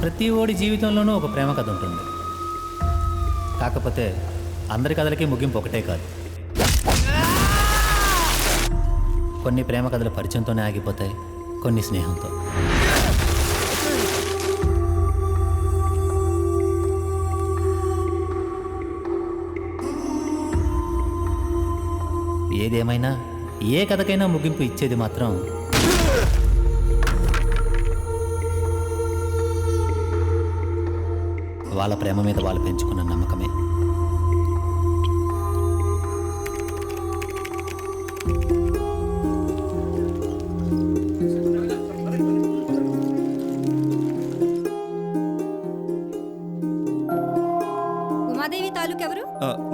ప్రతి ఓడి జీవితంలోనూ ఒక ప్రేమ కథ ఉంటుంది. కాకపోతే అందరి కథలకి ముగింపు ఒకటే కాదు. కొన్ని ప్రేమ కథలు పరిచయంతోనే ఆగిపోతాయి, కొన్ని స్నేహంతో. ఏదేమైనా ఏ కథకైనా ముగింపు ఇచ్చేది మాత్రం వాళ్ళ ప్రేమ మీద వాళ్ళు పెంచుకున్న నమ్మకమే. ఉమాదేవి తాలూకు ఎవరు?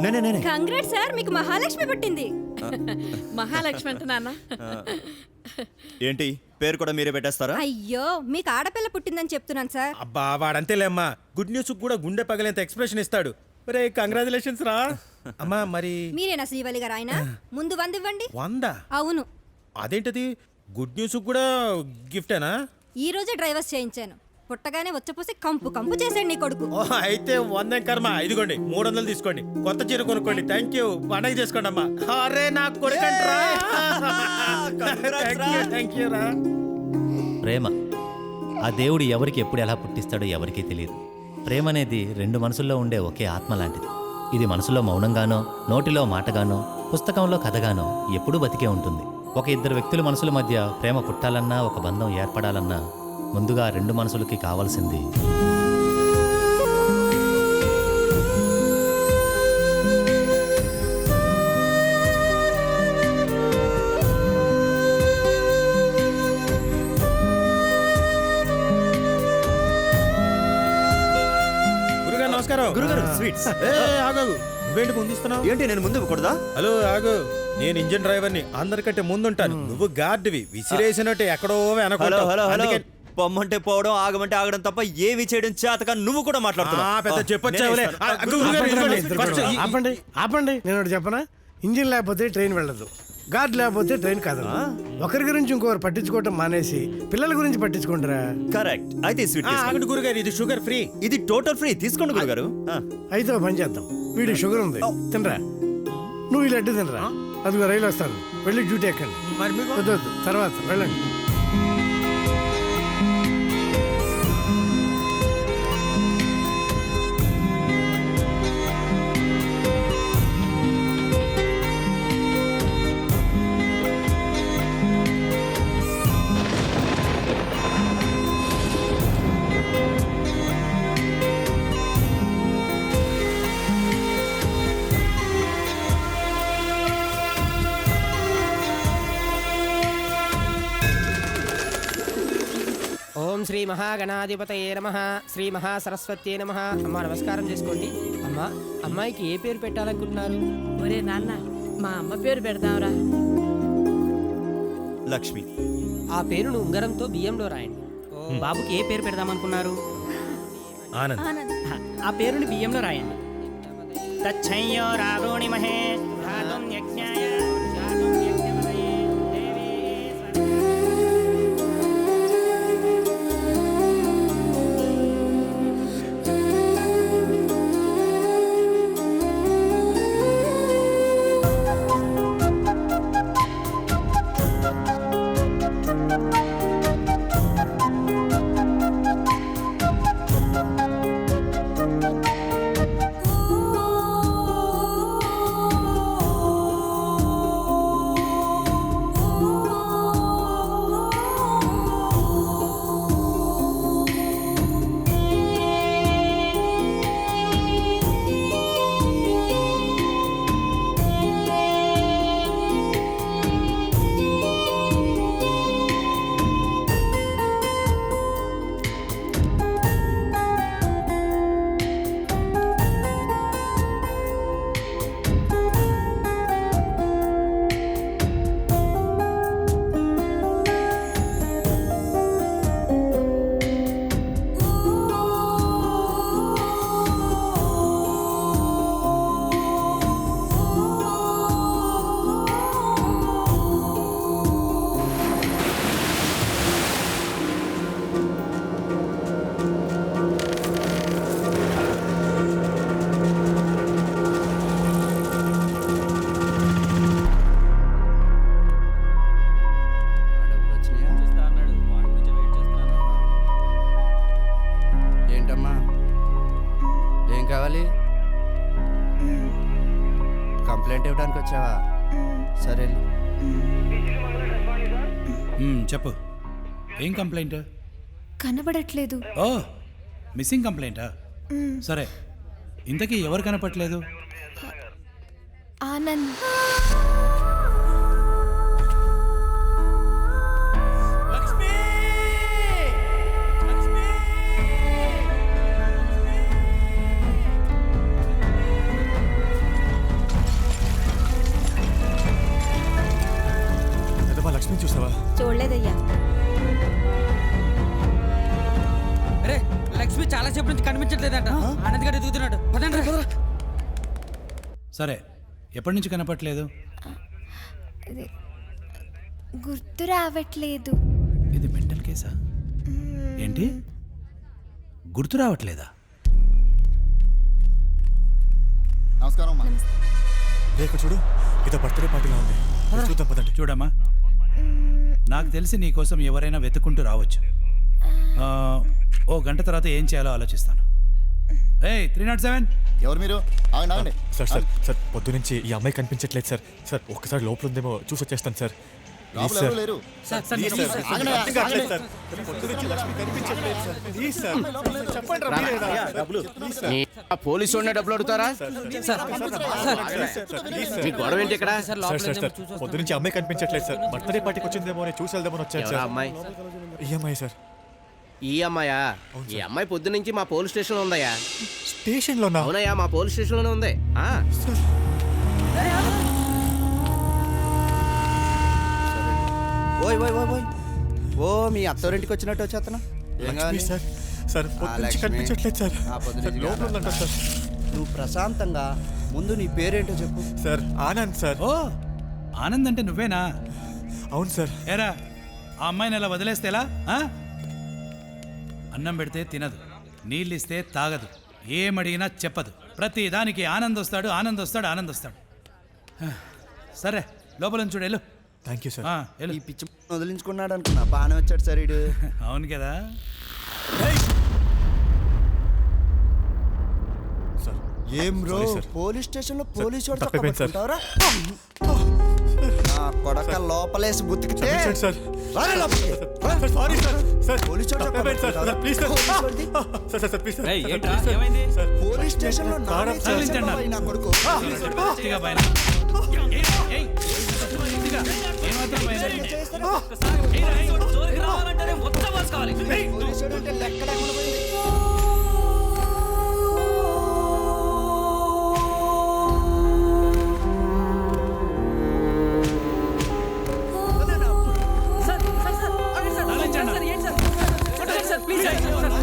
నేనే. కంగ్రాట్స్ సార్, మీకు మహాలక్ష్మి పుట్టింది. మహాలక్ష్మి అంటే నాన్న. ఏంటి పేరు కూడా మీరే పెట్టేస్తారా? అయ్యో, మీకు ఆడపిల్ల పుట్టిందని చెప్తున్నాను సార్. అబ్బా వాడంతేలేమ్మా, గుడ్ న్యూస్ కూడా గుండె పగలేంత ఎక్స్ప్రెషన్ ఇస్తాడు. ఒరే కంగ్రాచులేషన్స్ రా. అమ్మా మరి మీరేనా శ్రీవల్లి గారు? ఆయన ముందు 100 ఇవ్వండి. 100? అవును. అదేంటది, గుడ్ న్యూస్ కూడా గిఫ్టేనా? ఈ రోజే డ్రైవర్స్ చేయించాను. పుట్టగానే వచ్చపోసి కంపు కంపు చేశాడు నీ కొడుకు. అయితే 100 కర్మ. ఇదిగోండి 300 తీసుకోండి, కొత్త చీర కొనుక్కోండి. థ్యాంక్ యూ, పండగ చేసుకోండి అమ్మా. అరే నా కొడుకంట్రా. థ్యాంక్ యూ రా. ప్రేమ ఆ దేవుడు ఎవరికి ఎప్పుడు ఎలా పుట్టిస్తాడో ఎవరికీ తెలియదు. ప్రేమ అనేది 2 మనసుల్లో ఉండే ఒకే ఆత్మ లాంటిది. ఇది మనసులో మౌనంగానో, నోటిలో మాటగానో, పుస్తకంలో కథగానో ఎప్పుడూ బతికే ఉంటుంది. ఒక 2 వ్యక్తుల మనసుల మధ్య ప్రేమ పుట్టాలన్నా, ఒక బంధం ఏర్పడాలన్నా ముందుగా 2 మనసులకి కావాల్సింది గురుగారు నమస్కారం. గురుగారు స్వీట్స్. ఆగు, నువ్వేంటి ముందిస్తున్నావు? ఏంటి నేను ముందు ఇవ్వకూడదా? హలో ఆగు, నేను ఇంజిన్ డ్రైవర్ని, అందరికంటే ముందుంటాను. నువ్వు గార్డ్వి, విసిరేసినట్టు ఎక్కడో హలో వెనకాల. హలో హలో, పొమ్మంటే పోవడం, ఆగమంటే ఆగడం తప్ప ఏమి చేయడం చేతక నువ్వు కూడా మాట్లాడుతున్నావు. పెద్ద చెప్పొచ్చావులే. ఆపండి ఆపండి, నేను ఒకటి చెప్పనా? ఇంజిన్ లేకపోతే ట్రైన్ వెళ్ళదు, గార్డ్ లేకపోతే ట్రైన్ కదదు. ఒకరి గురించి ఇంకొకరు పట్టించుకోవటం మానేసి పిల్లల గురించి పట్టించుకుంటారా? కరెక్ట్. అయితే స్వీట్ ఆగండి గురుగారు, ఇది షుగర్ ఫ్రీ. ఇది టోటల్ ఫ్రీ, తీసుకోండి గురుగారు. అయితే ఓ పని చేద్దాం, వీడికి షుగర్ ఉంది, తినరా. నువ్వు ఈ లడ్డు తినరా. అదిగో రైలు వస్తాను, వెళ్ళి డ్యూటీ ఎక్కండి. మరి మీకు వద్దు వద్దు, తర్వాత వెళ్ళండి. ఓం శ్రీ మహాగణాధిపతయే నమః, శ్రీ మహాసరస్వత్యే నమః. అమ్మా నమస్కారం చేసుకోండి. అమ్మా, అమ్మాయికి ఏ పేరు పెట్టాలనుకుంటున్నారు? ఒరే నాన్న, మా అమ్మ పేరు పెడదాంరా. లక్ష్మి. ఆ పేరును ఉంగరంతో బియ్యంలో రాయండి. బాబుకి ఏ పేరు పెడదామనుకున్నారు? ఆనంద్. ఆ పేరుని బియ్యంలో రాయండి. తచ్చయ్యో రాగోణిమహే ధాతుం యజ్ఞాయ ధాతుం యజ్ఞపతయే దేవీ కంప్లైంట్ ఇవ్వడానికి వచ్చావా? సరే. చెప్పు, ఏం కంప్లైంట్? కనబడట్లేదు. ఓ, మిస్సింగ్ కంప్లైంటా? సరే, ఇంతకీ ఎవరు కనపట్లేదు? ఆనంద్. లక్ష్మి చూసావా? చూడలేదయ్యా. అరే, లక్ష్మి చాలా సేపు నుంచి కనిపించట్లేదంట. ఆనంద్ గారు ఎదుగుతున్నాడు. పదండి. సరే, ఎప్పటి నుంచి కనపట్లేదు? గుర్తు రావట్లేదు. ఇది మెంటల్ కేసా ఏంటి? గుర్తు రావట్లేదా? నమస్కారం అమ్మా. రేఖ చూడు, ఇదో బర్త్డే పార్టీలో ఉంది. చూద్దాం పదండి. చూడమ్మా, నాకు తెలిసి నీ కోసం ఎవరైనా వెతుక్కుంటూ రావచ్చు. ఓ గంట తర్వాత ఏం చేయాలో ఆలోచిస్తాను. 307. ఎవరు మీరు? ఆగండి. సార్ సార్ సార్, పొద్దు నుంచి ఈ అమ్మాయి కనిపించట్లేదు సార్. సార్ ఒక్కసారి లోపల ఉందేమో చూసి వచ్చేస్తాను సార్. లోపల ఎవరు లేరు. పోలీసు వాడిని డబ్బులు అడుగుతారా? మీ గొడవ ఏంటి ఇక్కడ? పొద్దు నుంచి అమ్మాయి కనిపించట్లేదు సార్. బర్త్డే పార్టీకి వచ్చిందేమో అని చూసి వెళ్దామని వచ్చాను సార్. అమ్మాయి ఈ అమ్మాయి సార్. ఈ అమ్మాయా? ఈ అమ్మాయి పొద్దు నుంచి మా పోలీస్ స్టేషన్ లో ఉందయ్యా. స్టేషన్ లోనా? అవునయ్యా, మా పోలీస్ స్టేషన్ లోనే ఉంది. ఓయ్ ఓయ్ ఓయ్ ఓయ్, ఓ మీ అత్తవారింటికి వచ్చినట్టు వచ్చేస్తున్నా. సార్ సార్, పొద్దు నుంచి కనిపించట్లేదు సార్. లోపల ఉందంట సార్. నువ్వు ప్రశాంతంగా ముందు నీ పేరేంటో చెప్పు. Sir Anand sir. Oh, Anand అంటే నువ్వేనా? అవును సార్. ఏరా, ఆ అమ్మాయిని అలా వదిలేస్తే ఎలా? అన్నం పెడితే తినదు, నీళ్ళిస్తే తాగదు, ఏమడిగినా చెప్పదు. ప్రతి దానికి ఆనంద్ వస్తాడు, ఆనంద్ వస్తాడు, ఆనంద్ వస్తాడు. సరే, లోపల చూడు, వెళ్ళు. Thank you sir. ఈ పిచ్చి వదిలించుకున్నాడు అనుకున్నా. బాగానే వచ్చాడు సార్ ఇడు. అవును కదా. సార్ ఏం రో, సార్. పోలీస్ స్టేషన్ లో పోలీసు వాడు తప్పైపోయింది సార్. నా కొడక లోపలేసి బుతికితే సార్. రాలే లోపలికి. Sorry sir. సార్ పోలీసు వాడు తప్పైపోయింది సార్. పట్టుకుంటావా? Please sir. పోలీసు వాడిది? Sir please sir. Sir, police station లో నా మీద చేసిన బాబాయ్ నా కొడుకు. గట్టిగా పైన. గట్టిగా. ఏమాత్రం పైన. పోలీసు వాడు అంటే లెక్క లేకుండా పోయింది.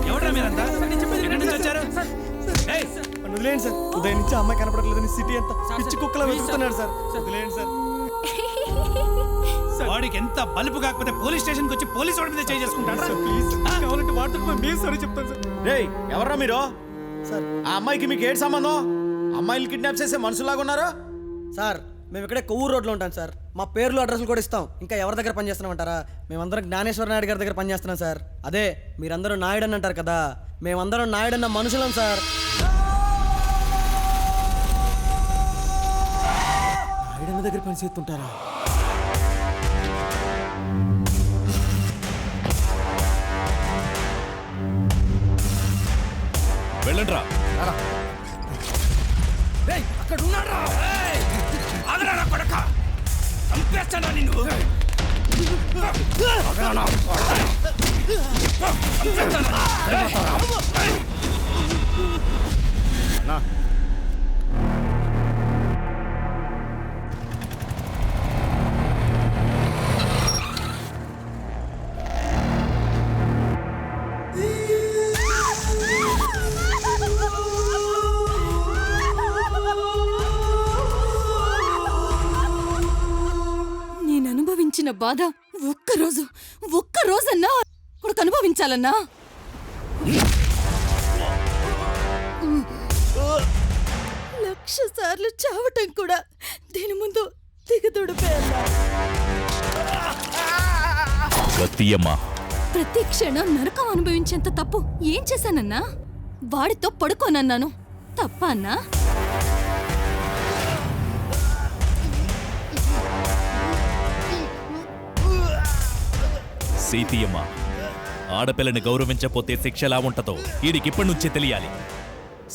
ఎవడ్రా మీరంతా? ఎక్కడి నుంచి వచ్చారు? వదిలేండి సార్. ఉదయం నుంచి అమ్మాయి కనపడలేదని సిటీ అంతా పిచ్చి కుక్కలా వెతుకుతున్నాడు సార్. వదిలేండి సార్. వాడికి ఎంత బలుపు కాకపోతే పోలీస్ స్టేషన్కి వచ్చి పోలీస్ వాడి మీద చేసుకుంటాడు. ప్లీజ్ కావాలంటే వాడితో మేము సారీ చెప్తాను సార్. రేయ్, ఎవర్రా మీరు? సార్, ఆ అమ్మాయికి మీకు ఏంటి సంబంధం? అమ్మాయిలు కిడ్నాప్ చేసే మనుషులాగా ఉన్నారు సార్, మేము ఇక్కడే కొవ్వూరు రోడ్లో ఉంటాం సార్. మా పేర్లు అడ్రస్లు కూడా ఇస్తాం. ఇంకా ఎవరి దగ్గర పనిచేస్తున్నామంటారా? మేమందరం జ్ఞానేశ్వర నాయుడు గారి దగ్గర పనిచేస్తున్నాం సార్. అదే మీరందరూ నాయుడు అని అంటారు కదా, మేమందరం నాయుడు అన్న మనుషులం సార్. నాయుడు దగ్గర పనిచేస్తుంటారా? వెళ్ళండి రా. అక్కడ ఉన్నాడు. ఆగరా కొడక, చంపేస్తాడా నిన్ను? నేను అనుభవించిన బాధ ఒక్కరోజన్నా కొడుకు అనుభవించాలన్నా. లక్ష సార్లు చావటం కూడా దీని ముందు దిగదుడిపోయా. ప్రతి క్షణం నరకం అనుభవించేంత తప్పు ఏం చేశానన్నా? వాడితో పడుకోనన్నాను. తప్ప అన్నా? సీతయ్యమ్మ, ఆడపిల్లని గౌరవించకపోతే శిక్ష ఎలా ఉంటుందో వీడికిప్పటి నుంచే తెలియాలి.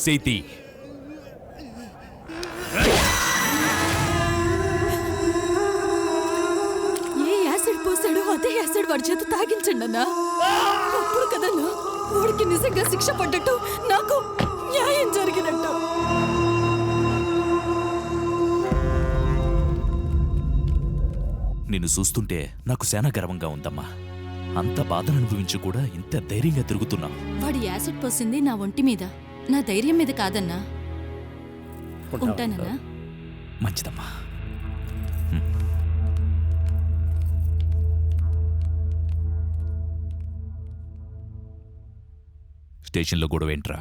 సీతి, ఏ యాసిడ్ పోసాడో అదే యాసిడ్ వాడి చేత తాగించండి అన్నా. అప్పుడు కదన్నా వాడికి నిజంగా శిక్ష పడ్డట్టు, నాకు న్యాయం జరిగినట్టు. నిన్ను చూస్తుంటే నాకు సేనా గర్వంగా ఉందమ్మా. అంత బాధను అనుభవించి కూడా ఇంత ధైర్యంగా తిరుగుతున్నావు. వాడి యాసిడ్ పోసింది నా ఒంటి మీద, నా ధైర్యం మీద కాదన్నా. ఉంటానన్నా. మంచిదమ్మా. స్టేషన్లో గొడవ ఏంట్రా?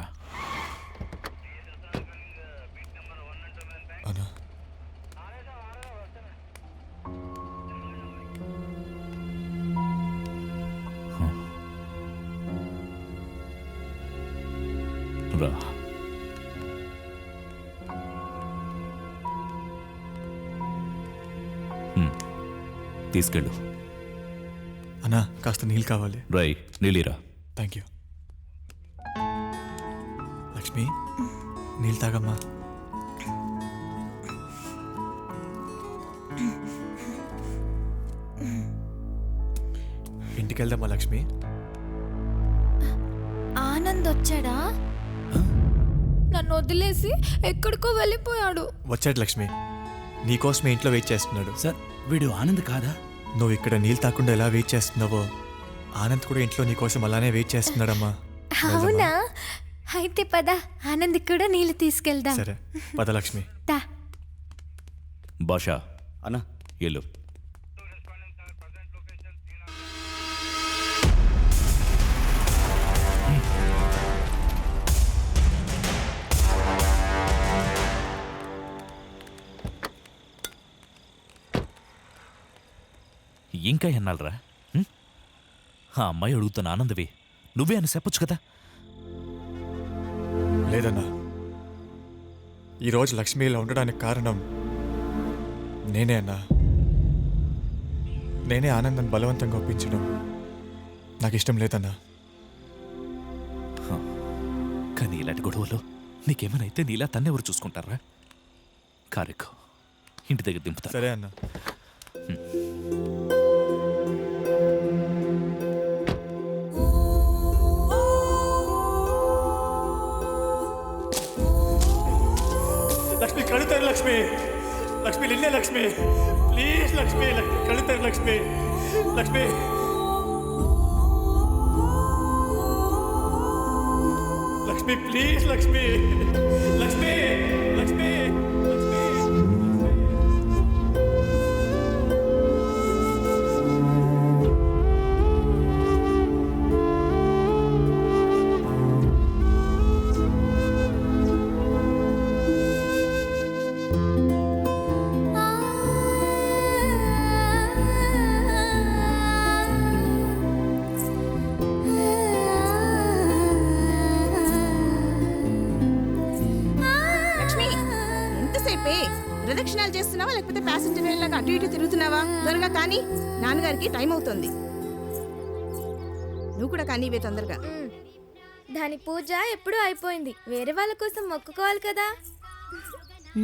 రా. తీసుకెళ్ళు. అన్నా కాస్త నీళ్ళు కావాలి. రై, నీళ్ళిరా. Thank you. లక్ష్మి, నీళ్ళు తాగమ్మా. ఇంటికి వెళ్దామా లక్ష్మి? ఆనంద్ వచ్చాడా? నన్ను వదిలేసి ఎక్కడికో వెళ్ళిపోయాడు. వచ్చాడు లక్ష్మి, నీకోసమే ఇంట్లో వెయిట్ చేస్తున్నాడు. సార్, వీడు ఆనంద్ కాదా? నువ్వు ఇక్కడ నీళ్ళు తాకుండా ఎలా వెయిట్ చేస్తున్నావో ఆనంద్ కూడా ఇంట్లో నీకోసం అలానే వెయిట్ చేస్తున్నాడమ్మా. అవునా? అయితే పద, ఆనంద్ కూడా నీళ్ళు తీసుకెళ్దాం. సరే పద లక్ష్మి. దా. భాషా అన్నా, ఎల్లు. ఇంకా ఎన్నాళ్ళరా? ఆ అమ్మాయి అడుగుతున్న ఆనందవి నువ్వే అని చెప్పొచ్చు కదా. లేదన్నా, ఈరోజు లక్ష్మి ఇలా ఉండడానికి కారణం నేనే అన్నా. నేనే ఆనందం బలవంతంగా ఒప్పించడం నాకు ఇష్టం లేదన్నా. కానీ ఇలాంటి గొడవలో నీకేమైనా అయితే నీలా తన్నెవరు చూసుకుంటారా? కారెక్కు, ఇంటి దగ్గర దింపుతా. సరే అన్నా. లక్ష్మి కడుతారు. లక్ష్మి, లక్ష్మి నిన్నే. లక్ష్మి ప్లీజ్. లక్ష్మి కడుతారు. లక్ష్మి, లక్ష్మి, లక్ష్మి ప్లీజ్. లక్ష్మి, లక్ష్మి, లక్ష్మి, లక్ష్మి. ప్రదక్షిణాలు చేస్తున్నావా లేకపోతే ప్యాసింజర్ లాగా అటు ఇటు తిరుగుతున్నావా? త్వరగా కానీ, నాన్నగారికి టైం అవుతుంది. నువ్వు కూడా కానీ ఇవే తొందరగా. దాని పూజ ఎప్పుడూ అయిపోయింది. వేరే వాళ్ళ కోసం మొక్కుకోవాలి కదా.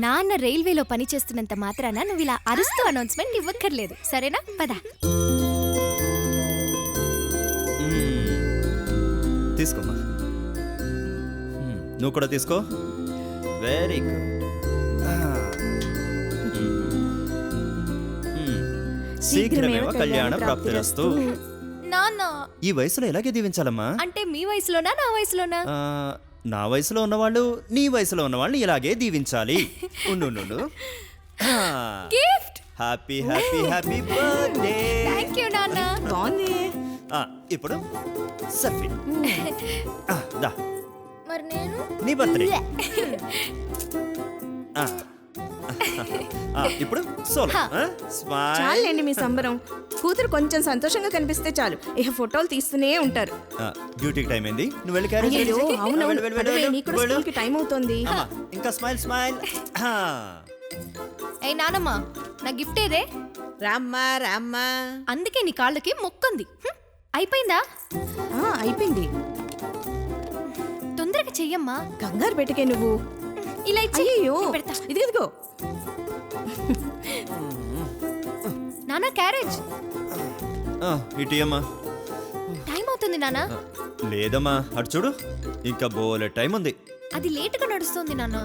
నాన్న రైల్వేలో పని చేస్తున్నంత మాత్రాన నువ్వు ఇలా అరుస్తూ అనౌన్స్మెంట్ ఇవ్వక్కర్లేదు, సరేనా? పద. తీసుకోమ్మా. నువ్వు కూడా తీసుకో. Very good. శీఘ్రమేవ కళ్యాణ ప్రాప్తిరస్తు. నాన్న, ఈ వయసులో ఎలాగే దీవించాలమ్మా? అంటే మీ వయసులోనా నా వయసులోనా? నా వయసులో ఉన్నవాళ్ళు నీ వయసులో ఉన్నవాళ్ళని ఇలాగే దీవించాలి. ఉండు. Gift. Happy happy happy birthday. Thank you నాన్న. బాగుంది. ఇప్పుడు సెల్ఫీ. దా, మరి నేను నీ బర్త్డే. ఇప్పుడు సోలో. చాలండి మీ సంబరం. కూతురు కొంచెం సంతోషంగా కనిపిస్తే చాలు, ఇక ఫోటోలు తీస్తూనే ఉంటారు. డ్యూటీకి టైం అయింది, నువ్వు వెళ్ళి క్యారీ చేయి. టైం అవుతుంది. ఇంకా స్మైల్ స్మైల్. ఏ నానమ్మ, నా గిఫ్ట్ ఏదే? రామ్మా రామ్మా. అందుకే నీ కాళ్ళకి మొక్కంది. అయిపోయిందా? అయిపోయింది. తొందరగా చెయ్యమ్మా. కంగారు పెట్టకే నువ్వు. ఇలా ఇచ్చి అయ్యో పెడతా. ఇదిగో నానా క్యారేజ్. ఇటు అమ్మా. టైం అవుతుంది నానా. లేదమ్మా అటు చూడు, ఇంకా బోలే టైం ఉంది. అది లేటుగా నడుస్తుంది నాన్న.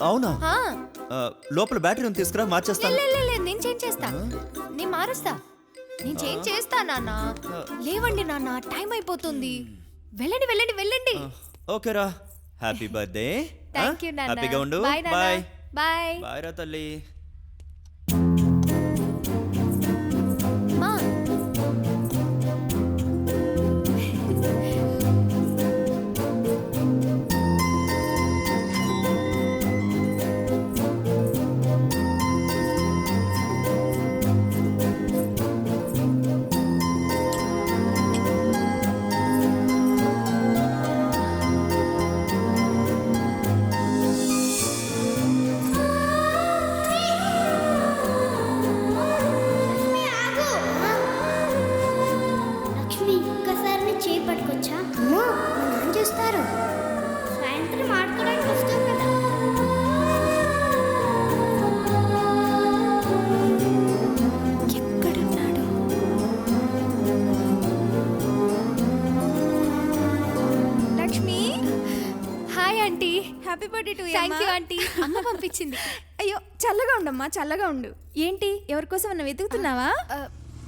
అవునా? ఆ. లోపల బ్యాటరీ ఉంది, తీసుకురా మార్చేస్తాను. లే, నేను చేంజ్ చేస్తా. నేను మారుస్తా. నేను చేంజ్ చేస్తా నాన్న. లేవండి నాన్న, టైం అయిపోతుంది. వెళ్ళండి వెళ్ళండి వెళ్ళండి. ఓకేరా, హ్యాపీ బర్త్డే. థ్యాంక్ యూ నాన్న. హ్యాపీగా ఉండు. బాయ్ నాన్న. Bye bye. బాయ్ రా తల్లి. మా లక్ష్మి ఒక్కసారి నీ చేయి పట్టుకొచ్చా? అమ్మో మా నాన్న చేస్తారు. సాయంత్రం ఆడుకోవడానికి వస్తాం కదా. ఎక్కడున్నాడు? Lakshmi, hi aunty. Happy birthday to thank you aunty. అమ్మ పంపించింది. అయ్యో చల్లగా ఉండమ్మా, చల్లగా ఉండు. ఏంటి ఎవరి కోసం అన్న వెతుకుతున్నావా?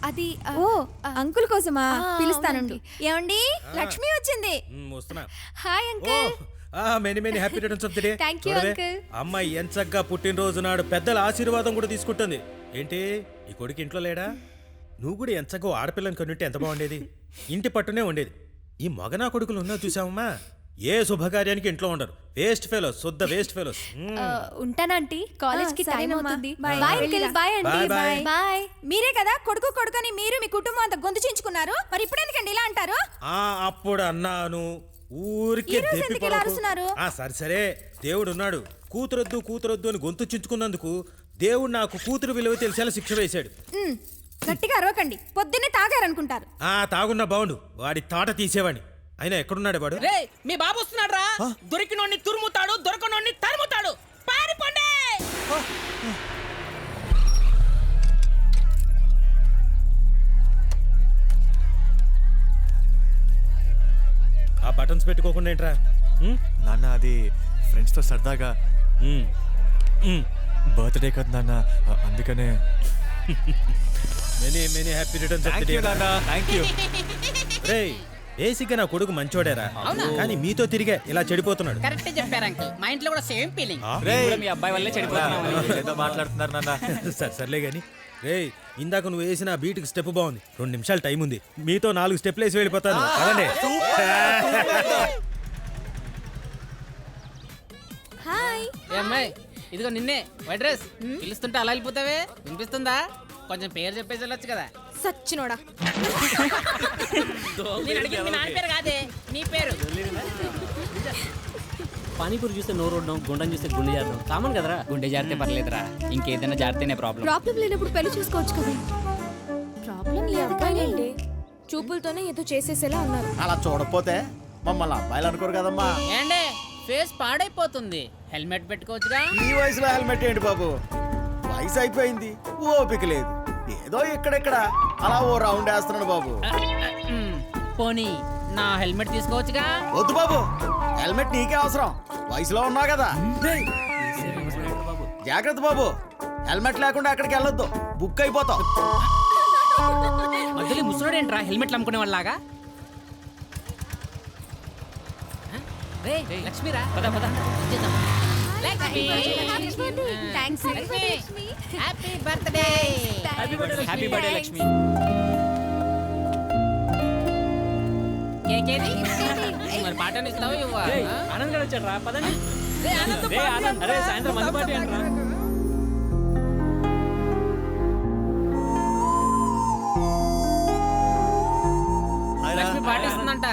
అది ఓ అంకుల్ కోసమా? పిలుస్తానుండు. అవునండి. ఏమండి, లక్ష్మి వచ్చింది. వస్తున్నా. Hi uncle. Many many happy returns of the day. Thank you, uncle. అమ్మాయి ఎంచక్కా పుట్టినరోజు నాడు పెద్దల ఆశీర్వాదం కూడా తీసుకుంటుంది. ఏంటి ఈ కొడుకు ఇంట్లో లేడా? నువ్వు కూడా ఎంచక్క ఆడపిల్లని కొనుంటే ఎంత బాగుండేది. ఇంటి పట్టునే ఉండేది. ఈ మగనా కొడుకులు ఉన్నా చూసావమ్మా, ఏ శుభకార్యానికి ఇంట్లో ఉండరు. వేస్ట్ ఫెలోస్, శుద్ధ వేస్ట్ ఫెలోస్. ఉంటానంటీ, కాలేజ్ కి టైం సరేనమ్మా. అవుతుంది. Bye. Bye uncle. Bye aunty. Bye, bye. Bye. మీరే కదా కొడుకు కొడుకని మీరు మీ కుటుంబం అంతా గొంతు చించుకున్నారు. మరి ఇప్పుడు ఎందుకండి ఇలా అంటారు? అప్పుడు అన్నాను, ఊరికే ఈ రోజు దెప్పి ఎందుకు ఇలా పడకు. అరుస్తున్నారు? సరే సరే, దేవుడు ఉన్నాడు. కూతురొద్దు కూతురొద్దు అని గొంతు చించుకున్నందుకు దేవుడు నాకు కూతురు విలువ తెలిసేలా శిక్ష వేశాడు. గట్టిగా అరవకండి, పొద్దున్నే తాగారనుకుంటారు. తాగున్న బావుండు, వాడి తాట తీసేవాడిని. అయినా ఎక్కడున్నాడు వాడు? రే మీ బాబు వస్తున్నాడు రా. దొరికినోడిని తురుముతాడు, దొరకనోడిని తరుముతాడు. పారిపోండి. ఆ బటన్స్ పెట్టుకోకుండా ఏంట్రా? నాన్న అది ఫ్రెండ్స్తో సరదాగా బర్త్డే కదా నాన్న, అందుకనే. Many many happy returns of the day. Thank you. రేయ్, బేసిక్గా నా కొడుకు మంచోడేరా, కానీ మీతో తిరిగే ఇలా చెడిపోతున్నాడు. కరెక్ట్ చెప్పారు అంకుల్. మా ఇంట్లో కూడా సేమ్ ఫీలింగ్. మీ అబ్బాయి వల్లే చెడిపోతున్నాం. ఏదో మాట్లాడుతున్నారు నాన్న. సర్లే గాని రేయ్, ఇందాక నువ్వు వేసిన బీట్కి స్టెప్ బాగుంది. 2 నిమిషాలు టైం ఉంది. మీతో 4 స్టెప్లు వేసి వెళ్ళిపోతాను. అదండి. హాయ్. ఏ అమ్మాయి, ఇదిగో నిన్నే వైట్ డ్రెస్. పిలుస్తుంటే అలా వెళ్ళిపోతావే, వినిపిస్తుందా? కొంచెం పేరు చెప్పేసి వెళ్ళొచ్చు కదా. సచ్చినోడా. నేను అడిగింది మీ నాన్న పేరు కాదే, నీ పేరు. పానీపూరి చూస్తే నోరు ఉండడం, గుండెని చూస్తే గుండె జారడం కామన్ కదరా. గుండె జారితే పర్లేదురా, ఇంకేదైనా జారితేనే ప్రాబ్లం. ప్రాబ్లం లేనప్పుడు పెళ్లి చూసుకోవచ్చు కదా. ప్రాబ్లం లేదు కానీ చూపులతోనే ఏదో చేసేసేలా అన్నారు. అలా చూడకపోతే మమ్మల్ని అబ్బాయిలు అనుకోరు కదమ్మా. ఏండే ఫేస్ పాడైపోతుంది, హెల్మెట్ పెట్టుకోవచ్చుగా. ఈ వయసులో హెల్మెట్ ఏంటి బాబు? వయసు అయిపోయింది, ఓపిక లేదు. ఏదో ఇక్కడెక్కడ అలా ఓ రౌండ్ వేస్తున్నాడు బాబు. పోనీ నా హెల్మెట్ తీసుకోవచ్చుగా. వద్దు బాబు, హెల్మెట్ నీకే అవసరం. వయసులో ఉన్నావు కదా. జాగ్రత్త బాబు, హెల్మెట్ లేకుండా అక్కడికి వెళ్ళొద్దు, బుక్ అయిపోతావు. మధ్యలో ముసలోడు ఏంట్రా హెల్మెట్లు అమ్ముకునే వాళ్ళలాగా. రే లక్ష్మీరా, పద పద. Lakshmi, thanks. Happy birthday. Happy birthday Lakshmi. కేకేది మరి పాటని ఇస్తావు ఇవ్వ. ఆనంద్ గారు వచ్చాడు రా, పదండి. రే ఆనంద్, అరే సాయంత్రం మందు పార్టీ అంటారా. లక్ష్మి పాటిస్తుందంట,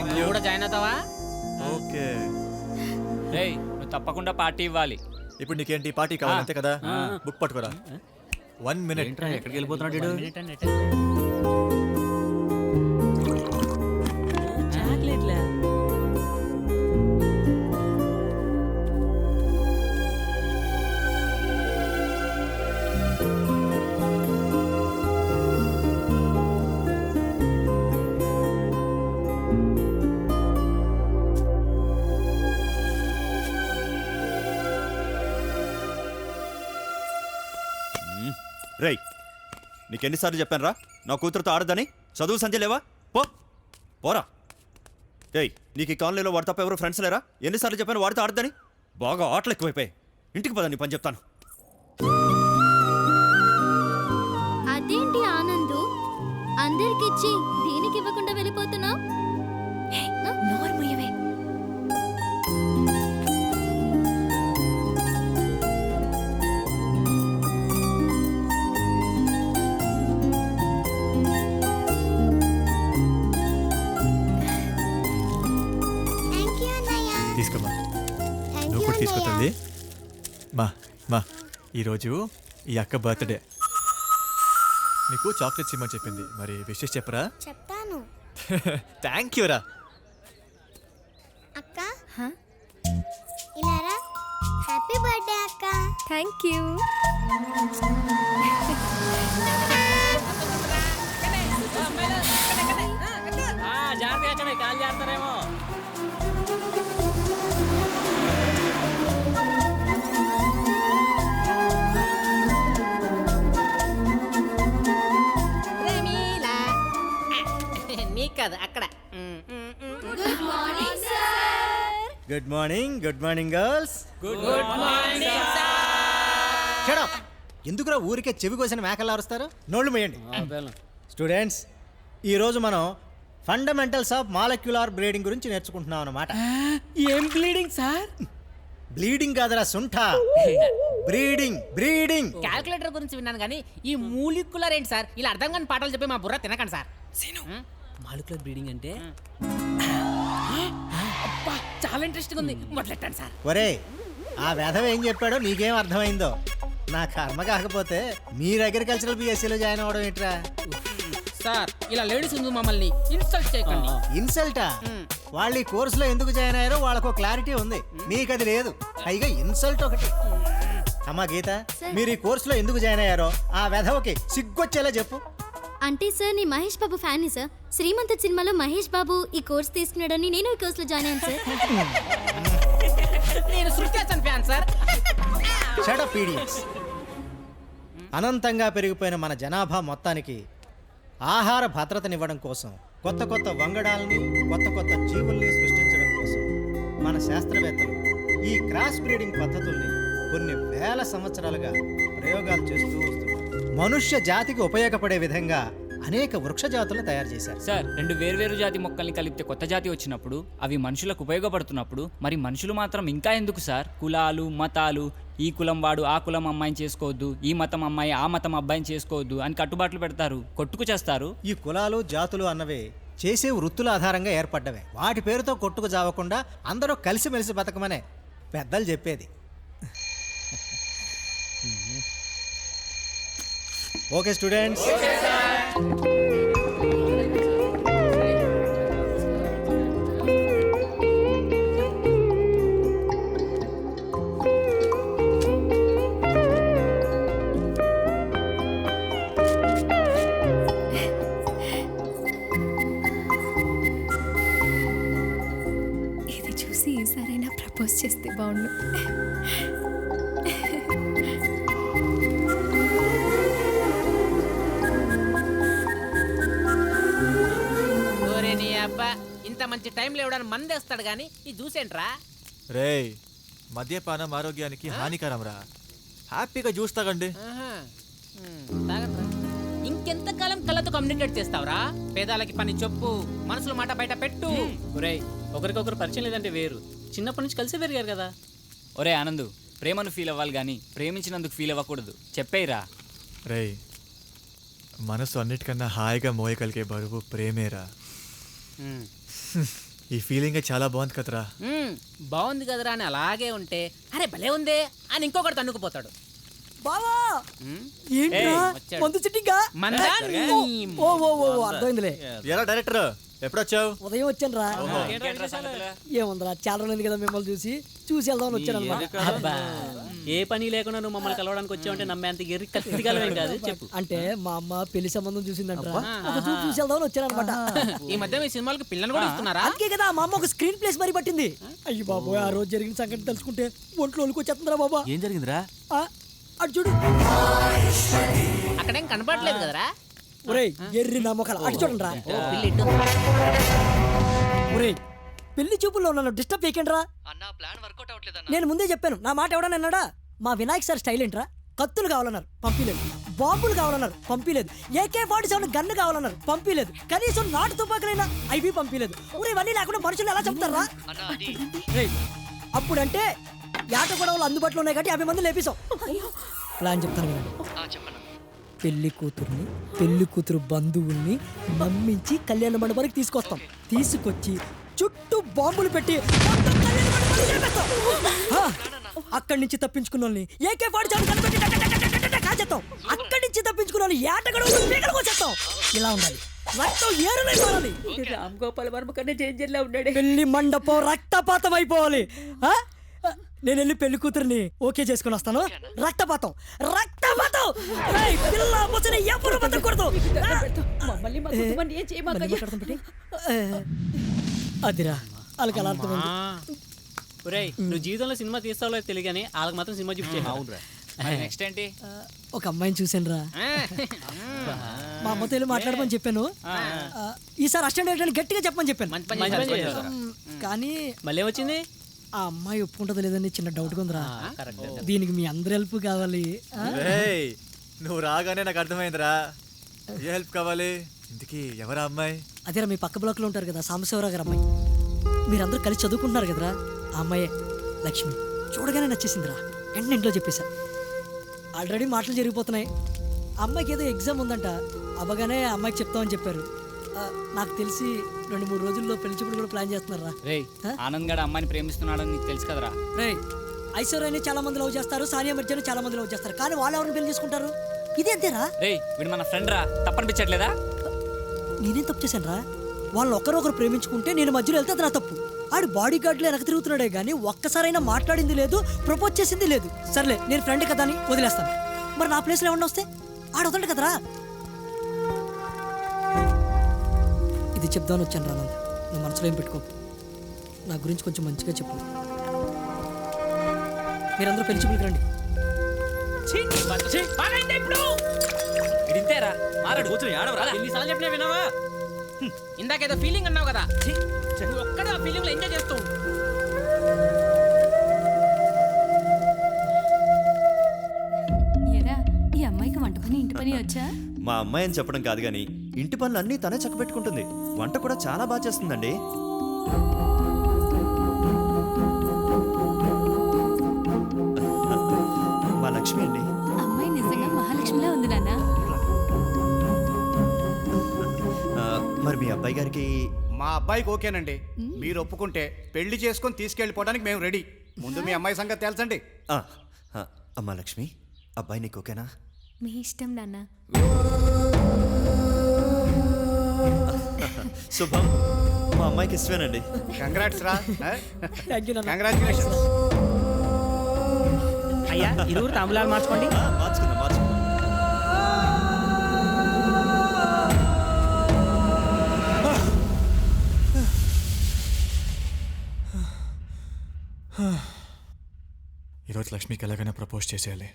నువ్వు కూడా జాయిన్ అవుతావా? ఓకే. రేయ్, నువ్వు తప్పకుండా పార్టీ ఇవ్వాలి. ఇప్పుడు నీకేంటి పార్టీ కావాలంతే కదా? బుక్ పట్టుకోరా. 1 minute. ఎక్కడికి వెళ్ళిపోతున్నాడు? రేయ్ నీకెన్నిసార్లు చెప్పాను రా నా కూతురుతో ఆడదని? చదువు సంధ్య లేవా? పోరా. ఏయ్ నీకు ఈ కాలనీలో వాడు తప్ప ఎవరు ఫ్రెండ్స్ లేరా? ఎన్నిసార్లు చెప్పాను వాడితో ఆడదని? బాగా ఆటలు ఎక్కువైపోయాయి. ఇంటికి పద, నీ పని చెప్తాను. అదేంటి ఆనందు, అందరికిచ్చి దీనికి ఇవ్వకుండా వెళ్ళిపోతున్నావు? నోర్మయ్యవే. తీసుకోమా, నువ్వు కూడా తీసుకొస్తుంది. మా ఈరోజు ఈ అక్క బర్త్డే. నీకు చాక్లెట్స్ ఇమ్మని చెప్పింది, మరి విషెస్ చెప్పరా? చెప్తాను. థ్యాంక్ యూ రా. అక్క ఇలా రా. హ్యాపీ బర్త్డే అక్క. Thank you. జాగ్రత్తగా కాల్ చేస్తారేమో. నీకు కాదు అక్కడ. Good morning girls. Good morning shut up. ఎందుకురా ఊరికే చెవి కోసిన మేకలు అరుస్తారు? నోళ్ళు మేయండి. స్టూడెంట్స్, ఈరోజు మనం ఫండమెంటల్స్ ఆఫ్ మాలిక్యులర్ బ్రీడింగ్ గురించి నేర్చుకుంటున్నాం అన్నమాట. ఏం బ్లీడింగ్ సార్? బ్లీడింగ్ కాదురా సుంఠ, బ్రీడింగ్. క్యాల్కులేటర్ గురించి విన్నాను కానీ ఈ మూలిక్యులర్ ఏంటి సార్? ఇలా అర్థం కాని పాటలు చెప్పి మా బుర్ర తినకండి సార్. మాలిక్యులర్ బ్రీడింగ్ అంటే అబ్బా చాలా ఇంట్రెస్టింగ్ ఉంది, మొదలెట్టండి సార్. ఒరే, ఆ వెధవ ఏం చెప్పాడో నీకేం అర్థమైందో? నా కర్మ కాకపోతే మీరు అగ్రికల్చరల్ బిఎస్సీలో జాయిన్ అవ్వడం ఏంట్రా? సార్ ఇలా లేడీస్ ముందు మమ్మల్ని ఇన్సల్ట్ చేయకండి. ఇన్సల్టా? వాళ్ళు ఈ కోర్సులో ఎందుకు జాయిన్ అయ్యారో వాళ్ళకు క్లారిటీ ఉంది, మీకు అది లేదు. పైగా ఇన్సల్ట్ ఒకటి. అమ్మా గీత, మీరు ఈ కోర్సులో ఎందుకు జాయిన్ అయ్యారో ఆ వెధవకి సిగ్గొచ్చేలా చెప్పు. అంటే సార్ నీ మహేష్ బాబు ఫ్యాన్ సార్. శ్రీమంత సినిమాలో మహేష్ బాబు ఈ కోర్స్ తీసుకున్నాడని నేను ఈ కోర్సులో జాయిన్ అయ్యాను సార్. నేను Shruti Haasan fan sir. Shut up idiots. అనంతంగా పెరిగిపోయిన మన జనాభా మొత్తానికి ఆహార భద్రతనివ్వడం కోసం, కొత్త కొత్త వంగడాలని, కొత్త జీవుల్ని సృష్టించడం కోసం మన శాస్త్రవేత్తలు ఈ క్రాస్ బ్రీడింగ్ పద్ధతుల్ని కొన్ని వేల సంవత్సరాలుగా ప్రయోగాలు చేస్తూ వస్తున్నారు. మనుష్య జాతికి ఉపయోగపడే విధంగా అనేక వృక్ష జాతులను తయారు చేశారు సార్. రెండు వేర్వేరు జాతి మొక్కల్ని కలిపితే కొత్త జాతి వచ్చినప్పుడు అవి మనుషులకు ఉపయోగపడుతున్నప్పుడు మరి మనుషులు మాత్రం ఇంకా ఎందుకు సార్? కులాలు, మతాలు, ఈ కులం వాడు ఆ కులం అమ్మాయిని చేసుకోవద్దు, ఈ మతం అమ్మాయి ఆ మతం అబ్బాయిని చేసుకోవద్దు అని కట్టుబాట్లు పెడతారు, కొట్టుకు చేస్తారు. ఈ కులాలు జాతులు అన్నవే చేసే వృత్తుల ఆధారంగా ఏర్పడ్డవే. వాటి పేరుతో కొట్టుకు జావకుండా అందరూ కలిసిమెలిసి బతకమనే పెద్దలు చెప్పేది. ఓకే స్టూడెంట్స్, ఇది చూసి ఈసారైనా ప్రపోజ్ చేస్తే బాగుండు. అబ్బా ఇంత మంచి టైంలో ఎవడని మందేస్తాడు కానీ ఈ చూసేంట్రా? రేయ్, మద్యపానం ఆరోగ్యానికి హానికరం రా. హ్యాపీగా జ్యూస్ తాగండి. ఇంకెంతకాలం కళ్ళతో కమ్యూనికేట్ చేస్తావురా? పేదాలకి పని చెప్పు, మనసులో మాట బయట పెట్టు. ఒరే, ఒకరికొకరు పరిచయం లేదంటే వేరు, చిన్నప్పటి నుంచి కలిసి పెరిగారు కదా. ఒరే ఆనందు, ప్రేమను ఫీల్ అవ్వాలి కానీ ప్రేమించినందుకు ఫీల్ అవ్వకూడదు. చెప్పేయిరా. రేయ్, మనసు అన్నిటికన్నా హాయిగా మోయగలిగే బరువు ప్రేమేరా. ఈ ఫీలింగ్ చాలా బాగుంది కదరా. బాగుంది కదరా అని అలాగే ఉంటే అరే భలే ఉందే అని ఇంకొకటి తన్నుకుపోతాడు. బావా ఏంట్రా మందు చిట్టిగా అర్థమైందిలే. ఎలా డైరెక్టర్ ఎప్పుడొచ్చావు? ఉదయం వచ్చాను రా. ఏముందిరా, చాలా రోజులు కదా మిమ్మల్ని చూసి వెళ్దామని వచ్చాను అనమాట. ఏ పని లేకుండా నువ్వు మమ్మల్ని కలవడానికి వచ్చావంటే నమ్మేంత ఎర్రి కత్తిగలవేం కాదు. చెప్పు. అంటే మా అమ్మ పెళ్లి సంబంధం చూసిందంట, చూసి వెళ్దామని వచ్చాను అనమాట. ఈ మధ్య మీ సినిమాలకు పిల్లలు కూడా ఇస్తున్నారా? అందుకే కదా మా అమ్మ ఒక స్క్రీన్ ప్లేస్ మరి పట్టింది. అయ్యి బాబు, ఆ రోజు జరిగిన సంగతి తెలుసుకుంటే ఒంట్లో వచ్చేస్తుందిరా బాబా. ఏం జరిగిందిరా? అటు చూడు. అక్కడేం కనపడలేదు కదరా. ఒరేయ్ ఎర్రి నా మొక్కలు అటు చూడండి రా. ఒరేయ్ పెళ్లి చూపుల్లో నన్ను డిస్టర్బ్ చేయకండి రా. నేను ముందే చెప్పాను, నా మాట ఎవడన్నా అన్నాడా? మా వినాయక్ సార్ స్టైల్ ఏంట్రా? కత్తులు కావాలన్నారు, పంపిలేదు. బాంబులు కావాలన్నారు, పంపిలేదు. AK-47 గన్ను కావాలన్నారు, పంపిలేదు. కనీసం నాటు తుపాకులైనా అవి పంపిలేదు. ఊరే ఇవన్నీ లేకుండా మనుషులు ఎలా చంపుతారా? అప్పుడంటే యాట గొడవలు అందుబాటులో ఉన్నాయి కాబట్టి 50 మంది లేపేశాం. ప్లాన్ చెప్తాను వినండి. పెళ్లి కూతురు బంధువుల్ని నమ్మించి కళ్యాణ మండపానికి తీసుకొస్తాం. తీసుకొచ్చి చుట్టూ బాంబులు పెట్టి మొత్తం కళ్యాణ మండపాన్ని లేపేస్తాం. అక్కడి నుంచి తప్పించుకున్న వాళ్ళని AK-47 కనిపెట్టి కాచేస్తాం. అక్కడి నుంచి తప్పించుకున్న వాళ్ళని ఏట గొడవలు పీకలకు వచ్చేస్తాం. ఇలా ఉండాలి, రక్తం ఏరులై మారాలి. రామ్ గోపాల్ వర్మ కన్నా డేంజర్లా ఉన్నాడు. పెళ్లి మండపం రక్తపాతం అయిపోవాలి. నేను వెళ్ళి పెళ్లి కూతురిని ఓకే చేసుకుని వస్తాను. రక్తపాతం రక్తపాతం పిల్ల ముచ్చని ఎవరు బతకూడదు. అదిరా వాళ్ళకి ఎలా అర్థమైంది? ఒరేయ్ నువ్వు జీవితంలో సినిమా తీస్తావో తెలియదు కానీ వాళ్ళకి మాత్రం సినిమా చూపించాను. అవునరా. నెక్స్ట్ ఏంటి? ఒక అమ్మాయిని చూసాను రా. మా అమ్మతో వెళ్ళి మాట్లాడమని చెప్పాను. ఈసారి అసిస్టెంట్ డైరెక్టర్ గట్టిగా చెప్పమని చెప్పాను. కానీ మళ్ళీ వచ్చింది. ఆ అమ్మాయి ఒప్పుకుంటుందో లేదని చిన్న డౌట్గా ఉందిరా. దీనికి మీ అందరి హెల్ప్ కావాలి. నువ్వు రాగానే నాకు అర్థమైందిరా. ఏ హెల్ప్ కావాలి? ఇంతకీ ఎవరా అమ్మాయి? అదేరా మీ పక్క బ్లాక్లో ఉంటారు కదా సాంబశివరావు గారు అమ్మాయి. మీరందరూ కలిసి చదువుకుంటున్నారు కదరా, ఆ అమ్మాయే లక్ష్మి. చూడగానే నచ్చేసిందిరా. వెంటనే ఇంట్లో చెప్పేశా. ఆల్రెడీ మాటలు జరిగిపోతున్నాయి. అమ్మాయికి ఏదో ఎగ్జామ్ ఉందంట, అవ్వగానే అమ్మాయికి చెప్తామని చెప్పారు. నాకు తెలిసి 2-3 రోజుల్లో పెళ్లి చూపులు కూడా ప్లాన్ చేస్తున్నారా. రేయ్ ఆనంద్ గడ అమ్మాయిని ప్రేమిస్తున్నాడని నీకు తెలుసు కదరా. రేయ్ ఐశ్వర్యని చాలా మంది లవ్ చేస్తారు, సానియా మిర్జాని చాలా మంది లవ్ చేస్తారు, కానీ వాళ్ళు ఎవరిని పెళ్లి చేసుకుంటారు? ఇది అంతేరా. రేయ్ వీడు మన ఫ్రెండ్ రా, తప్పనిపించట్లేదా? నేనేం తప్పు చేశాను రా? వాళ్ళు ఒకరొకరు ప్రేమించుకుంటే నేను మధ్యలో వెళ్తే అది నా తప్పు. ఆడు బాడీ గార్డ్లో వెనక తిరుగుతున్నాడే కానీ ఒక్కసారైనా మాట్లాడింది లేదు, ప్రపోజ్ చేసింది లేదు. సర్లే నేను ఫ్రెండ్ కదా అని వదిలేస్తాను. మరి నా ప్లేస్లో ఏమన్నా వస్తే ఆడవుతాడు కదరా. ఇది చెప్దామని వచ్చాను రా. ఆనంద్ నువ్వు మనసులో ఏం పెట్టుకో. నా గురించి కొంచెం మంచిగా చెప్పు. మీరందరూ పెళ్లి చూపులకి రండి. ఎన్నిసార్లు చెప్పినా విన్నావా? ఇందాకేదో ఫీలింగ్ అన్నావు కదా, ఒక్కడే ఆ ఫీలింగ్ లో ఎంజాయ్ చేస్తూ. ఈ అమ్మాయికి వంట పని ఇంటి పని వచ్చా? మా అమ్మాయి అని చెప్పడం కాదు కానీ ఇంటి పనులు అన్నీ తనే చక్కబెట్టుకుంటుంది. వంట కూడా చాలా బాగా చేస్తుందండి. మా లక్ష్మి అండి. అమ్మాయి నిజంగా మహాలక్ష్మిలా ఉంది నాన్న. మరి మీ అబ్బాయి గారికి? మా అబ్బాయికి ఓకేనండి. మీరు ఒప్పుకుంటే పెళ్లి చేసుకొని తీసుకెళ్ళిపోవడానికి మేము రెడీ. ముందు మీ అమ్మాయి సంగతి తెలుసండి. అమ్మా లక్ష్మి, అబ్బాయి నీకు ఓకేనా? మీ ఇష్టం నాన్న. శుభం, మా అమ్మాయికి ఇష్టమేనండి. కంగ్రాట్స్ రా. కంగ్రాచులేషన్స్. అయ్యా ఇరువురు తాంబూలాలు మార్చుకోండి. మార్చుకుందాం. ఈరోజు లక్ష్మికి ఎలాగైనా ప్రపోజ్ చేసేయాలి.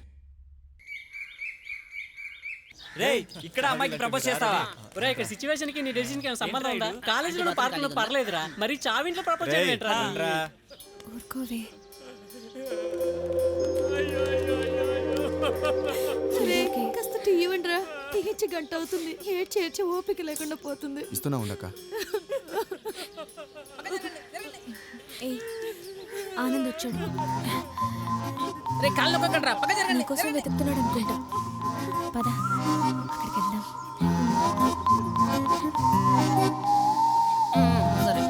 రేయ్ ఇక్కడ అమ్మాయికి ప్రపోజ్ చేస్తావా? ఒరే ఇక్కడ సిచువేషన్ కి నీ డెసిషన్ కి సంబంధం ఉందా? కాలేజీలో పార్కులో పర్లేదురా, మరి చావింట్లో ప్రపోజ్ చేయలేట్రా. కాస్త టీ ఇవ్వండిరా. టీ ఇచ్చి గంట అవుతుంది, ఏడ్చి ఓపిక లేకుండా పోతుంది. ఇస్తున్నా ఉండక. ఆనంద్ వచ్చాడు. రే కాళ్ళు నొక్కకండిరా, పక్క జరగండి. నీకోసం వెతుకుతున్నాడు అనుకుంటా. పద అక్కడికి వెళ్దాం. సరే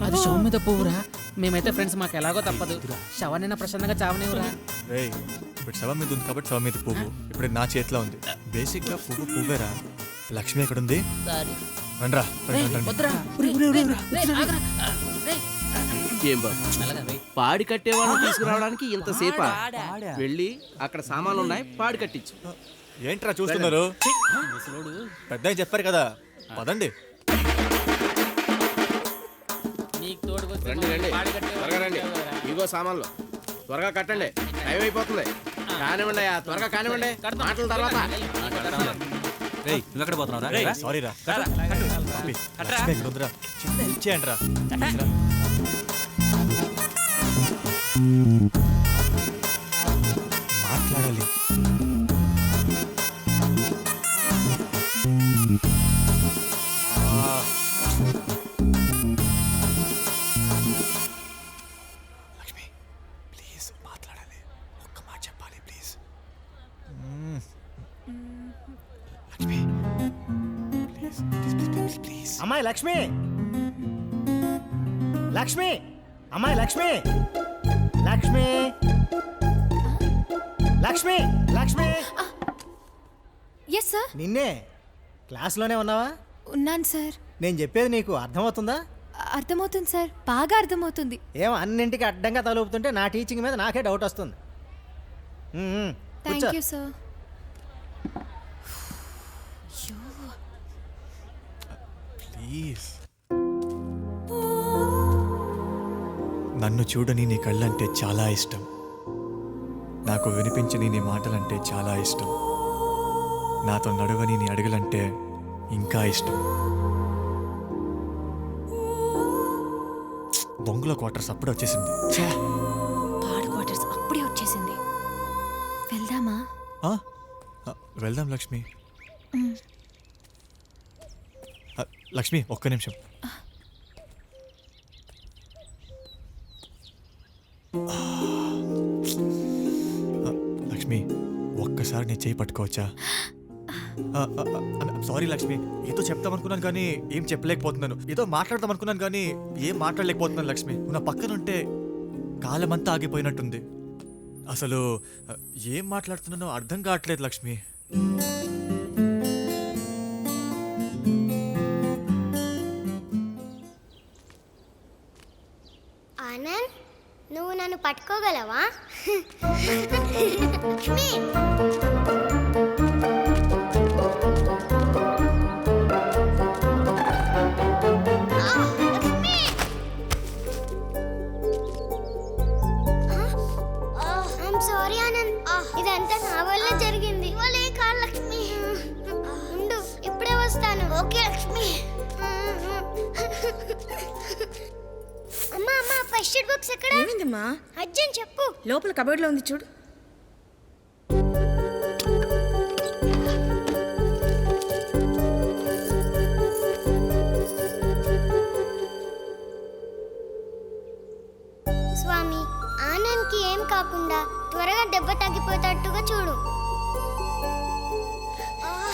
అది శవం మీద పోవురా. మేమైతే ఫ్రెండ్స్, మాకు ఎలాగో తప్పదు. శవానైనా ప్రశాంతంగా చావనేవురా. రేయ్ ఇప్పుడు శవం మీద ఉంది కాబట్టి శవం మీద పువ్వు ఇప్పుడు నా చేతిలో ఉంది. బేసిక్గా పువ్వేరా. లక్ష్మి ఎక్కడ ఉంది? రండ్రా. ఏం బాబు, పాడి కట్టేవాళ్ళని తీసుకురావడానికి ఇంతసేపా? వెళ్ళి అక్కడ సామాన్లు ఉన్నాయి, పాడి కట్టించు. ఏంట్రా చూస్తున్నారు? పెద్ద చెప్పారు కదా, పదండి. నీ నీకు తోడుకొస్తే రండి రండి పాడి కట్టే త్వరగా రండి. ఇదిగో సామాన్లు త్వరగా కట్టండి టైం అయిపోతుంది. కానివ్వండి అయ్యా, త్వరగా కానివ్వండి. మాటల తర్వాత నువ్వు ఎక్కడ పోతున్నావు రేయ్, సారీ రా. అబ్బి, లక్ష్మి ఇక్కడ ఉందిరా. ఇచ్చేయండి రా. మాట్లాడాలి. లక్ష్మి ప్లీజ్ మాట్లాడాలి. ఒక్క మాట చెప్పాలి please. Lakshmi please please please please. అమ్మాయి లక్ష్మి, లక్ష్మి, అమ్మాయి లక్ష్మి, లక్ష్మి, లక్ష్మి, లక్ష్మి. Yes sir. నిన్నే. క్లాస్లోనే ఉన్నావా? ఉన్నాను సార్. నేను చెప్పేది నీకు అర్థమవుతుందా? అర్థమవుతుంది సార్, బాగా అర్థమవుతుంది. ఏం అన్నింటికి అడ్డంగా తలుపుతుంటే నా టీచింగ్ మీద నాకే డౌట్ వస్తుంది. Thank you sir. ప్లీజ్. నన్ను చూడని నీ కళ్ళంటే చాలా ఇష్టం. నాకు వినిపించని నీ మాటలంటే చాలా ఇష్టం. నాతో నడవని నీ అడుగులంటే ఇంకా ఇష్టం. బొంగుల క్వార్టర్స్ అప్పుడే వచ్చేసింది. థర్డ్ క్వార్టర్స్ అప్పుడే వచ్చేసింది. వెళ్దామా? వెళ్దాం లక్ష్మి. లక్ష్మి ఒక్క నిమిషం. లక్ష్మి ఒక్కసారి నేను చేయి పట్టుకోవచ్చా? సారీ లక్ష్మి, ఏదో చెప్తామనుకున్నాను కానీ ఏం చెప్పలేకపోతున్నాను. ఏదో మాట్లాడదాం అనుకున్నాను కానీ ఏం మాట్లాడలేకపోతున్నాను లక్ష్మి. నువ్వు నా పక్కనుంటే కాలమంతా ఆగిపోయినట్టుంది. అసలు ఏం మాట్లాడుతున్నానో అర్థం కావట్లేదు లక్ష్మి. ఆనంద్, నువ్వు నన్ను పట్టుకోగలవా? లక్ష్మి, సారీ ఆనంద్, ఇదంతా నా వల్ల జరిగింది. వాళ్ళే కాదు లక్ష్మి. ఉండు, ఇప్పుడే వస్తాను. ఓకే లక్ష్మి. అమ్మా అమ్మా, ఫస్ట్ ఎయిడ్ బాక్స్ ఎక్కడ? ఏమైందమ్మా? అర్జున్ చెప్పు. లోపల కబోర్డ్లో ఉంది చూడు. స్వామి, ఆనంద్కి ఏం కాకుండా త్వరగా దెబ్బ తగ్గిపోయేటట్టుగా చూడు.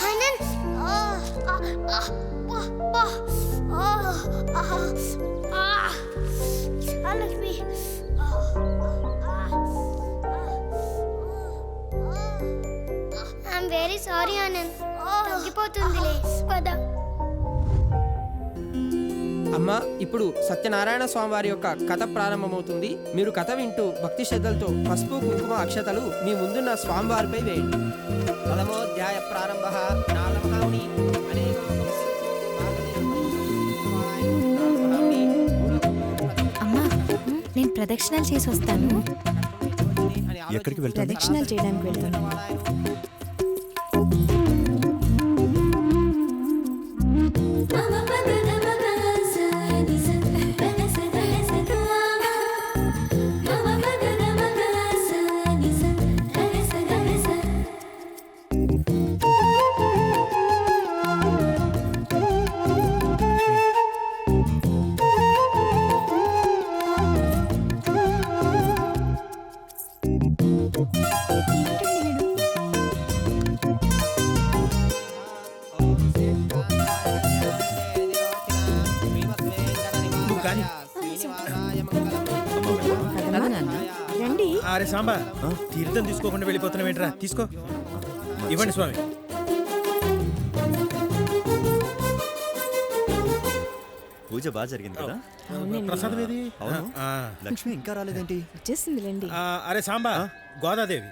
Anand, Lakshmi, I'm very sorry Anand. తగ్గిపోతుందిలే, పద. అమ్మ, ఇప్పుడు సత్యనారాయణ స్వామి వారి యొక్క కథ ప్రారంభమవుతుంది. మీరు కథ వింటూ భక్తి శ్రద్ధలతో పసుపు కుంకుమ అక్షతలు మీ ముందున్న స్వామివారిపై వేయండి. పదమోధ్యాయ ప్రారంభ. అమ్మా, నేను ప్రదక్షిణాలు చేసి వస్తాను. ఎక్కడికి వెళ్తాను? ప్రదక్షిణాలు చేయడానికి వెళ్తాను. రండి. అరే సాంబా, తీర్థం తీసుకోకుండా వెళ్ళిపోతున్నావేంట్రా? తీసుకో, ఇవ్వండి స్వామి. పూజ బాగా జరిగింది కదా? ప్రసాదం ఏది? అవును. లక్ష్మి ఇంకా రాలేదేంటి? వచ్చేసింది రండి. అరే సాంబా, గోదాదేవి,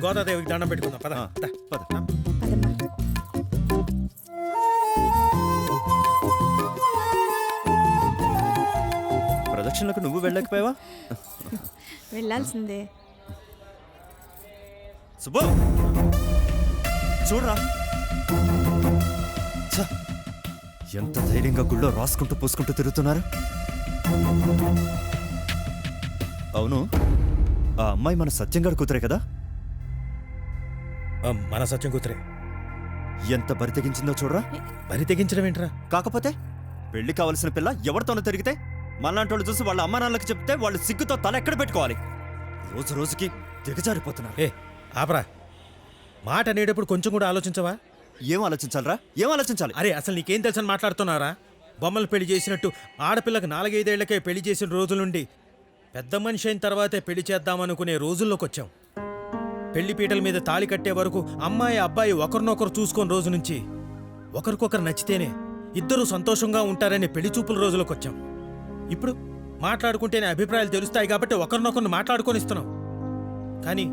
గోదాదేవికి దండం పెట్టుకుందాం. పద పద. ఫంక్షన్లకు నువ్వు వెళ్ళకపోయావా? వెళ్ళాల్సిందే. సుబ్బు చూడరా, ఛ! ఎంత ధైర్యంగా గుళ్ళో రాసుకుంటూ పూసుకుంటూ తిరుగుతున్నారు. అవును, ఆ అమ్మాయి మన సత్యంగాడు కూతురే కదా? మన సత్యం కూతురే. ఎంత బరి తెగించిందో చూడరా. బరి తెగించడం ఏంట్రా? కాకపోతే పెళ్లి కావలసిన పిల్ల ఎవరితోనో తిరిగితే మనలాంటి వాళ్ళు చూసి వాళ్ళ అమ్మా నాన్నలకు చెప్తే వాళ్ళు సిగ్గుతో తల ఎక్కడ పెట్టుకోవాలి. రోజు రోజుకి దిగజారిపోతున్నారు. ఏ ఆపరా, మాట అనేటప్పుడు కొంచెం కూడా ఆలోచించవా? ఏం ఆలోచించాలరా? ఏం ఆలోచించాలి? అరే అసలు నీకేం తెలుసని మాట్లాడుతున్నారా? బొమ్మలు పెళ్లి చేసినట్టు ఆడపిల్లకు 4-5 ఏళ్లకే పెళ్లి చేసిన రోజుల నుండి పెద్ద మనిషి అయిన తర్వాతే పెళ్లి చేద్దామనుకునే రోజుల్లోకి వచ్చాం. పెళ్లి పీటల మీద తాళి కట్టే వరకు అమ్మాయి అబ్బాయి ఒకరినొకరు చూసుకొని రోజు నుంచి ఒకరికొకరు నచ్చితేనే ఇద్దరూ సంతోషంగా ఉంటారనే పెళ్లి చూపుల రోజులోకి వచ్చాం. ఇప్పుడు మాట్లాడుకుంటేనే అభిప్రాయాలు తెలుస్తాయి కాబట్టి ఒకరినొకరిని మాట్లాడుకొని ఇస్తున్నాం. కానీ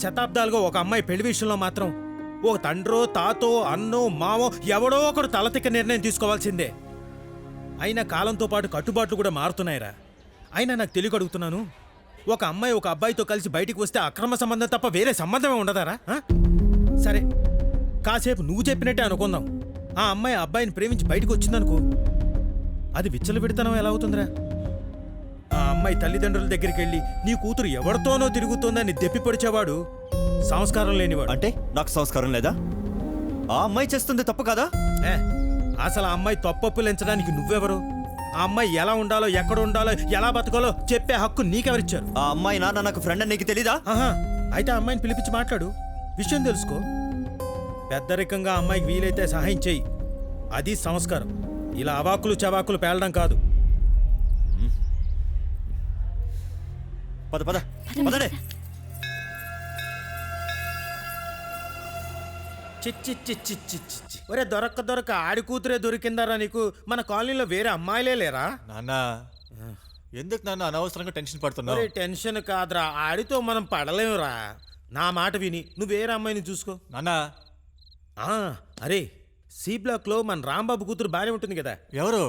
శతాబ్దాలుగా ఒక అమ్మాయి పెళ్లి విషయంలో మాత్రం ఒక తండ్రో తాతో అన్నో మావో ఎవడో ఒకడు తలతిక్క నిర్ణయం తీసుకోవాల్సిందే. అయినా కాలంతో పాటు కట్టుబాట్లు కూడా మారుతున్నాయిరా. అయినా నాకు తెలియక అడుగుతున్నాను, ఒక అమ్మాయి ఒక అబ్బాయితో కలిసి బయటికి వస్తే అక్రమ సంబంధం తప్ప వేరే సంబంధమే ఉండదారా? సరే, కాసేపు నువ్వు చెప్పినట్టే అనుకుందాం. ఆ అమ్మాయి అబ్బాయిని ప్రేమించి బయటకు వచ్చిందనుకో, అది విచ్చలవిడితనం ఎలా అవుతుందిరా? ఆ అమ్మాయి తల్లిదండ్రుల దగ్గరికి వెళ్ళి నీ కూతురు ఎవరితోనో తిరుగుతోందని దెప్పి పొడిచేవాడు సంస్కారం లేనివాడు. అంటే నాకు సంస్కారం లేదా? ఆ అమ్మాయి చేస్తుంది తప్పు కదా? అసలు ఆ అమ్మాయి తప్పొప్పులించడానికి నువ్వెవరు? ఆ అమ్మాయి ఎలా ఉండాలో, ఎక్కడ ఉండాలో, ఎలా బతకాలో చెప్పే హక్కు నీకెవరిచ్చారు? ఆ అమ్మాయి నాన్న నాకు ఫ్రెండ్ అని నీకు తెలీదా? అయితే ఆ అమ్మాయిని పిలిపించి మాట్లాడు, విషయం తెలుసుకో. పెద్దరికంగా అమ్మాయికి వీలైతే సహాయం చెయ్యి, అది సంస్కారం. ఇలా అవాకులు చవాకులు పేలడం కాదు. పద పద పదనే. చిచ్చి ఒరే, దొరక్క ఆడి కూతురే దొరికిందారా నీకు? మన కాలనీలో వేరే అమ్మాయిలే లేరా? నాన్న, ఎందుకు నాన్న అనవసరంగా టెన్షన్ పడుతున్నావు? టెన్షన్ కాదురా, ఆడితో మనం పడలేమురా. నా మాట విని నువ్వు వేరే అమ్మాయిని చూసుకో నాన్న. అరే, సి బ్లాక్ లో మన రాంబాబు కూతురు బానే ఉంటుంది కదా. ఎవరు?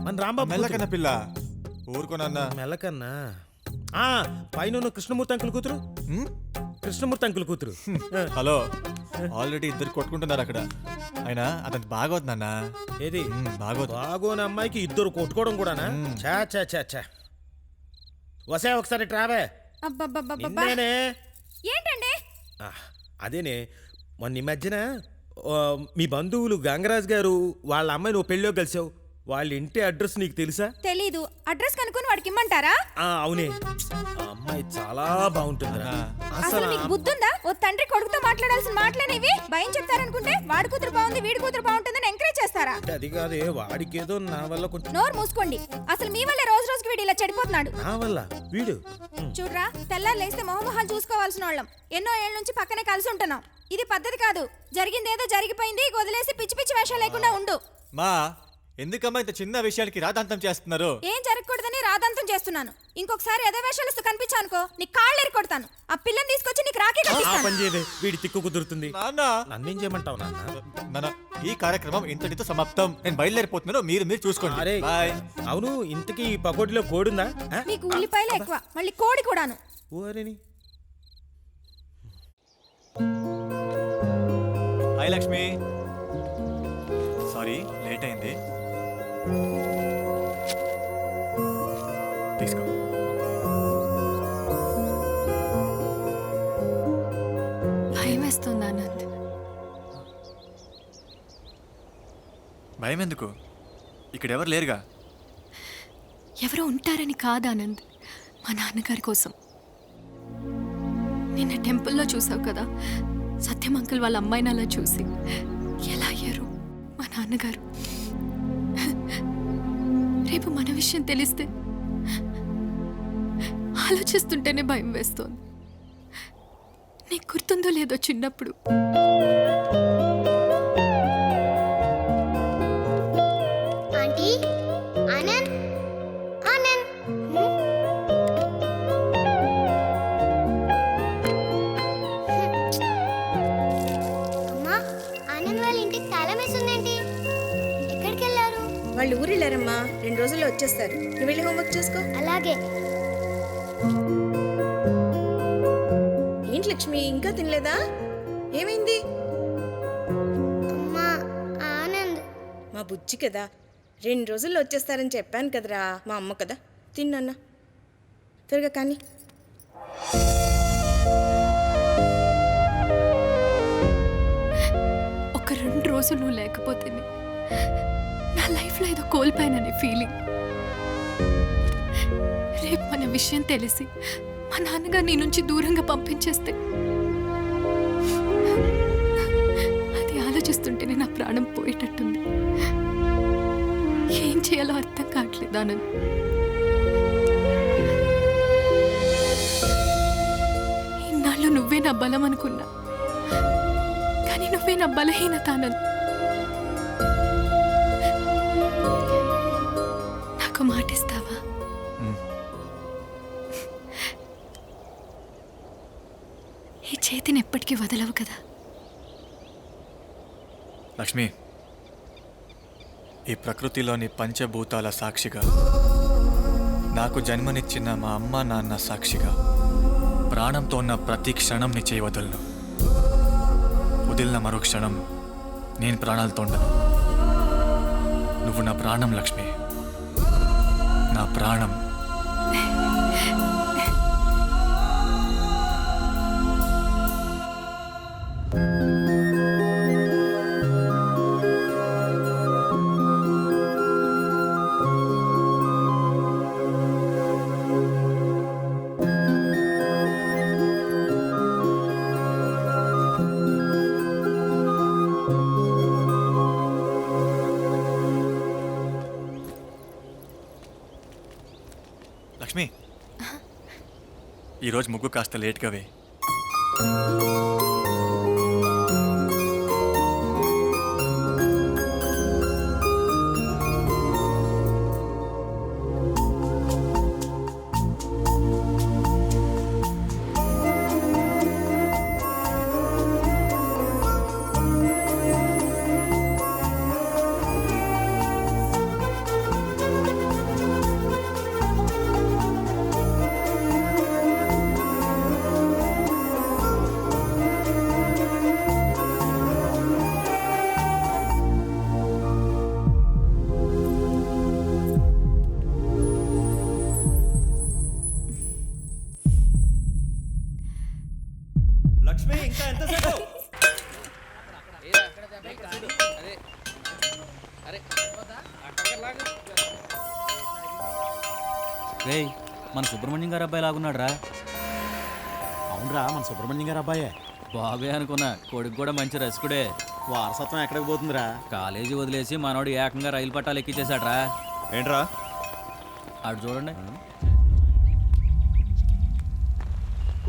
మన రాంబాబు మెల్లకన్నా పిల్ల. ఊరుకో నాన్న. మెల్లకన్నా పైన కృష్ణమూర్తి అంకుల్ కూతురు. కృష్ణమూర్తి అంకుల్ కూతురు. హలో, ఆల్రెడీ ఇద్దరు కొట్టుకుంటున్నారు అక్కడ. అయినా అతను బాగోదు నాన్న. ఏది బాగోదు? బాగోని అమ్మాయికి ఇద్దరు కొట్టుకోవడం కూడానా? చా చా చా చా. వసే ఒకసారి ట్రావే. అబ్బబ్బబ్బబ్బా. ఏంటండి? అదేనే, మొన్న ఈ మధ్యన మీ బంధువులు గంగరాజ్ గారు వాళ్ళ అమ్మాయి నువ్వు పెళ్ళిలో కలిసావు. వాళ్ళ ఇంటి అడ్రస్ నీకు తెలుసా? తెలీదు. అడ్రస్ కనుక్కొని వాడికి ఇమ్మంటారా? అవునే, ఆ అమ్మాయి చాలా బాగుంటుందిరా. అసలు నీకు బుద్ధుందా? ఓ తండ్రి కొడుకుతో మాట్లాడాల్సిన మాటలేనివి భయం చెప్తారనుకుంటే వాడి కూతురు బాగుంది, వీడి కూతురు బాగుంటుందని ఎంకరేజ్ చేస్తారా? అది కాదే, వాడికి ఏదో నా వల్ల కొంచెం. నోరు మూసుకోండి. అసలు మీ వల్లే రోజు రోజుకి వీడు ఇలా చెడిపోతున్నాడు. నా వల్ల వీడు? చూడరా, తెల్లారు లేస్తే మొహమొహాలు చూసుకోవాల్సిన వాళ్ళం ఎన్నో ఏళ్ళ నుంచి పక్కనే కలిసి ఉంటున్నాం. ఇది పద్ధతి కాదు. జరిగిందేదో జరిగిపోయింది, వదిలేసి పిచ్చి పిచ్చి వేషాలు లేకుండా ఉండు. మా ఎందుకమ్మా ఇంత చిన్న విషయానికి రాధాంతం చేస్తున్నారు? ఏం జరగకూడదని రాధాంతం చేస్తున్నాను. ఇంకొకసారి అదే వేషాలు కనిపించానుకో నీ కాళ్ళు ఎరుకొడతాను. ఆ పిల్లని తీసుకొచ్చి నీకు రాఖీ కట్టిస్తాను. వీడి తిక్కు కుదురుతుంది. నన్నేం చేయమంటావు నాన్న? ఈ కార్యక్రమం ఇంతటితో సమాప్తం. నేను బయలుదేరిపోతున్నాను. మీరు చూసుకోండి. అరే అవును, ఇంతకీ ఈ పకోడీలో కోడుందా? మీకు ఉల్లిపాయలు ఎక్కువ, మళ్ళీ కోడి కూడాను. ఓరేని. హాయ్ లక్ష్మి, సారీ లేట్ అయింది. తీసుకో. భయం వేస్తుంది ఆనంద్. భయం ఎందుకు? ఇక్కడ ఎవరు లేరుగా. ఎవరో ఉంటారని కాదు ఆనంద్, మా నాన్నగారి కోసం. నిన్న టెంపుల్లో చూసావు కదా, సత్యం అంకుల్ వాళ్ళ అమ్మాయిని అలా చూసి ఎలా అయ్యారు మా నాన్నగారు. రేపు మన విషయం తెలిస్తే ఆలోచిస్తుంటేనే భయం వేస్తోంది. నీకు గుర్తుందో లేదో చిన్నప్పుడు ఆంటీ, ఆనంద్, ఆనంద్. అమ్మా, ఆనంద్ వాళ్ళ ఇంటికి తాళం వేసిందేంటి? ఎక్కడికి వెళ్ళారు? వాళ్ళు ఊరెళ్ళారమ్మా, 2 రోజుల్లో వచ్చేస్తారు. నువ్వు వెళ్ళి హోంవర్క్ చేసుకో. అలాగే. ఏంటి లక్ష్మి ఇంకా తినలేదా? ఏమైంది? అమ్మా ఆనంద్ మా బుజ్జి కదా, 2 రోజుల్లో వచ్చేస్తారని చెప్పాను కదరా. మా అమ్మ కదా, తిన్నా త్వరగా కానీ. ఒక 2 రోజులు నువ్వు లేకపోతే నా లైఫ్లో ఏదో కోల్పోయాననే ఫీలింగ్. రేపు మన విషయం తెలిసి మా నాన్నగారు నీ నుంచి దూరంగా పంపించేస్తే అది ఆలోచిస్తుంటేనే నా ప్రాణం పోయేటట్టుంది. ఏం చేయాలో అర్థం కావట్లేదు ఆనంద్. ఇన్నాళ్ళు నువ్వే నా బలం అనుకున్నా, కానీ నువ్వే నా బలహీనత ఆనంద్. నాకు మాటిస్తావా? ఈ చేతిని ఎప్పటికీ వదలవు కదా. లక్ష్మి, ఈ ప్రకృతిలోని పంచభూతాల సాక్షిగా, నాకు జన్మనిచ్చిన మా అమ్మ నాన్న సాక్షిగా, ప్రాణంతో ఉన్న ప్రతి క్షణం నీ చేయి వదలను. వదిలిన మరో క్షణం నేను ప్రాణాలతో ఉండను. నువ్వు నా ప్రాణం లక్ష్మి, నా ప్రాణం. లక్ష్మి, ఈరోజు ముగ్గు కాస్త లేట్గా వే. లక్ష్మి, ఇంకా ఎంతసేపు? రేయ్, మన సుబ్రహ్మణ్యం గారు అబ్బాయి లాగున్నాడు రా. అవునరా, మన సుబ్రహ్మణ్యం గారు అబ్బాయే. బాబే అనుకున్నా, కొడుకు కూడా మంచి రసికుడే. వారసత్వం ఎక్కడికి పోతుందిరా? కాలేజీ వదిలేసి మనోడు ఏకంగా రైలు పట్టాలు ఎక్కించేశాడ్రా. ఏంట్రా అటు చూడండి.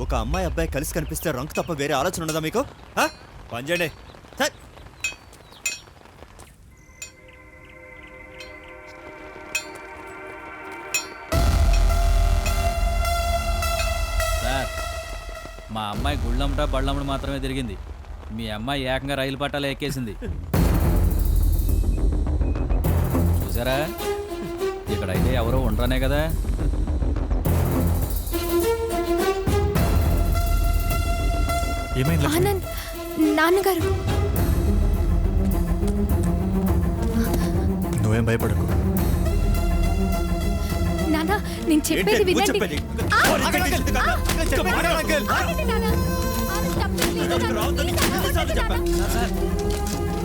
ఒక అమ్మాయి అబ్బాయి కలిసి కనిపిస్తే రంకు తప్ప వేరే ఆలోచన ఉండదా మీకు? పని చేయండి. సార్, మా అమ్మాయి గుళ్ళమ్మట బళ్ళమ్మట మాత్రమే తిరిగింది. మీ అమ్మాయి ఏకంగా రైలు పట్టాలు ఎక్కేసింది. చూసారా, ఇక్కడైతే ఎవరో ఉండరానే కదా. ఆనంద్, నాన్నగారు. నువ్వేం భయపడకు. నాన్న, నేను చెప్పేది వినండి.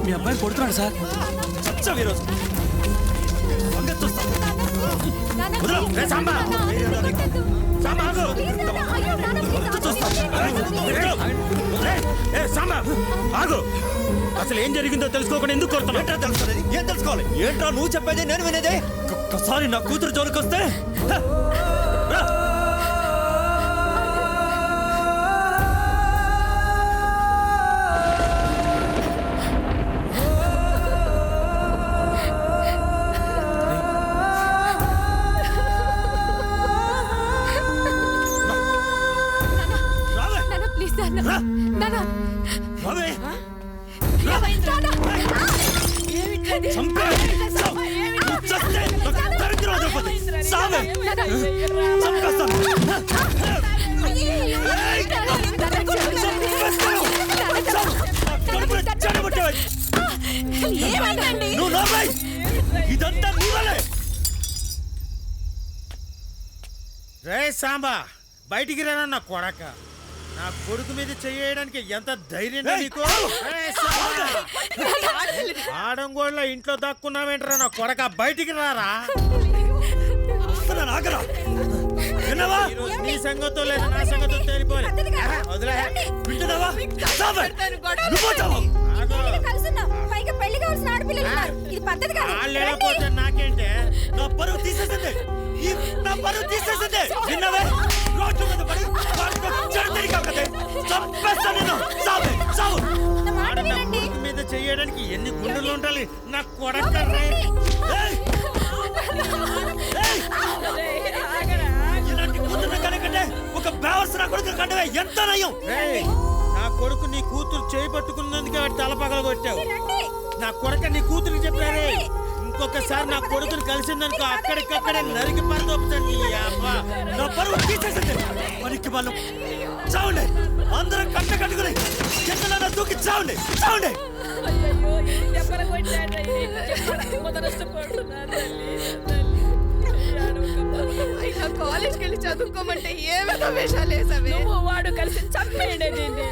మీ అబ్బాయి కొడుతున్నాడు సార్. అసలు ఏం జరిగిందో తెలుసుకోకుండా ఎందుకు కొడుతున్నావు? ఏం తెలుసుకోవాలి? ఏంట్రా నువ్వు చెప్పేది నేను వినేదే? ఒక్కసారి నా కూతురు జోలికొస్తే చావే చావే చంపేస్తాను. ఏయ్! కడుపులో చెడగొట్టావే. నువ్వు నవ్వై. ఇదంతా నీ వల్లే. రే సాంబా బయటికి రానా నా కొడక. నా కొడుకు మీద చేయడానికి ఎంత ధైర్యం నీకు? ఆడంగోళ్ళ ఇంట్లో దాక్కున్నావేంట్రా నా కొడక, బయటికి రారా. ఈరోజు నీ సంగతో లేదా నా సంగతో తేలిపోలే. వదిలే. వింటున్నావా? పైగా పెళ్లి కావాల్సిన ఆడపిల్లలు ఉన్నారు. ఇది పద్ధతి కాదు. లేకపోతే నాకేంటే? నా పరువు తీసేసింది. నా పరువు తీసేసింది. విన్నావే? రోడ్ల మీద పడి వాడితో చెడు తిరిగావు కదే. చంపేస్తాను నిన్ను. చావే చావు. ఆడన్న కొడుకు మీద చేయడానికి ఎన్ని గుండెలు ఉండాలి నా కొడక. ఇలాంటి కూతురు కనుకంటే ఒక బేవర్స్ నా కొడుకు కంటే ఎంత నయం. నా కొడుకు నీ కూతురు చేయి పట్టుకున్నందుకే వాడి తల పగలగొట్టావు. నా కొడక నీ కూతురు చెప్పారే, ఇంకొకసారి నా కొడుకుని కలిసిందనుకో అక్కడికక్కడే నరికి పరదొప్పుతాను. నీ అబ్బ నా పరువు తీసేసింది. పనికి వాళ్ళు చావండి. అందరం కట్ట కట్టుకుని కింద దూకి చావండి చావండి. కాలేజ్కి వెళ్ళి చదువుకోమంటే ఏమైనా వేషాలు వేసావే. వాడు కలిసి చంపేయండి దీన్ని.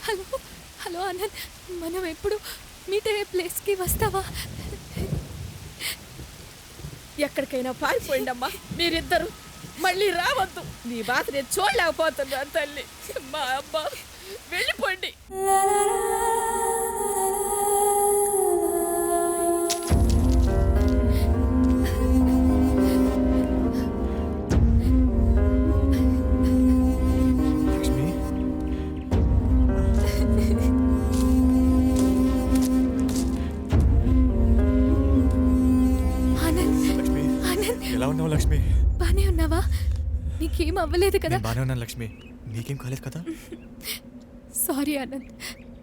హలో హలో ఆనంద్, మనం ఎప్పుడు మీట్ అయ్యే ప్లేస్కి వస్తావా? ఎక్కడికైనా పారిపోయిండమ్మా మీరిద్దరు. మళ్ళీ రావద్దు. నీ బాధ నేను చూడలేకపోతున్నాను తల్లి. మా అమ్మ వెళ్ళిపోండి. ఎలా ఉన్నావు లక్ష్మి? బానే ఉన్నావా? నీకేం అవ్వలేదు కదా? బానే ఉన్నాను లక్ష్మి. నీకేం కాలేదు కదా? సారీ ఆనంద్,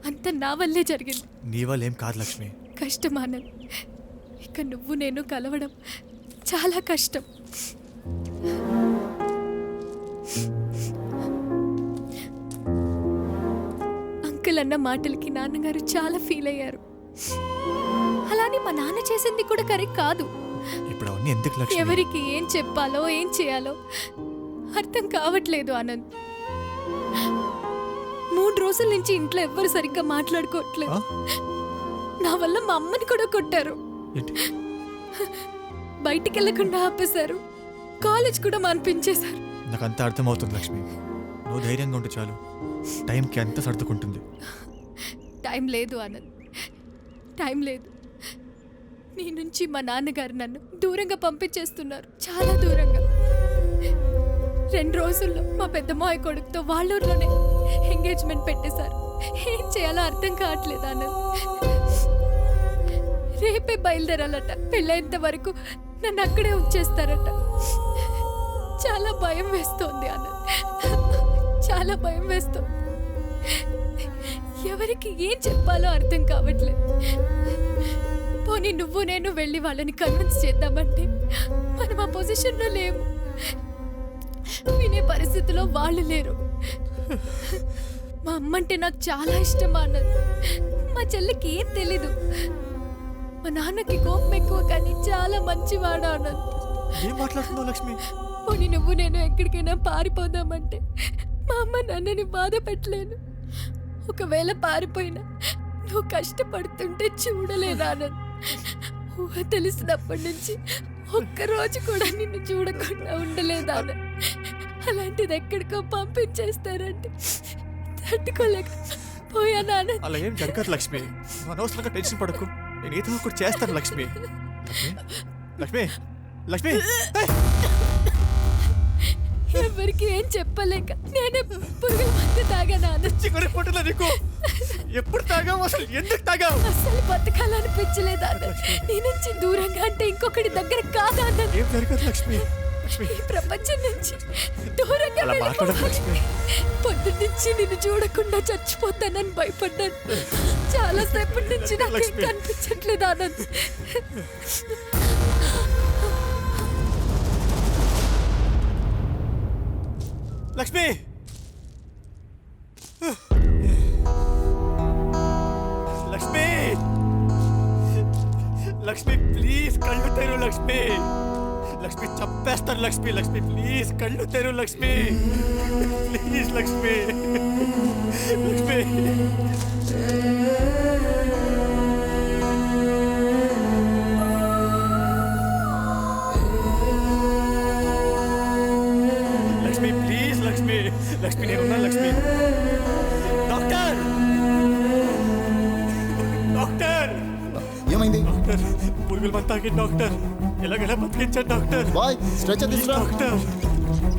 అంత నా వల్లే జరిగింది. నీ వల్ల ఏం కాదు లక్ష్మి. కష్టం ఆనంద్, ఇక నువ్వు నేను కలవడం చాలా కష్టం. అంకుల్ అన్న మాటలకి నాన్నగారు చాలా ఫీల్ అయ్యారు. అలానే మా నాన్న చేసింది కూడా కరెక్ట్ కాదు. ఇప్పుడు అవన్నీ ఎందుకు లక్ష్మి? ఎవరికి ఏం చెప్పాలో ఏం చేయాలో అర్థం కావట్లేదు ఆనంద్. 3 రోజుల నుంచి ఇంట్లో ఎవ్వరు సరిగ్గా మాట్లాడుకోవట్లేదు. నా వల్ల మా అమ్మని కూడా కొట్టారు. బయటికి వెళ్లకుండా ఆపేశారు. కాలేజ్ కూడా మాన్పించేశారు. నాకు అంత అర్థమవుతుంది లక్ష్మి. నువ్వు ధైర్యంగా ఉంటే చాలు. టైంకి అంత సర్దుకుంటుంది. టైం లేదు ఆనంద్, టైం లేదు. నీ నుంచి మా నాన్నగారు నన్ను దూరంగా పంపించేస్తున్నారు, చాలా దూరంగా. 2 రోజుల్లో మా పెద్దమ్మాయి కొడుకుతో వాళ్ళూరులోనే ఎంగేజ్మెంట్ పెట్టేశారు. ఏం చేయాలో అర్థం కావట్లేదు ఆనంద్. రేపే బయలుదేరాలట. పెళ్ళేంత వరకు నన్ను అక్కడే ఉంచేస్తారట. చాలా భయం వేస్తోంది ఆనంద్, చాలా భయం వేస్తోంది. ఎవరికి ఏం చెప్పాలో అర్థం కావట్లేదు. పోనీ నువ్వు నేను వెళ్ళి వాళ్ళని కన్విన్స్ చేద్దామంటే మనం ఆ పొజిషన్లో లేము. వినే పరిస్థితిలో వాళ్ళు లేరు. మా అమ్మంటే నాకు చాలా ఇష్టం అన్నది. మా చెల్లికి ఏం తెలీదు. మా నాన్నకి కోపం ఎక్కువ, కానీ చాలా మంచివాడు అన్నది. ఏం మాట్లాడుతున్నావు లక్ష్మి? పోనీ నువ్వు నేను ఎక్కడికైనా పారిపోదామంటే మా అమ్మ నన్నని బాధ పెట్టలేను. ఒకవేళ పారిపోయినా నువ్వు కష్టపడుతుంటే చూడలేదా అన్నది. ఊహ తెలిసినప్పటి నుంచి ఒక్కరోజు కూడా నిన్ను చూడకుండా ఉండలేదా అన్నది. అలాంటిది ఎక్కడికో పంపించేస్తారంటే తట్టుకోలేక పోయానా అన్నది. అలా ఏం జరగదు లక్ష్మి. అనవసరంగా టెన్షన్ పడకు. నేను ఏదో ఒకటి చేస్తాను లక్ష్మి. లక్ష్మి లక్ష్మి ఎవరికి ఏం చెప్పలేక నేనే పురుగుల మందు తాగాను. నీకు ఎప్పుడు తాగావు? అసలు ఎందుకు తాగావు? అసలు బతకాలనిపించలేదా? నీ నుంచి దూరంగా అంటే ఇంకొకటి దగ్గర కాదా? ఏం జరగదు లక్ష్మి. ఈ ప్రపంచం నుంచి దూరంగా అలా మాట్లాడకు లక్ష్మి. పొద్దున్న నుంచి నిన్ను చూడకుండా చచ్చిపోతానని భయపడ్డాను. చాలా సేపటి నుంచి నాకు ఏం కనిపించట్లేదు ఆనంద్. లక్ష్మి లక్ష్మి లక్ష్మి ప్లీజ్ కళ్ళు తెరు లక్ష్మి. లక్ష్మి చంపేస్తాను లక్ష్మి. లక్ష్మి ప్లీజ్ కళ్ళు తెరు లక్ష్మి. ప్లీజ్ లక్ష్మి. లక్ష్మి లక్ష్మి ప్లీజ్ లక్ష్మి. లక్ష్మి నేనున్నాను లక్ష్మి. డాక్టర్ డాక్టర్ ఏమైంది? డాక్టర్ పురుగుల మందు తాగి డాక్టర్. ఎలాగైనా బతికించాను డాక్టర్. బాయ్ స్ట్రెచర్ తీసుకురా. డాక్టర్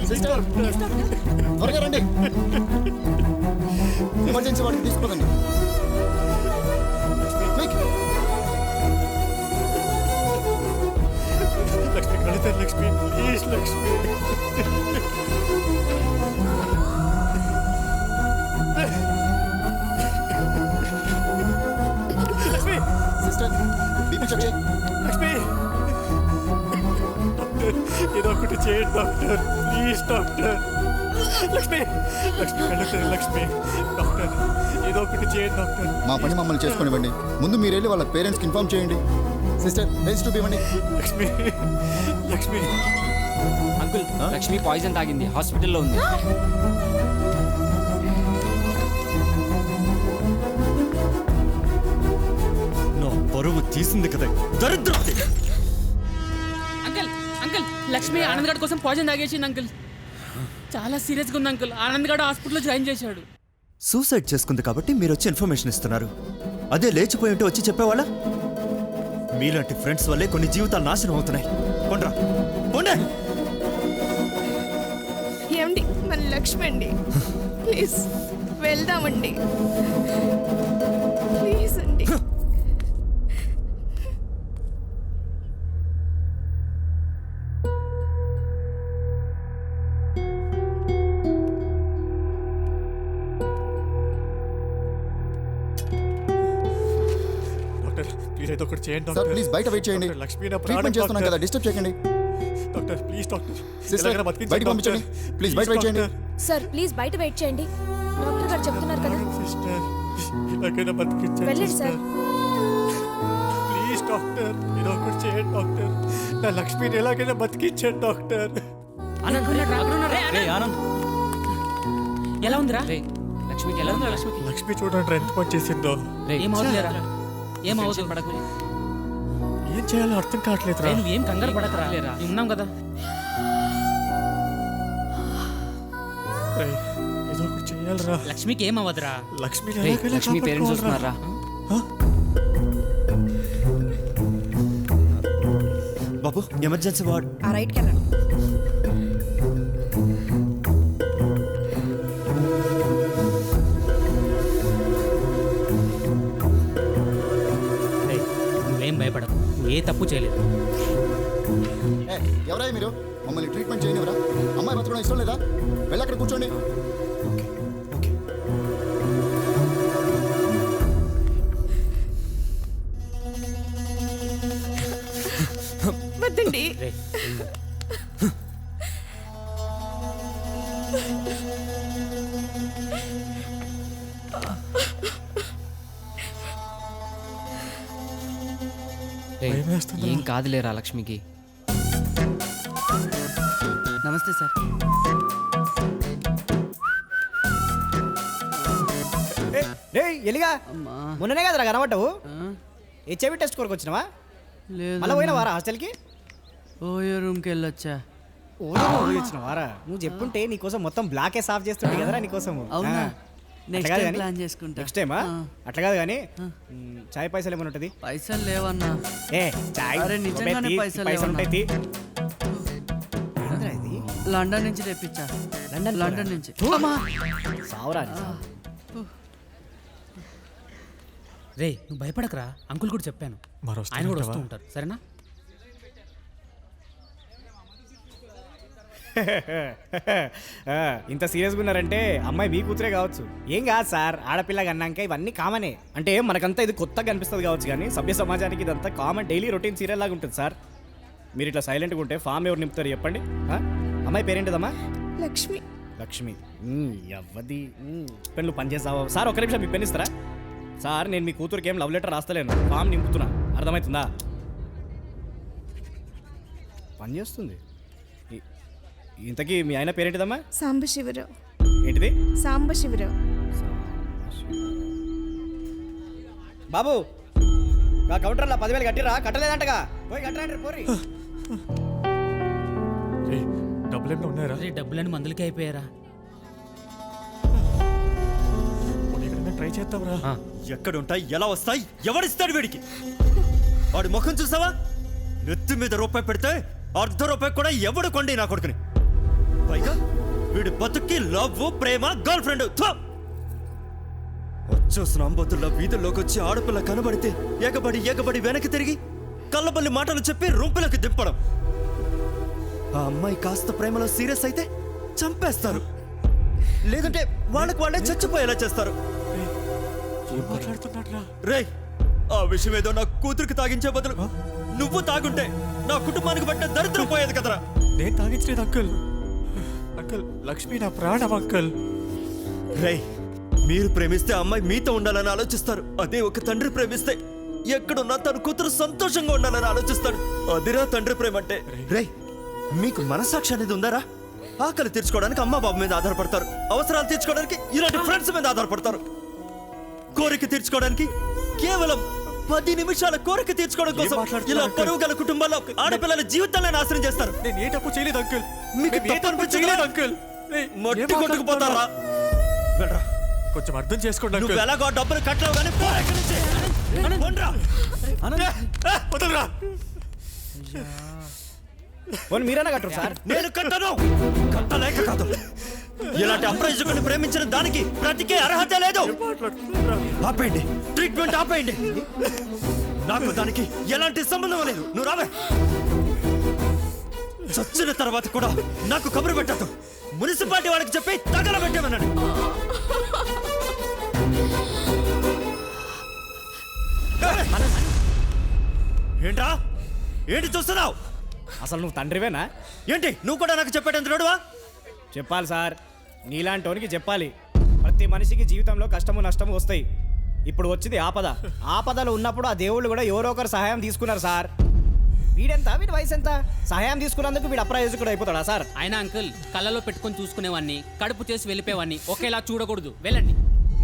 సిస్టర్ త్వరగా రండి. ఎమర్జెన్సీ వాడికి తీసుకోదండి. లక్ష్మి కళితారు Lakshmi please Lakshmi. Lakshmi sister BP check చేయి. లక్ష్మి డాక్టర్ ఏదో ఒకటి చేయండి doctor please doctor. Lakshmi Lakshmi కళితారు లక్ష్మి. డాక్టర్ ఏదో ఒకటి చేయండి డాక్టర్. మా పని మమ్మల్ని చేసుకునివ్వండి. ముందు మీరు వెళ్ళి వాళ్ళ పేరెంట్స్కి ఇన్ఫార్మ్ చేయండి. సిస్టర్ రిజిస్టర్ ఇవ్వండి. లక్ష్మి లక్ష్మి అంకుల్ లక్ష్మి పాయిజన్ తాగింది, హాస్పిటల్లో ఉంది. నా పరువు తీసింది కదా దరిద్రం. అంకుల్ అంకుల్ లక్ష్మి ఆనంద్ గడ్ కోసం పాయిజన్ తాగేసింది అంకుల్. చాలా సీరియస్గా ఉంది అంకుల్. ఆనంద్ గడ్ హాస్పిటల్లో జాయిన్ చేశాడు. సూసైడ్ చేసుకుంది కాబట్టి మీరు వచ్చి ఇన్ఫర్మేషన్ ఇస్తున్నారు. అదే లేచిపోయి ఉంటే వచ్చి చెప్పేవాళ్ళ. మీలాంటి ఫ్రెండ్స్ వల్లే కొన్ని జీవితాలు నాశనం అవుతున్నాయి. పోండ్రా పోండే. ఏమండి మన లక్ష్మి అండి, ప్లీజ్ వెళ్దామండి ప్లీజ్ అండి. డాక్టర్ ప్లీజ్ ఏదో ఒకటి చేయండి సార్ డాక్టర్. ప్లీజ్ బయట వెయిట్ చేయండి. డాక్టర్, లక్ష్మి నా ప్రాణం ట్రీట్మెంట్ చేస్తున్నాం డాక్టర్. కదా, డిస్టర్బ్ చేయకండి. డాక్టర్ ప్లీజ్ డాక్టర్ సిస్టర్ ఎలాగైనా బతికించండి బయట పంపించండి. డాక్టర్. ప్లీజ్ బయట వెయిట్ చేయండి. సార్ ప్లీజ్ బయట వెయిట్ చేయండి. డాక్టర్ గారు చెప్తున్నారు కదా. సిస్టర్ ఎలాగైనా బతికించండి వెళ్ళండి సార్. ప్లీజ్ డాక్టర్ ఏదో ఒకటి చేయండి డాక్టర్. నా లక్ష్మిని ఎలాగైనా బతికించండి డాక్టర్. ఎలా ఉందిరా? లక్ష్మికి ఎలా ఉంది? లక్ష్మికి లక్ష్మి చూడండి ఎంత పని చేసిందో. ఏమవుతుందిరా? ఏమవుతుంది? పడకు. ఏం చేయాలో అర్థం కావట్లేదురా. నువ్వేం కంగారు పడకరా, మేము ఉన్నాం కదా. రేయ్, ఏదో ఒకటి చేయాలిరా. లక్ష్మికి ఏమవ్వదురా. లక్ష్మిని రేయ్, ఎలాగైనా లక్ష్మి పేరెంట్స్ కాపాడుకోవాలిరా. వస్తున్నారా? బాబు ఎమర్జెన్సీ వార్డ్. ఆ రైట్కి వెళ్ళండి. నువ్వేం భయపడకు, నువ్వు ఏ తప్పు చేయలేదు. ఎవరై మీరు? మమ్మల్ని ట్రీట్మెంట్ చేయనివరా? అమ్మాయి బతకడం ఇష్టం లేదా? వెళ్ళి అక్కడ కూర్చోండి. వద్దండి. రేయ్, ఏం కాదులేరా లక్ష్మికి. నమస్తే సార్. రే ఎలిగా మొన్ననే కదరా కనబడ్డావు. హెచ్ఐవి టెస్ట్ కొరకు వచ్చినావా? లేదు మళ్ళీ పోయినా వారా హాస్టల్కి? ఓయో రూమ్కి వెళ్ళొచ్చా. వచ్చినవారా? నువ్వు చెప్పుంటే నీకోసం మొత్తం బ్లాకే సాఫ్ చేస్తుంటే కదరా నీకోసం. అవునా? నెక్స్ట్ టైం ప్లాన్ చేసుకుంటా. నెక్స్ట్ టైమా? అట్లా కాదు కానీ చాయ్ పైసలు ఏమైనా ఉంటుంది? పైసలు లేవన్నా. ఏ చాయ్ అరే నిజంగానే పైసలు పైసలు ఉంటాయి. లండన్ నుంచి తెప్పించా. లండన్ నుంచి. సావరా. రే నువ్వు భయపడకరా, అంకుల్ కూడా చెప్పాను. ఆయన కూడా వస్తూ ఉంటారు, సరేనా? ఇంత సీరియస్గా ఉన్నారంటే అమ్మాయి మీ కూతురే కావచ్చు. ఏం కాదు సార్, ఆడపిల్లగా అన్నాక ఇవన్నీ కామనే. అంటే మనకంతా ఇది కొత్తగా అనిపిస్తుంది కావచ్చు, కానీ సభ్య సమాజానికి ఇదంతా కామన్ డైలీ రొటీన్ సీరియల్ లాగా ఉంటుంది సార్. మీరు ఇట్లా సైలెంట్గా ఉంటే ఫామ్ ఎవరు నింపుతారు చెప్పండి? అమ్మాయి పేరేంటిదమ్మా? లక్ష్మి. లక్ష్మి. ఎవ్వది పెన్ను పనిచేస్తావా సార్? ఒక నిమిషం మీ పెన్ ఇస్తారా సార్? నేను మీ కూతురికి ఏం లవ్ లెటర్ రాస్తలేను, ఫామ్ నింపుతున్నా. అర్థమవుతుందా? పనిచేస్తుంది. ఇంతకీ మీ ఆయన పేరేంటిదమ్మా? సాంబశివరావు. ఏంటిది? సాంబశివరావు. బాబు నా కౌంటర్లో 10,000 కట్టిరా? కట్టలేదంటగా, పోయి కట్టరండి పోరి. డబ్బులేమో ఉన్నారా? డబ్బులని మందులకి అయిపోయారా? ట్రై చేద్దాంరా. ఎక్కడుంటాయి, ఎలా వస్తాయి, ఎవరిస్తాడు వీడికి? వాడి ముఖం చూసావా? నెత్తి మీద రూపాయి పెడితే ₹1 కూడా ఎవడు కొండి నా కొడుకుని. పైగా వీడి బతుక్కి లవ్, ప్రేమ, గర్ల్ ఫ్రెండ్. వచ్చేసిన అంబతుల్లో వీధుల్లోకి వచ్చి ఆడపిల్ల కనబడితే ఎగబడి వెనక్కి తిరిగి కళ్ళబల్లి మాటలు చెప్పి రూంపులకు దింపడం. ఆ అమ్మాయి కాస్త ప్రేమలో సీరియస్ అయితే చంపేస్తారు, లేదంటే వాళ్ళకి వాళ్ళే చచ్చిపోయేలా చేస్తారు. రేయ్, ఆ విషయం ఏదో నా కూతురికి తాగించే బదులు నువ్వు తాగుంటే నా కుటుంబానికి పట్టిన దరిద్రం పోయేది కదరా. నేను తాగించలేదు అంకుల్. అంకుల్, లక్ష్మి నా ప్రాణం అంకుల్. రేయ్, మీరు ప్రేమిస్తే అమ్మాయి మీతో ఉండాలని ఆలోచిస్తారు. అదే ఒక తండ్రి ప్రేమిస్తే ఎక్కడున్నా తన కూతురు సంతోషంగా ఉండాలని ఆలోచిస్తాడు. అదిరా తండ్రి ప్రేమ అంటే. రేయ్, మీకు మనసాక్షి అనేది ఉందారా? ఆకలి తీర్చుకోవడానికి అమ్మ బాబు మీద ఆధారపడతారు, అవసరాలు తీర్చుకోవడానికి ఇలాంటి ఫ్రెండ్స్ మీద ఆధారపడతారు, కోరిక తీర్చుకోవడానికి కేవలం 10 నిమిషాల కోరిక తీర్చుకోవడం కోసం ఇలా పరువు గల కుటుంబాల్లో ఆడపిల్లల జీవితాలను నాశనం చేస్తారు. నేను ఏ తప్పు చేయలేదు అంకుల్. మీకు తప్పు అనిపించలేదు అంకుల్. మట్టి కొట్టుకుపోతారా? వెళ్ళరా, కొంచెం అర్థం చేసుకోండి. నువ్వు ఎలాగో డబ్బులు కట్టలేవు కానీ పో ఇక్కడి నుంచి. వదలరా. మీరైనా కట్టరు సార్? నేను కట్టను. కట్టలేక కాదు, ఇలాంటి అప్రయోజకుని ప్రేమించిన దానికి బ్రతికే అర్హత లేదు. ఆపేయండి, ట్రీట్మెంట్ ఆపేయండి. నాకు దానికి ఎలాంటి సంబంధం లేదు. నువ్వు రావే. చచ్చిన తర్వాత కూడా నాకు కబురు పెట్టద్దు. మున్సిపాలిటీ వాళ్ళకి చెప్పి తగలబెట్టేమన్నాడు. ఏంట్రా, ఏంటి చూస్తున్నావు? అసలు నువ్వు తండ్రివేనా ఏంటి? నువ్వు కూడా నాకు చెప్పేటంత నడువా? చెప్పాలి సార్, నీలాంటి వానికి చెప్పాలి. ప్రతి మనిషికి జీవితంలో కష్టము నష్టము వస్తాయి. ఇప్పుడు వచ్చింది ఆపద. ఆపదలు ఉన్నప్పుడు ఆ దేవుళ్ళు కూడా ఎవరో ఒకరు సహాయం తీసుకున్నారు సార్. వీడెంత, వీడి వయసు ఎంత? సహాయం తీసుకున్నందుకు వీడు అప్రయోజకుడు అయిపోతాడా సార్? అయినా అంకుల్, కళ్ళలో పెట్టుకొని చూసుకునేవాడిని, కడుపు చేసి వెళ్ళిపోయేవాడిని ఒకేలా చూడకూడదు. వెళ్ళండి.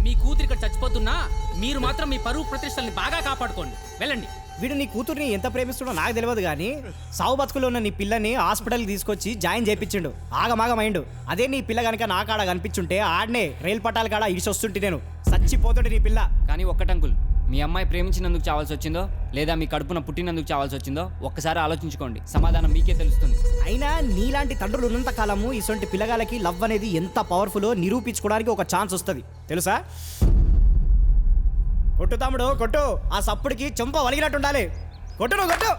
మీ కూతురు ఇక్కడ చచ్చిపోతున్నా మీరు మాత్రం మీ పరువు ప్రతిష్టల్ని బాగా కాపాడుకోండి. వెళ్ళండి. వీడు నీ కూతుర్ని ఎంత ప్రేమిస్తుండో నాకు తెలియదు, కానీ సావు బతుకులో ఉన్న నీ పిల్లని హాస్పిటల్కి తీసుకొచ్చి జాయిన్ చేయించిండు. ఆగమాగమైండు. అదే నీ పిల్ల కనుక నా కాడ కనిపించుంటే ఆడనే రైలు పట్టాల కాడ ఇడిచొస్తుంటే నేను చచ్చిపోతుంటే నీ పిల్ల. కానీ ఒక్కటంకుల్, మీ అమ్మాయి ప్రేమించినందుకు చావాల్సి వచ్చిందో లేదా మీ కడుపున పుట్టినందుకు చావాల్సి వచ్చిందో ఒక్కసారి ఆలోచించుకోండి. సమాధానం మీకే తెలుస్తుంది. అయినా నీలాంటి తండ్రులు ఉన్నంత కాలము ఇటువంటి పిల్లగాలకి లవ్ అనేది ఎంత పవర్ఫుల్లో నిరూపించుకోవడానికి ఒక ఛాన్స్ వస్తుంది, తెలుసా? కొట్టు తమ్ముడు, కొట్టు. ఆ సప్పుడికి చెంప వలిగినట్టు ఉండాలి. కొట్టు, నువ్వు కొట్టు.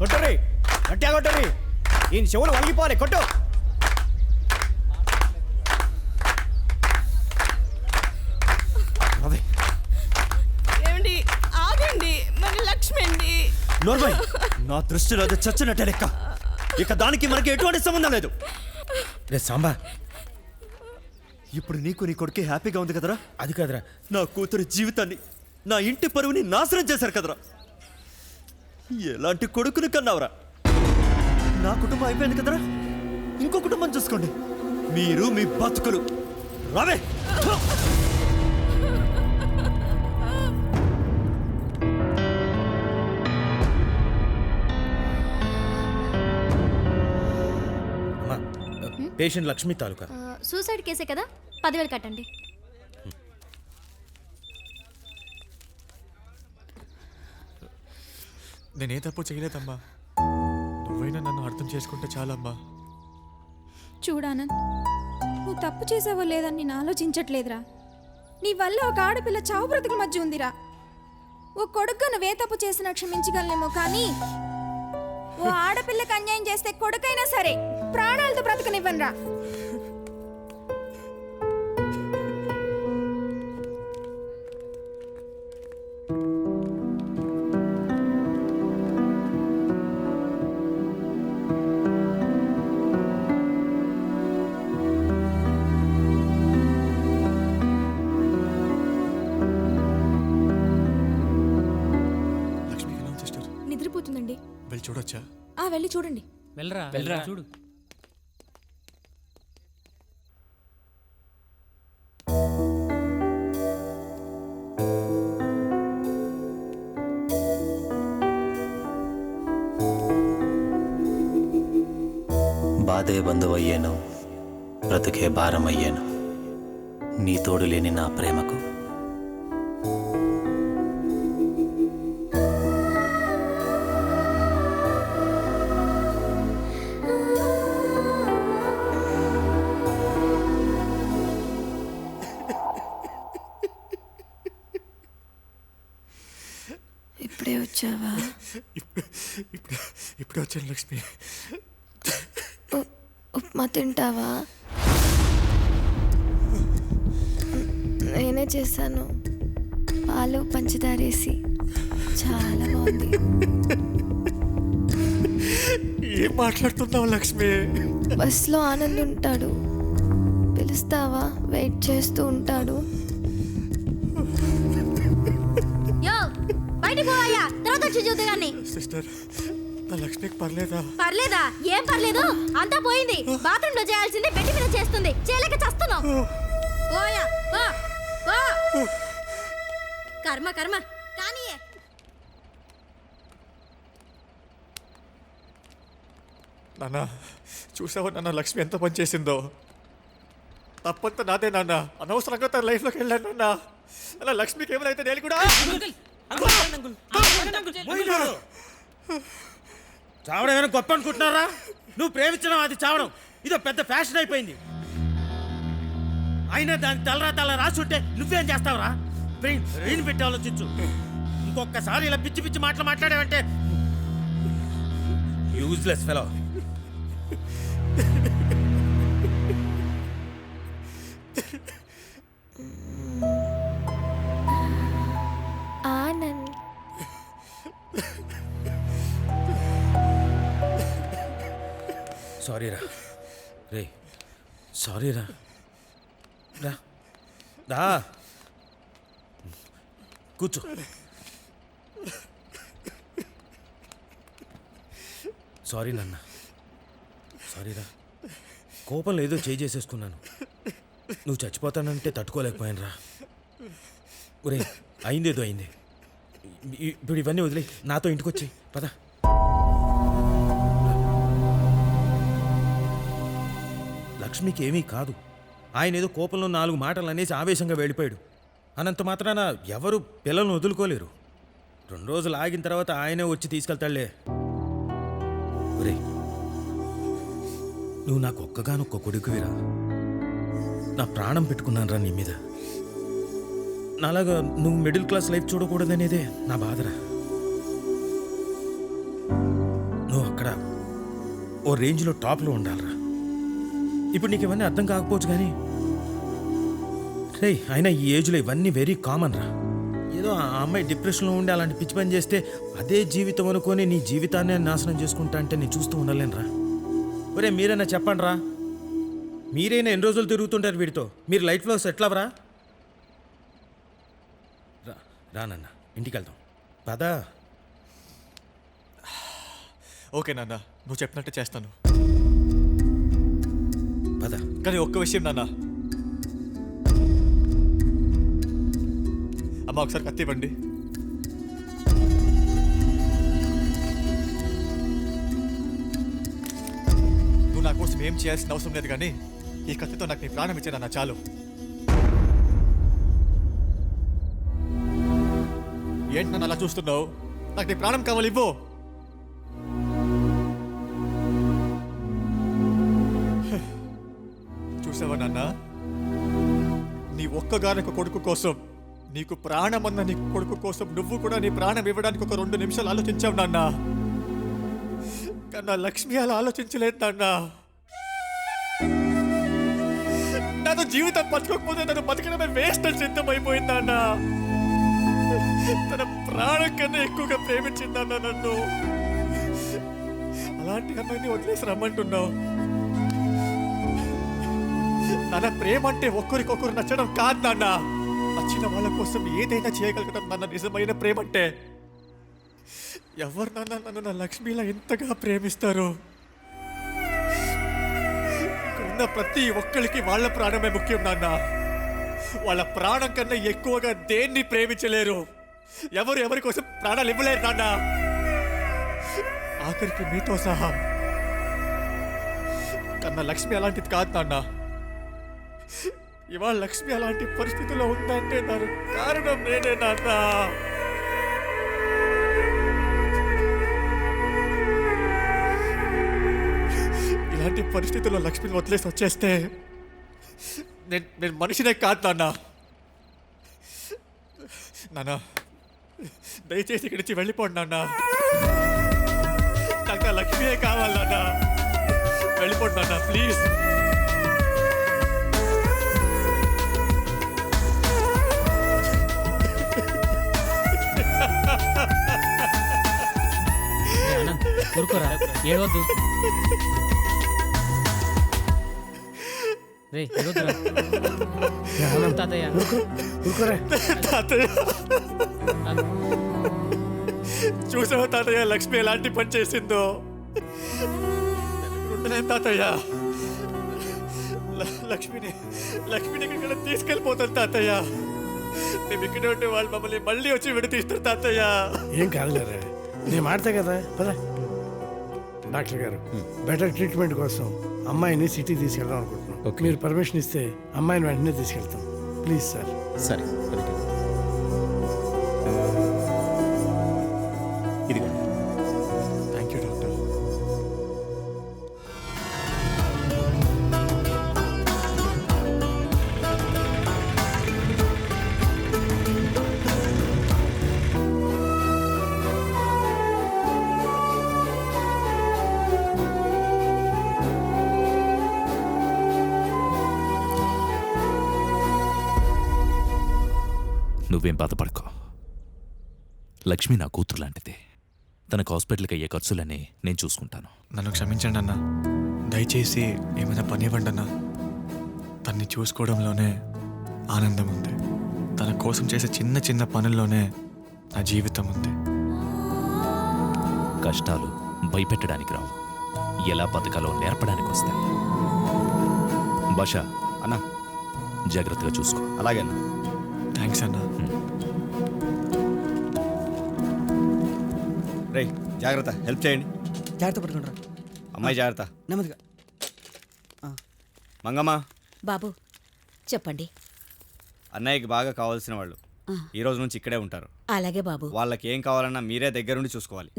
కొట్టుర్రి, గట్టిగా కొట్టుర్రి. ఈయన చెవులు వలిగిపోవాలి. కొట్టు. ఏమండి, ఆగండి. మన లక్ష్మి అండి. నోర్మై, నా దృష్టిలో అది చచ్చినట్టే లెక్క. ఇక దానికి మనకి ఎటువంటి సంబంధం లేదు. రే సాంబా, ఇప్పుడు నీకు నీ కొడుకే హ్యాపీగా ఉంది కదరా? అది కదరా, నా కూతురి జీవితాన్ని, నా ఇంటి పరువుని నాశనం చేశారు కదరా. ఎలాంటి కొడుకుని కన్నావురా? నా కుటుంబం అయిపోయింది కదరా, ఇంకో కుటుంబం చూసుకోండి. మీరు మీ బతుకులు. రావే. పేషెంట్ లక్ష్మి తాలూకా. సూసైడ్ కేసే కదా, 10,000 కట్టండి. నేనే తప్పు చేయలేదమ్మా. నువ్వైనా నన్ను అర్థం చేసుకుంటే చాలమ్మా. చూడానంద్, నువ్వు తప్పు చేసావో లేదని నేను ఆలోచించట్లేదురా. నీ వల్ల ఒక ఆడపిల్ల చావు బ్రతుకుల మధ్య ఉందిరా. ఓ కొడుగ్గా నువ్వే తప్పు చేసినా క్షమించగలనేమో, కానీ ఓ ఆడపిల్లకి అన్యాయం చేస్తే కొడుకైనా సరే ప్రాణాలతో బ్రతకనివ్వనరా. లక్ష్మికి ఎలా ఉంది సిస్టర్? నిద్రపోతుందండి. వెళ్ళి చూడొచ్చా? వెళ్ళి చూడండి. వెళ్ళరా వెళ్ళరా. చూడు. బాధే బంధువయ్యాను, బ్రతుకే భారమయ్యాను, నీ తోడు లేని నా ప్రేమకు. ఇప్పుడే వచ్చావా? ఇప్పుడే వచ్చాను లక్ష్మి. ఉప్మా తింటావా? నేనే చేశాను, పాలు పంచదారేసి. చాలా బాగుంది. ఏం మాట్లాడుతున్నావు లక్ష్మి? బస్లో ఆనంద్ ఉంటాడు, పిలుస్తావా? వెయిట్ చేస్తూ ఉంటాడు. బయటికి పోవయ్యా, తర్వాత వచ్చి చూద్దు గాని. సిస్టర్, నా లక్ష్మికి పర్లేదా? పర్లేదా? ఏం పర్లేదు, అంతా పోయింది. బాత్రూమ్ లో చేయాల్సింది బెడ్ మీద చేస్తుంది. చేయలేక చస్తున్నావు. పోయా పో పో. కర్మ కర్మ కానీ. నాన్న, చూసావా నాన్న లక్ష్మి ఎంత పని చేసిందో? తప్పంతా నాదే నాన్న. అనవసరంగా తన లైఫ్లోకి వెళ్ళాను నాన్న. అలా లక్ష్మికి ఏమైతే నేను కూడా చావడం ఏమైనా గొప్ప అనుకుంటున్నారా? నువ్వు ప్రేమించడం అది చావడం ఇదో పెద్ద ఫ్యాషన్ అయిపోయింది. అయినా దానికి తల రాసుంటే నువ్వేం చేస్తావురా? బ్రెయిన్ పెట్టి ఆలోచించు. ఇంకొకసారి ఇలా పిచ్చి పిచ్చి మాటలు మాట్లాడావంటే యూజ్లెస్ ఫెలో. ఆనంద్, సారీరా రే, సారీరా. రా దా కూర్చో. సారీ నాన్న, సారీరా. కోపంలో ఏదో చేసేసుకున్నాను. నువ్వు చచ్చిపోతానంటే తట్టుకోలేకపోయాను రా. ఒరే, అయిందేదో అయింది. ఇప్పుడు ఇవన్నీ వదిలే నాతో ఇంటికి వచ్చి పద. లక్ష్మికి ఏమీ కాదు. ఆయన ఏదో కోపంలో 4 మాటలు అనేసి ఆవేశంగా వెళ్ళిపోయాడు. అనంత మాత్రాన ఎవరు పిల్లలను వదులుకోలేరు. 2 రోజులు ఆగిన తర్వాత ఆయనే వచ్చి తీసుకెళ్తాడులే. ఒరే, నువ్వు నాకు ఒక్కగానొక్క కొడుకువిరా. నా ప్రాణం పెట్టుకున్నాను రా నీ మీద. నాలాగా నువ్వు మిడిల్ క్లాస్ లైఫ్ చూడకూడదనేదే నా బాధరా. నువ్వు అక్కడ ఓ రేంజ్లో టాప్లో ఉండాలిరా. ఇప్పుడు నీకు ఇవన్నీ అర్థం కాకపోవచ్చు కానీ రే, అయినా ఈ ఏజ్లో ఇవన్నీ వెరీ కామన్ రా. ఏదో ఆ అమ్మాయి డిప్రెషన్లో ఉండి అలాంటి పిచ్చి పని చేస్తే అదే జీవితం అనుకొని నీ జీవితాన్ని నాశనం చేసుకుంటా అంటే నేను చూస్తూ ఉండలేనురా. ఒరే, మీరైనా చెప్పండి రా. మీరైనా ఎన్ని రోజులు తిరుగుతుంటారు వీడితో? మీరు లైఫ్లో సెటిల్ అవ్వరా? రానన్న, ఇంటికి వెళ్దాం పదా. ఓకే నాన్న, నువ్వు చెప్పినట్టే చేస్తాను. పద. కానీ ఒక్క విషయం నాన్న. అమ్మ, ఒకసారి కత్తి ఇవ్వండి. నువ్వు నా కోసం ఏం చేయాల్సిన అవసరం లేదు, కానీ ఈ కత్తితో నాకు నీ ప్రాణం ఇచ్చే నాన్న చాలు. ఏంటి నన్ను అలా చూస్తున్నావు? నాకు నీ ప్రాణం కావాలి, ఇవ్వు. చూసావా నాన్న, నీ ఒక్కగానొక కొడుకు కోసం, నీకు ప్రాణం అన్న నీ కొడుకు కోసం నువ్వు కూడా నీ ప్రాణం ఇవ్వడానికి ఒక 2 నిమిషాలు ఆలోచించావు నాన్న. కన్నా లక్ష్మి అలా ఆలోచించలేదు నాన్న. నాతో జీవితం బతకకపోతే తను బతకడమే వేస్ట్ అని సిద్ధమైపోయిందన్న. తన ప్రాణం కన్నా ఎక్కువగా ప్రేమించిందన్న నన్ను. అలాంటి అమ్మాయిని వదిలేసి రమ్మంటున్నావు. నాన్న, ప్రేమ అంటే ఒక్కరికొకరు నచ్చడం కాదు నాన్న. నచ్చిన వాళ్ళ కోసం ఏదైనా చేయగలగడం నాన్న నిజమైన ప్రేమ అంటే. ఎవరు నాన్న నన్ను నా లక్ష్మిలా ఎంతగా ప్రేమిస్తారు? ఉన్న ప్రతి ఒక్కరికి వాళ్ళ ప్రాణమే ముఖ్యం నాన్న. వాళ్ళ ప్రాణం కన్నా ఎక్కువగా దేన్ని ప్రేమించలేరు. ఎవరు ఎవరి కోసం ప్రాణాలు ఇవ్వలేరు నాన్న, ఆఖరికి మీతో సహా. కన్నా లక్ష్మి అలాంటిది కాదు నాన్న. ఇవాళ లక్ష్మి అలాంటి పరిస్థితిలో ఉందంటే దానికి కారణం నేనే నాన్న. ఇలాంటి పరిస్థితుల్లో లక్ష్మిని వదిలేసి వచ్చేస్తే నేను మనిషినే కాదు నాన్న. నాన్న, దయచేసి ఇక్కడి నుంచి వెళ్ళిపోండి నాన్న. నాకు నా లక్ష్మియే కావాలి నాన్న. వెళ్ళిపోండి నాన్న, ప్లీజ్. ఊరుకోరా, ఏడవద్దు. రే ఏడవద్దురా. తాతయ్య చూసావా తాతయ్య లక్ష్మి ఎలాంటి పని చేసిందో? ఉండలేను తాతయ్య. లక్ష్మిని ఇక్కడ తీసుకెళ్ళిపోతాను తాతయ్య. మేము ఇక్కడే ఉంటే వాళ్ళు మమ్మల్ని మళ్ళీ వచ్చి విడతీస్తారు తాతయ్య. ఏం కాదులేరా, నేను మాడతా కదా. పదా డాక్టర్ గారు, బెటర్ ట్రీట్మెంట్ కోసం అమ్మాయిని సిటీ తీసుకెళ్దాం అనుకుంటున్నాం. మీరు పర్మిషన్ ఇస్తే అమ్మాయిని వెంటనే తీసుకెళ్తాం. Please sir. సరే, ఇదిగోండి. Thank you doctor. నువ్వేం బాధపడకో. లక్ష్మి నా కూతురు లాంటిది. తనకు హాస్పిటల్కి అయ్యే ఖర్చులన్నీ నేను చూసుకుంటాను. నన్ను క్షమించండి అన్న. దయచేసి ఏమైనా పని ఇవ్వండి అన్న. తన్ని చూసుకోవడంలోనే ఆనందం ఉంది. తన కోసం చేసే చిన్న చిన్న పనుల్లోనే నా జీవితం ఉంది. కష్టాలు భయపెట్టడానికి రావు, ఎలా బతకాలో నేర్పడానికి వస్తాయి. భాష అన్న, జాగ్రత్తగా చూసుకో. అలాగే అన్న. థ్యాంక్స్ అన్న. రే జాగ్రత్త, హెల్ప్ చేయండి. జాగ్రత్త పట్టుకుంటారా అమ్మాయి, జాగ్రత్త. నెమ్మదిగా. మంగమ్మ, బాబు చెప్పండి. అన్నయ్యకి బాగా కావాల్సిన వాళ్ళు ఈ రోజు నుంచి ఇక్కడే ఉంటారు. అలాగే బాబు. వాళ్ళకి ఏం కావాలన్నా మీరే దగ్గరుండి చూసుకోవాలి.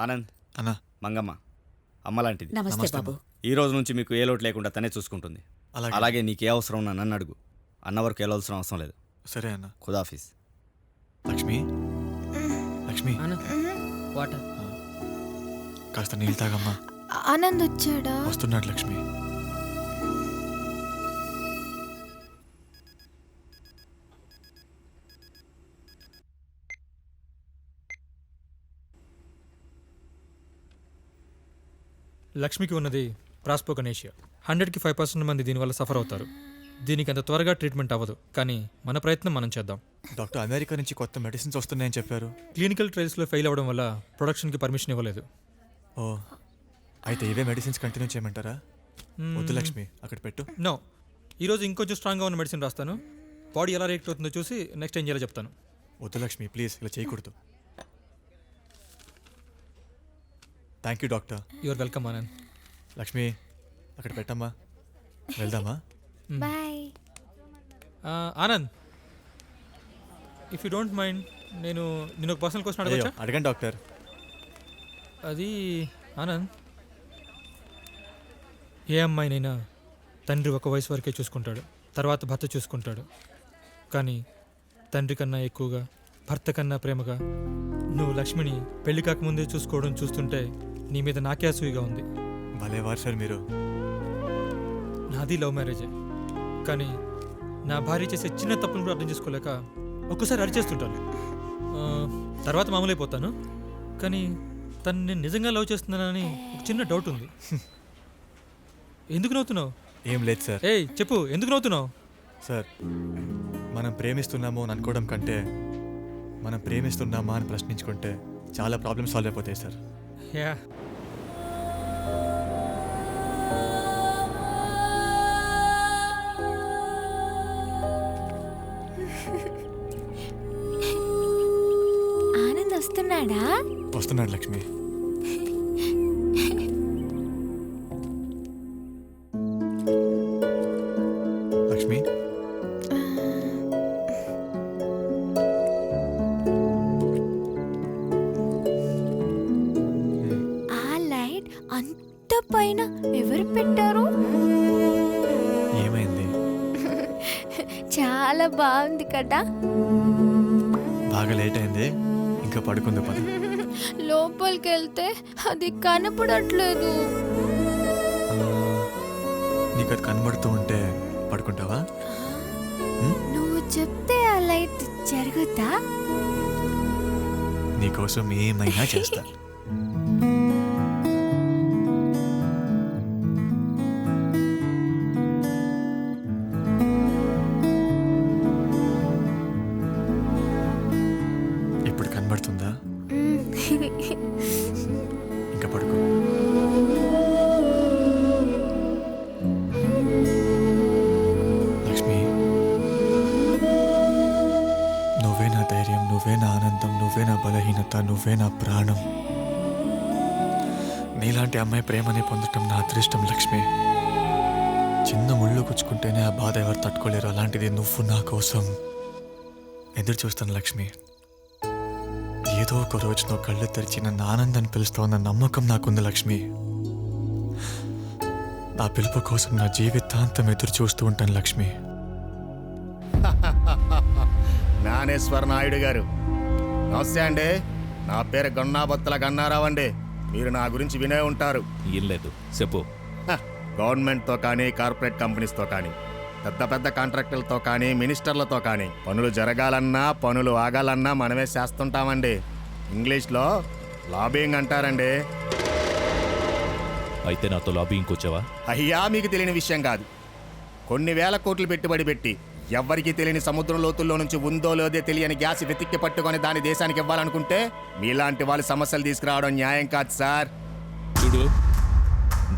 ఆనంద్ అన్న, మంగమ్మ అమ్మ లాంటిది. నమస్తే బాబు. ఈ రోజు నుంచి మీకు ఏ లోటు లేకుండా తనే చూసుకుంటుంది. అలాగే నీకే అవసరం ఉన్నా నన్ను అడుగు. అన్న వరకు వెళ్ళాల్సిన అవసరం లేదు. సరే అన్న. ఖుదాఫీస్. లక్ష్మి, లక్ష్మి వాటర్ కాస్త నీళ్ళు తాగమ్మా. ఆనంద్ వచ్చాడా? వస్తున్నాడు లక్ష్మి. లక్ష్మికి ఉన్నది ప్రాస్పోకనేషియా. 100కి 5% మంది దీనివల్ల సఫర్ అవుతారు. దీనికి అంత త్వరగా ట్రీట్మెంట్ అవ్వదు, కానీ మన ప్రయత్నం మనం చేద్దాం. డాక్టర్, అమెరికా నుంచి కొత్త మెడిసిన్స్ వస్తున్నాయని చెప్పారు. క్లినికల్ ట్రయల్స్లో ఫెయిల్ అవ్వడం వల్ల ప్రొడక్షన్కి పర్మిషన్ ఇవ్వలేదు. ఓ, అయితే ఇవే మెడిసిన్స్ కంటిన్యూ చేయమంటారా? వద్దు లక్ష్మి, అక్కడ పెట్టు. నో, ఈరోజు ఇంకొంచెం స్ట్రాంగ్గా ఉన్న మెడిసిన్ రాస్తాను. బాడీ ఎలా రియాక్ట్ అవుతుందో చూసి నెక్స్ట్ ఏం చేయాలో చెప్తాను. వద్దు లక్ష్మి, ప్లీజ్, ఇలా చేయకూడదు. Thank you doctor. Your welcome Anand. Lakshmi, అక్కడ పెట్టమ్మా. వెళ్దామా? Bye. Anand, if you don't mind, నేను ఒక పర్సనల్ క్వశ్చన్ అడగచ్చా? అడగండి డాక్టర్. అది ఆనంద్, ఏ అమ్మాయినైనా తండ్రి ఒక వయసు వరకే చూసుకుంటాడు, తర్వాత భర్త చూసుకుంటాడు. కానీ తండ్రి కన్నా ఎక్కువగా, భర్త కన్నా ప్రేమగా నువ్వు లక్ష్మిని పెళ్లి కాకముందే చూసుకోవడం చూస్తుంటే నీ మీద నాకే అసూయగా ఉంది. భలేవారు సార్ మీరు. నాది లవ్ మ్యారేజే, కానీ నా భార్య చేసే చిన్న తప్పును కూడా అర్థం చేసుకోలేక ఒక్కసారి అరిచేస్తుంటాను. తర్వాత మామూలైపోతాను. కానీ తను నేను నిజంగా లవ్ చేస్తున్నానని ఒక చిన్న డౌట్ ఉంది. ఎందుకు నవ్వుతున్నావు? ఏం లేదు సార్. ఏయ్ చెప్పు, ఎందుకు నవ్వుతున్నావు? సార్, మనం ప్రేమిస్తున్నాము అని అనుకోవడం కంటే మనం ప్రేమిస్తున్నామా అని ప్రశ్నించుకుంటే చాలా ప్రాబ్లమ్స్ సాల్వ్ అయిపోతాయి సార్. యా. ఆనంద్ వస్తున్నాడా? వస్తున్నాడు లక్ష్మి. లక్ష్మి, ఆ లైట్ అంత పైన ఎవరు పెట్టారు? ఏమైంది? చాలా బాగుంది కదా. బాగా లేట్ అయింది, ఇంకా పడుకుంది పద. లోపలికి వెళ్తే అది కనపడట్లేదు. నీకు అది కనబడుతూ ఉంటే పడుకుంటావా? నువ్వు చెప్తే ఆ లైట్ జరుగుతా? నీకోసం ఏమైనా చేస్తా. ఇప్పుడు కనబడుతుందా? ఇంకా పడుకో. లక్ష్మి, నువ్వే నా ధైర్యం, నువ్వే నా ఆనందం, నువ్వే నా బలహీనత, నువ్వే నా ప్రాణం. నీలాంటి అమ్మాయి ప్రేమని పొందటం నా అదృష్టం లక్ష్మి. చిన్న ముళ్ళు గుచ్చుకుంటేనే ఆ బాధ ఎవరు తట్టుకోలేరు, అలాంటిది నువ్వు నా కోసం ఎదురు చూస్తాను లక్ష్మి. ఏదో ఒక రోజు నువ్వు కళ్ళు తెరిచి నన్ను ఆనందాన్ని పిలుస్తావన్న నమ్మకం నాకుంది లక్ష్మి. నా పిలుపు కోసం నా జీవితాంతం ఎదురు చూస్తూ ఉంటాను లక్ష్మి. జ్ఞానేశ్వర నాయుడు గారు నమస్తే అండి. నా పేరు గన్నాబొత్తల గన్నారావు అండి. మీరు నా గురించి వినే ఉంటారు. ఏం లేదు చెప్పు. గవర్నమెంట్తో కానీ కార్పొరేట్ కంపెనీస్తో కానీ పెద్ద పెద్ద కాంట్రాక్టర్లతో కానీ మినిస్టర్లతో కానీ పనులు జరగాలన్నా పనులు ఆగాలన్నా మనమే చేస్తుంటామండి. ఇంగ్లీష్లో లాబింగ్ అంటారండి. అయితే నాతో లాబింగ్కి వచ్చావా? అయ్యా, మీకు తెలియని విషయం కాదు. కొన్ని వేల కోట్లు పెట్టుబడి పెట్టి ఎవ్వరికీ తెలియని సముద్రం లోతుల్లో నుంచి ఉందో లేదో తెలియని గ్యాస్ వెతిక్కి పట్టుకొని దాని దేశానికి ఇవ్వాలనుకుంటే మీలాంటి వాళ్ళ సమస్యలు తీసుకురావడం న్యాయం కాదు సార్. చూడు,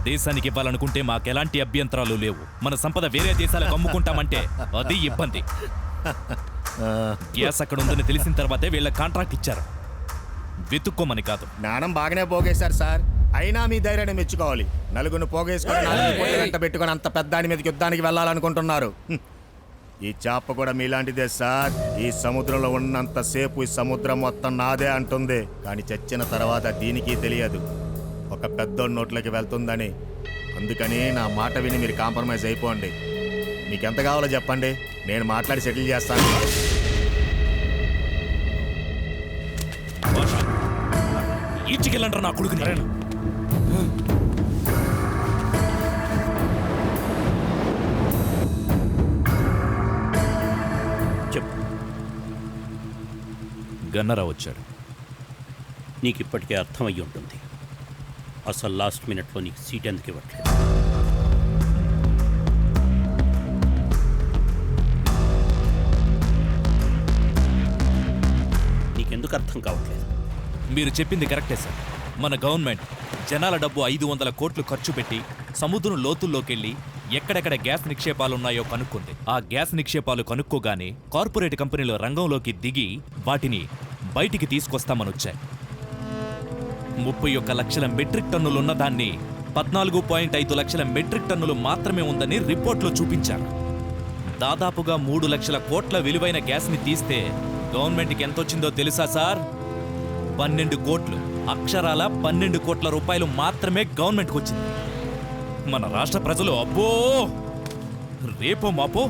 దేశానికి ఇవ్వాలనుకుంటే మాకెలాంటి అభ్యంతరాలు లేవు. మన సంపద వేరే దేశాలకు అమ్ముకుంటామంటే అది ఇబ్బంది. గ్యాస్ అక్కడ ఉందని తెలిసిన తర్వాతే వీళ్ళ కాంట్రాక్ట్ ఇచ్చారు, వెతుక్కోమని కాదు. జ్ఞానం బాగానే పోగేశారు సార్. అయినా మీ ధైర్యాన్ని మెచ్చుకోవాలి. నలుగురిని పోగేసుకొని వెంట పెట్టుకొని అంత పెద్ద దాని మీదకి యుద్ధానికి వెళ్ళాలనుకుంటున్నారు. ఈ చేప కూడా మీలాంటిదే సార్. ఈ సముద్రంలో ఉన్నంతసేపు ఈ సముద్రం మొత్తం నాదే అంటుంది. కానీ చచ్చిన తర్వాత దీనికి తెలియదు ఒక పెద్దోడి నోట్లోకి వెళ్తుందని. అందుకని నా మాట విని మీరు కాంప్రమైజ్ అయిపోండి. మీకు ఎంత కావాలో చెప్పండి, నేను మాట్లాడి సెటిల్ చేస్తాను. ఈడ్చికెళ్ళంటారు నా కొడుకుని. చెప్పు. గన్నరావు వచ్చాడు. నీకు ఇప్పటికే అర్థమయ్యి ఉంటుంది అసలు లాస్ట్ మినిట్లో నీకు సీట్ ఎందుకు ఇవ్వట్లేదు. నీకెందుకు అర్థం కావట్లేదు? మీరు చెప్పింది కరెక్టే సార్. మన గవర్నమెంట్ జనాల డబ్బు 500 కోట్లు ఖర్చు పెట్టి సముద్రం లోతుల్లోకెళ్ళి ఎక్కడెక్కడ గ్యాస్ నిక్షేపాలున్నాయో కనుక్కుంది. ఆ గ్యాస్ నిక్షేపాలు కనుక్కోగానే కార్పొరేట్ కంపెనీలు రంగంలోకి దిగి వాటిని బయటికి తీసుకొస్తామని వచ్చాయి. 31 లక్షల మెట్రిక్ టన్నులున్న దాన్ని 14.5 లక్షల మెట్రిక్ టన్నులు మాత్రమే ఉందని రిపోర్ట్లో చూపించారు. దాదాపుగా 3 లక్షల కోట్ల విలువైన గ్యాస్ని తీస్తే గవర్నమెంట్కి ఎంతొచ్చిందో తెలుసా సార్? 12 కోట్లు. అక్షరాల 12 కోట్ల రూపాయలు మాత్రమే గవర్నమెంట్కి వచ్చింది. మన రాష్ట్ర ప్రజలు అబ్బో రేపో మాపో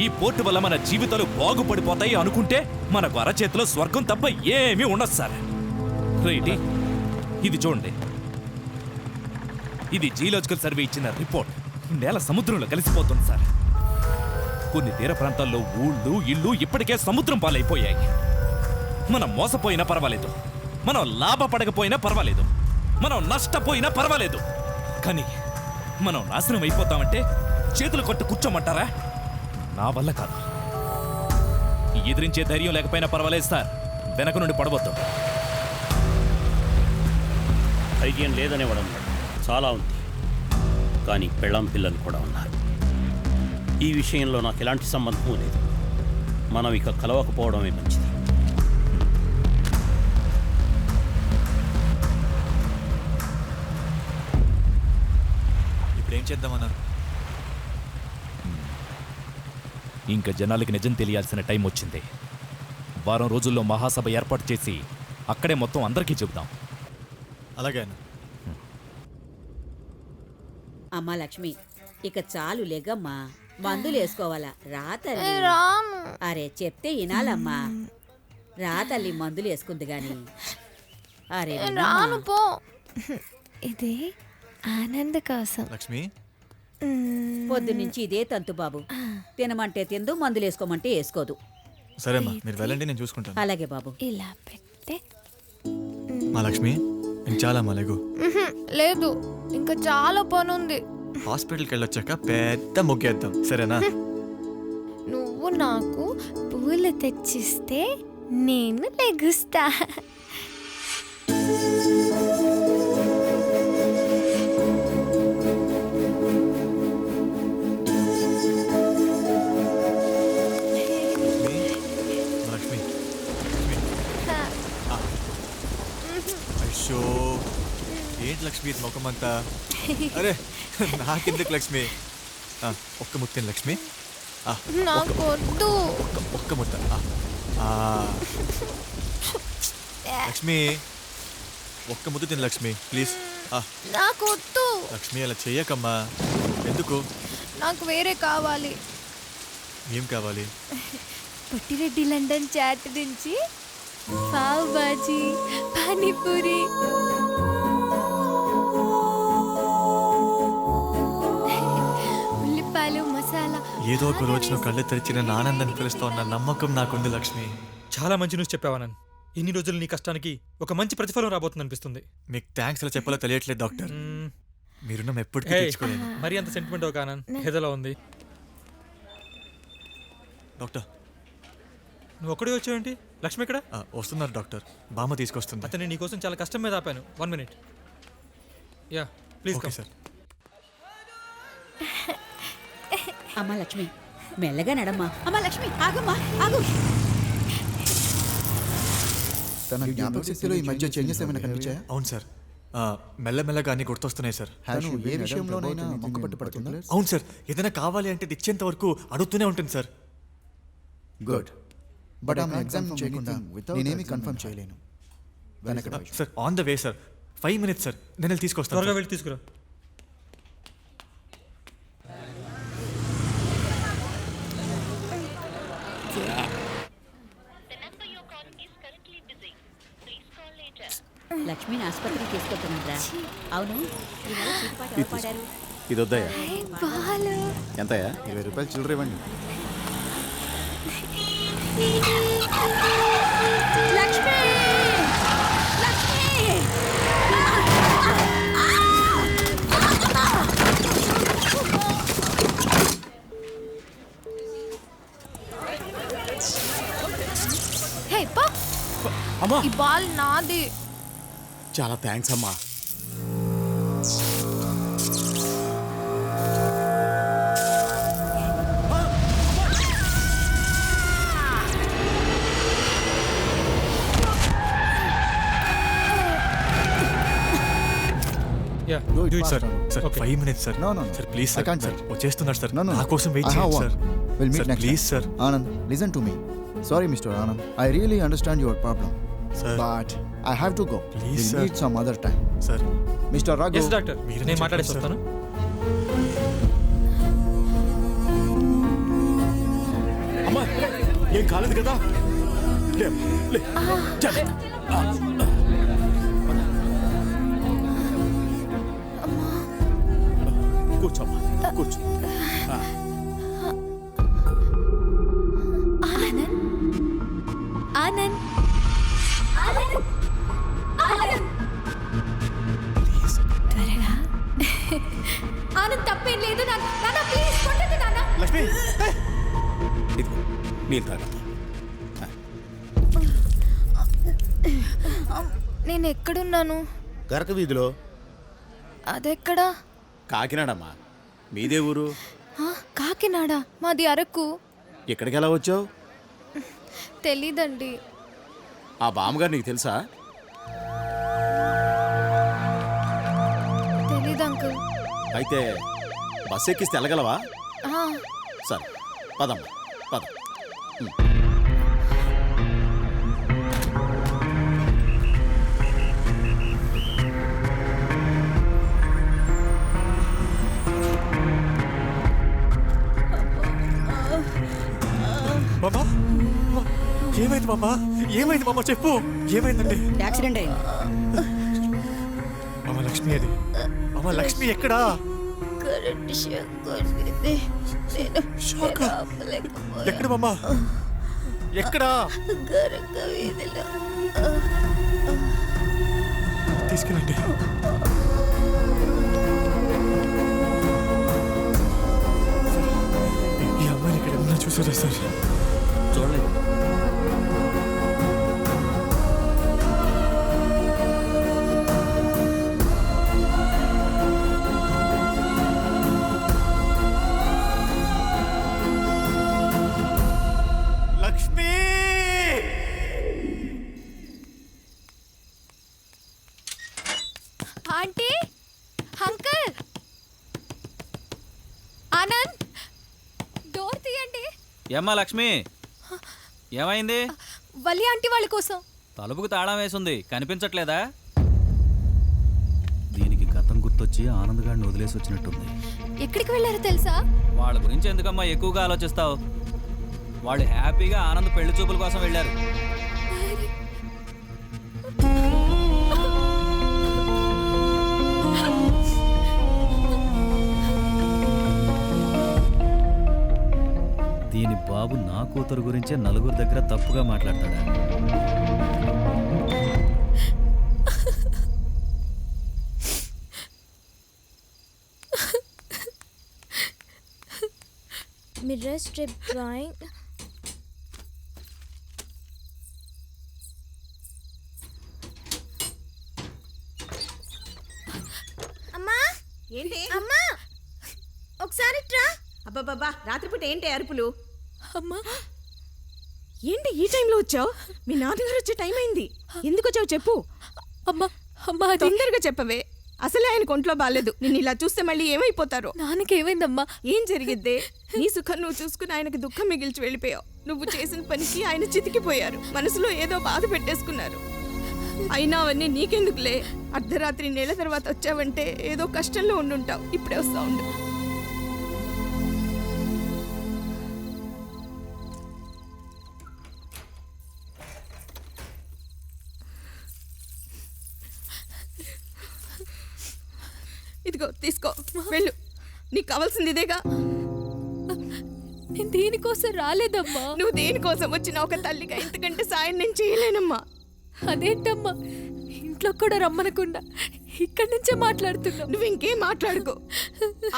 ఈ పోర్టు వల్ల మన జీవితాలు బాగుపడిపోతాయి అనుకుంటే మనకు అరచేతిలో స్వర్గం తప్ప ఏమీ ఉండదు సార్. రైటీ ఇది చూడండి, ఇది జియోలాజికల్ సర్వే ఇచ్చిన రిపోర్ట్. నేల సముద్రంలో కలిసిపోతుంది సార్. కొన్ని తీర ప్రాంతాల్లో ఊళ్ళు ఇళ్ళు ఇప్పటికే సముద్రం పాలైపోయాయి. మనం మోసపోయినా పర్వాలేదు, మనం లాభపడకపోయినా పర్వాలేదు, మనం నష్టపోయినా పర్వాలేదు, కానీ మనం నాశనం అయిపోతామంటే చేతులు కొట్టు కూర్చోమంటారా? నా వల్ల కాదు. ఎదిరించే ధైర్యం లేకపోయినా పర్వాలేదు సార్, వెనక నుండి పడవద్దు. ధైర్యం లేదనేవాడు చాలా ఉంది, కానీ పెళ్ళాం పిల్లలు కూడా ఉన్నారు. ఈ విషయంలో నాకు ఎలాంటి సంబంధం లేదు. మనం ఇక కలవకపోవడమే మంచిది. ఇప్పుడు ఏం చేద్దామన్నా? ఇంకా జనాలకి నిజం తెలియాల్సిన టైం వచ్చింది. వారం రోజుల్లో మహాసభ ఏర్పాటు చేసి అక్కడే మొత్తం అందరికీ చెబుదాం. అలాగే అన్న. అమ్మా లక్ష్మి, ఇక చాలు లేగమ్మా, మందులు వేసుకోవాలా. రా తల్లి. అరే చెప్తే వినాలమ్మా. రా తల్లి, మందులు వేసుకుంది గాని. అరే రాను పో. ఇది ఆనంద్ కోసం. లక్ష్మి, పొద్దు నుంచి ఇదే తంతు బాబు. తినమంటే తిందు, మందులు వేసుకోమంటే వేసుకోదు. సరే అమ్మా, మీరు వెళ్ళండి, నేను చూసుకుంటాను. అలాగే బాబు. ఇలా పెట్టే. మా లక్ష్మి, నేను చాలా అమ్మా లేగు. లేదు, ఇంకా చాలా పనుంది. హాస్పిటల్కి వెళ్ళొచ్చాక పెద్ద ముగ్గేద్దాం, సరేనా? నువ్వు నాకు పూలు తెచ్చిస్తే నేను లెగుస్తా. లక్ష్మి, అయ్యో ఏంటి లక్ష్మి ఇది ముఖమంతా? అరే నాకెందుకు లక్ష్మి? ఒక్క ముత్తేను లక్ష్మి. నాకు వద్దు. ఒక్క ముద్ద. లక్ష్మి ఒక్క ముద్ద తిను లక్ష్మి, ప్లీజ్. నాకు వద్దు. లక్ష్మి అలా చెయ్యకమ్మా. ఎందుకు? నాకు వేరే కావాలి. ఏం కావాలి? పుట్టిరెడ్డి లండన్ చాట్ నుంచి పావ్ బాజీ, పానీపూరి, ఉల్లిపాయలు, మసాలా. ఏదో ఒక రోజు నువ్వు కళ్ళు తెరిచిన ఆనందాన్ని పిలుస్తా ఉన్న నమ్మకం నాకుంది లక్ష్మి. చాలా మంచి న్యూస్ చెప్పావానన్. ఇన్ని రోజులు నీ కష్టానికి ఒక మంచి ప్రతిఫలం రాబోతుంది అనిపిస్తుంది. మీకు థ్యాంక్స్ ఎలా చెప్పాలో తెలియట్లేదు డాక్టర్. మీరు ఎప్పటికీ తెచ్చుకోలేదు. మరి అంత సెంటిమెంట్ ఒక ఆనంద్ ఏదోలా ఉంది. డాక్టర్, నువ్వు ఒక్కడే వచ్చావేంటి? లక్ష్మి ఇక్కడ వస్తున్నారు డాక్టర్. బామ్మ తీసుకొస్తుంది. అతన్ని నీకోసం చాలా కష్టం మీద ఆపాను. 1 minute. Yeah please come sir. అమ్మా లక్ష్మి, మెల్లగా నడమ్మా. అమ్మా లక్ష్మి, ఆగమ్మా, ఆగు. తన జ్ఞాపక శక్తిలో ఈ మధ్య చేంజెస్ ఏమైనా కనిపించాయా? అవును సార్, మెల్లమెల్లగా అన్ని గుర్తొస్తున్నాయి సార్. తను ఏ విషయంలోనైనా మొక్కపట్టు పడుతుందా? అవును సార్, ఏదైనా కావాలి అంటే ఇచ్చేంత వరకు అడుగుతూనే ఉంటుంది సార్. గుడ్. బట్ ఆమె ఎగ్జామ్ చేయకుండా నేనేమి కన్ఫర్మ్ చేయలేను. Sir on the way sir. 5 minutes sir, నేను తీసుకొస్తాను. త్వరగా వెళ్ళి తీసుకురా. లక్ష్మిని ఆసుపత్రికి తీసుకెళ్తున్నారా? అవును, పాడారు. ఇది వద్దయ్యా. ఎంతయ్యా? 20 రూపాయలు చిల్లర ఇవ్వండి. లక్ష్మి, లక్ష్మి. హే పా. అమ్మా, ఈ బాల్ నాది. చాలా థ్యాంక్స్ అమ్మా. Sir 5 minutes sir. Sir please sir. వచ్చేస్తున్నారు సార్. నా కోసం వెయిట్ చేయండి sir. Please sir. Anand, listen to me. Sorry, Mr. Anand. I really understand your problem. Sir. But I have to go. Please, We'll sir. meet some other time. Sir. Mr. Raghu. Yes, doctor. నేను మాట్లాడేసి వస్తాను. అమ్మా, ఏం కాలేదు కదా? ఆనంద్ తప్పేం లేదు నాన్న ప్లీజ్ కొట్టండి నాన్న. లక్ష్మి ఇదిగో నీళ్ళు తాగు. నేను ఎక్కడున్నాను? గరక వీధిలో. అదెక్కడా? కాకినాడమ్మా. మీదే ఊరు? కాకినాడ. మాది అరకు. ఇక్కడికి ఎలా వచ్చావు? తెలీదండి. ఆ బామ్మగారు నీకు తెలుసా? తెలీదు అంకుల్. అయితే బస్ ఎక్కిస్తే వెళ్ళగలవా? ఆ, సరే పదమ్మా పద. బాబా ఏమైంది బాబా? ఏమైంది బాబా చెప్పు, ఏమైందండి? యాక్సిడెంట్ అయింది. అమ్మ లక్ష్మి అది. అమ్మ లక్ష్మి ఎక్కడా? కరెంట్ షాక్ కొట్టింది. నేను షాకా? ఎక్కడ బామ్మ? ఎక్కడా? గరక వీధిలో. తీసుకెళ్ళండి. ఈ అమ్మాయిని ఇక్కడ ఏమన్నా చూసారా సార్? చూడలేదు. Lakshmi aunty, uncle, Anand, door తీయండి. ఏమ్మా లక్ష్మి, ఏమైంది? వల్లి ఆంటీ వాళ్ళ కోసం. తలుపుకు తాళం వేసుంది, కనిపించట్లేదా? దీనికి గతం గుర్తొచ్చి ఆనంద్ గారిని వదిలేసి వచ్చినట్టుంది. ఎక్కడికి వెళ్ళారో తెలుసా? వాళ్ళ గురించి ఎందుకమ్మా ఎక్కువగా ఆలోచిస్తావు? వాళ్ళు హ్యాపీగా ఆనంద్ పెళ్లి చూపుల కోసం వెళ్ళారు. దీని బాబు నా కూతురు గురించే నలుగురు దగ్గర తప్పుగా మాట్లాడతాడా? Mirror strip drawing. అమ్మా ఏంటి అమ్మా ఒకసారి ట్రా. అబ్బాబ్బా రాత్రిపూట ఏంటి అరుపులు? అమ్మా ఏంటి ఈ టైంలో వచ్చావు? మీ నాన్నగారు వచ్చే టైం అయింది. ఎందుకు వచ్చావు చెప్పు. అమ్మా అమ్మా తొందరగా చెప్పవే. అసలే ఆయన ఒంట్లో బాలేదు. నిన్ను ఇలా చూస్తే మళ్ళీ ఏమైపోతారో. నాన్నకి ఏమైందమ్మా? ఏం జరిగిద్దే? నీ సుఖం నువ్వు చూసుకుని ఆయనకి దుఃఖం మిగిల్చి వెళ్ళిపోయావు. నువ్వు చేసిన పనికి ఆయన చితికిపోయారు. మనసులో ఏదో బాధ పెట్టేసుకున్నారు. అయినా అవన్నీ నీకెందుకులే. అర్ధరాత్రి నెల తర్వాత వచ్చావంటే ఏదో కష్టంలో ఉండుంటావు. ఇప్పుడే వస్తా ఉండు. ఇదిగో తీసుకో, వెళ్ళు. నీకు కావాల్సింది ఇదేగా. నేను దేనికోసం రాలేదమ్మా. నువ్వు దేనికోసం వచ్చిన ఒక తల్లిగా ఇంతకంటే సాయం నేను చేయలేనమ్మా. అదేంటమ్మా, ఇంట్లో కూడా రమ్మనకుండా ఇక్కడి నుంచే మాట్లాడుతున్నావు. నువ్వు ఇంకేం మాట్లాడుకో.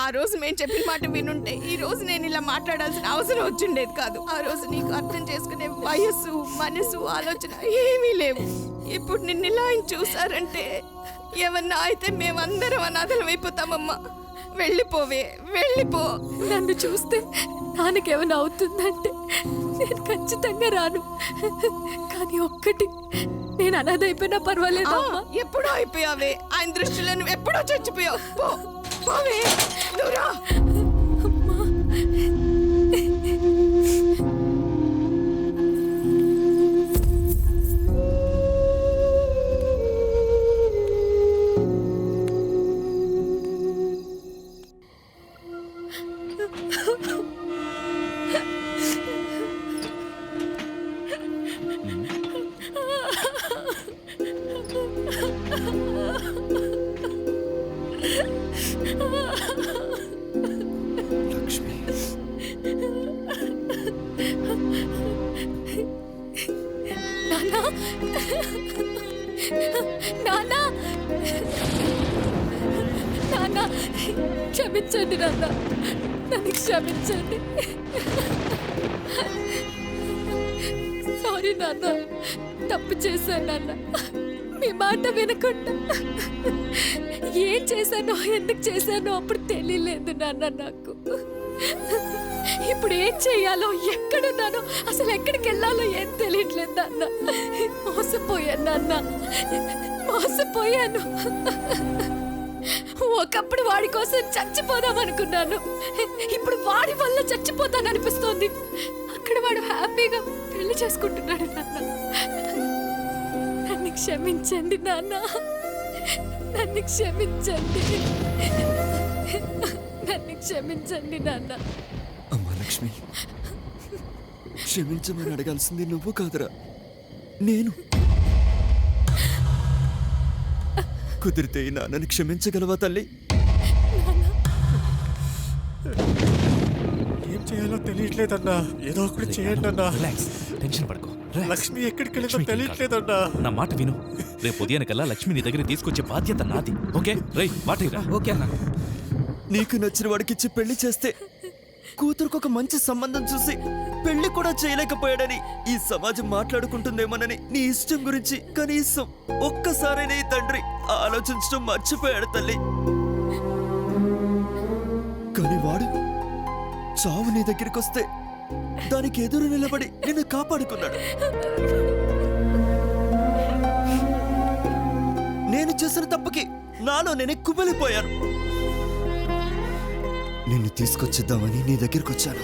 ఆ రోజు మేము చెప్పిన మాట వినుంటే ఈ రోజు నేను ఇలా మాట్లాడాల్సిన అవసరం వచ్చిండేది కాదు. ఆ రోజు నీకు అర్థం చేసుకునే వయస్సు, మనసు, ఆలోచన ఏమీ లేవు. ఇప్పుడు నిన్ను ఇలా ఆయన చూసారంటే ఏమన్నా అయితే మేమందరం అనాథలం అయిపోతామమ్మా. వెళ్ళిపోవే, వెళ్ళిపో. నన్ను చూస్తే నాన్నకేమైనా అవుతుందంటే నేను ఖచ్చితంగా రాను. కానీ ఒక్కటి, నేను అనాథ అయిపోయినా పర్వాలేదు. ఎప్పుడో అయిపోయావే. ఆయన దృష్టిలో నువ్వు ఎప్పుడో చచ్చిపోయావు. పోవే, నువ్వు రా. నాన్న, నాన్న, క్షమించండి నాన్న, నన్ను క్షమించండి. సారీ నాన్న, తప్పు చేశాను నాన్న. మీ మాట వినకుండా ఏం చేశానో ఎందుకు చేశానో అప్పుడు తెలియలేదు నాన్న నాకు. ఇప్పుడు ఏం చేయాలో ఎక్కడున్నానో అసలు ఎక్కడికి వెళ్ళాలో ఏం తెలియట్లేదు నాన్న. మోసపోయాను నాన్న, మోసపోయాను. ఒకప్పుడు వాడి కోసం చచ్చిపోదాం అనుకున్నాను, ఇప్పుడు వాడి వల్ల చచ్చిపోతాను అనిపిస్తోంది. అక్కడ వాడు హ్యాపీగా పెళ్లి చేసుకుంటున్నాడు నాన్న. నన్ను క్షమించండి నాన్న, నన్ను క్షమించండి, నన్ను క్షమించండి నాన్న. అమ్మా లక్ష్మి, క్షమించమని అడగాల్సింది నువ్వు కాదురా, నేను. కుదిరితే ఈ నాన్నని క్షమించగలవా తల్లి? ఏం చేయాలో తెలియట్లేదన్నా, ఏదో ఒకటి చేయండి అన్నా. టెన్షన్ పడుకో. లక్ష్మి ఎక్కడికి వెళ్ళిందో తెలియట్లేదన్నా. నా మాట విను. రేపు ఉదయానికల్లా లక్ష్మి నీ దగ్గర తీసుకొచ్చే బాధ్యత నాది. ఓకే రై వాటిరా. ఓకే అన్న. నీకు నచ్చిన వాడికిచ్చి పెళ్లి చేస్తే కూతురుకు ఒక మంచి సంబంధం చూసి పెళ్లి కూడా చేయలేకపోయాడని ఈ సమాజం మాట్లాడుకుంటుందేమోనని నీ ఇష్టం గురించి కనీసం ఒక్కసారైనా ఈ తండ్రి ఆలోచించడం మర్చిపోయాడు తల్లి. కానీ వాడు చావు నీ దగ్గరికి వస్తే దానికి ఎదురు నిలబడి నిన్ను కాపాడుకున్నాడు. నేను చేసిన తప్పుకి నాలో నేనే కుమిలిపోయాను. నిన్ను తీసుకొచ్చిద్దామని నీ దగ్గరికి వచ్చాను.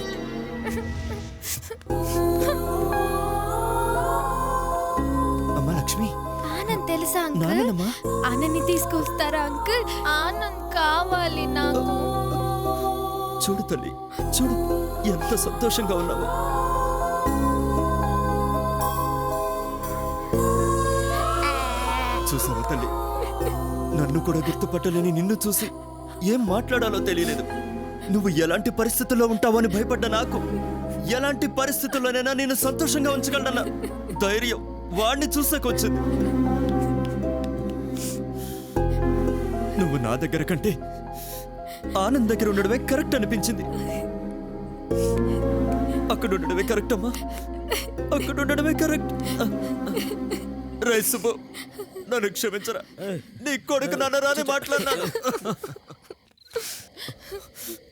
అమ్మా లక్ష్మి, ఆనంద్ తెలుసా అంకుల్? నాన్నమ్మా. ఆనంద్ని తీసుకొస్తారా అంకుల్? ఆనంద్ కావాలి నాకు. చూడు తల్లి, చూడు ఎంత సంతోషంగా ఉన్నావో. చూసావా తల్లి, నన్ను కూడా గుర్తుపట్టలేని నిన్ను చూసి ఏం మాట్లాడాలో తెలియలేదు. నువ్వు ఎలాంటి పరిస్థితుల్లో ఉంటావో అని భయపడ్డా నాకు ఎలాంటి పరిస్థితుల్లోనైనా నేను సంతోషంగా ఉంచగలనన్న ధైర్యం వాడిని చూసాకొచ్చింది. నువ్వు నా దగ్గర కంటే ఆనంద్ దగ్గర ఉండడమే కరెక్ట్ అనిపించింది. అక్కడ ఉండడమే కరెక్ట్ అమ్మా, అక్కడ ఉండడమే కరెక్ట్. రైట్ సుబ్బు, నన్ను క్షమించరా. నీ కొడుకు నన్ను రాని మాట్లాడినాను.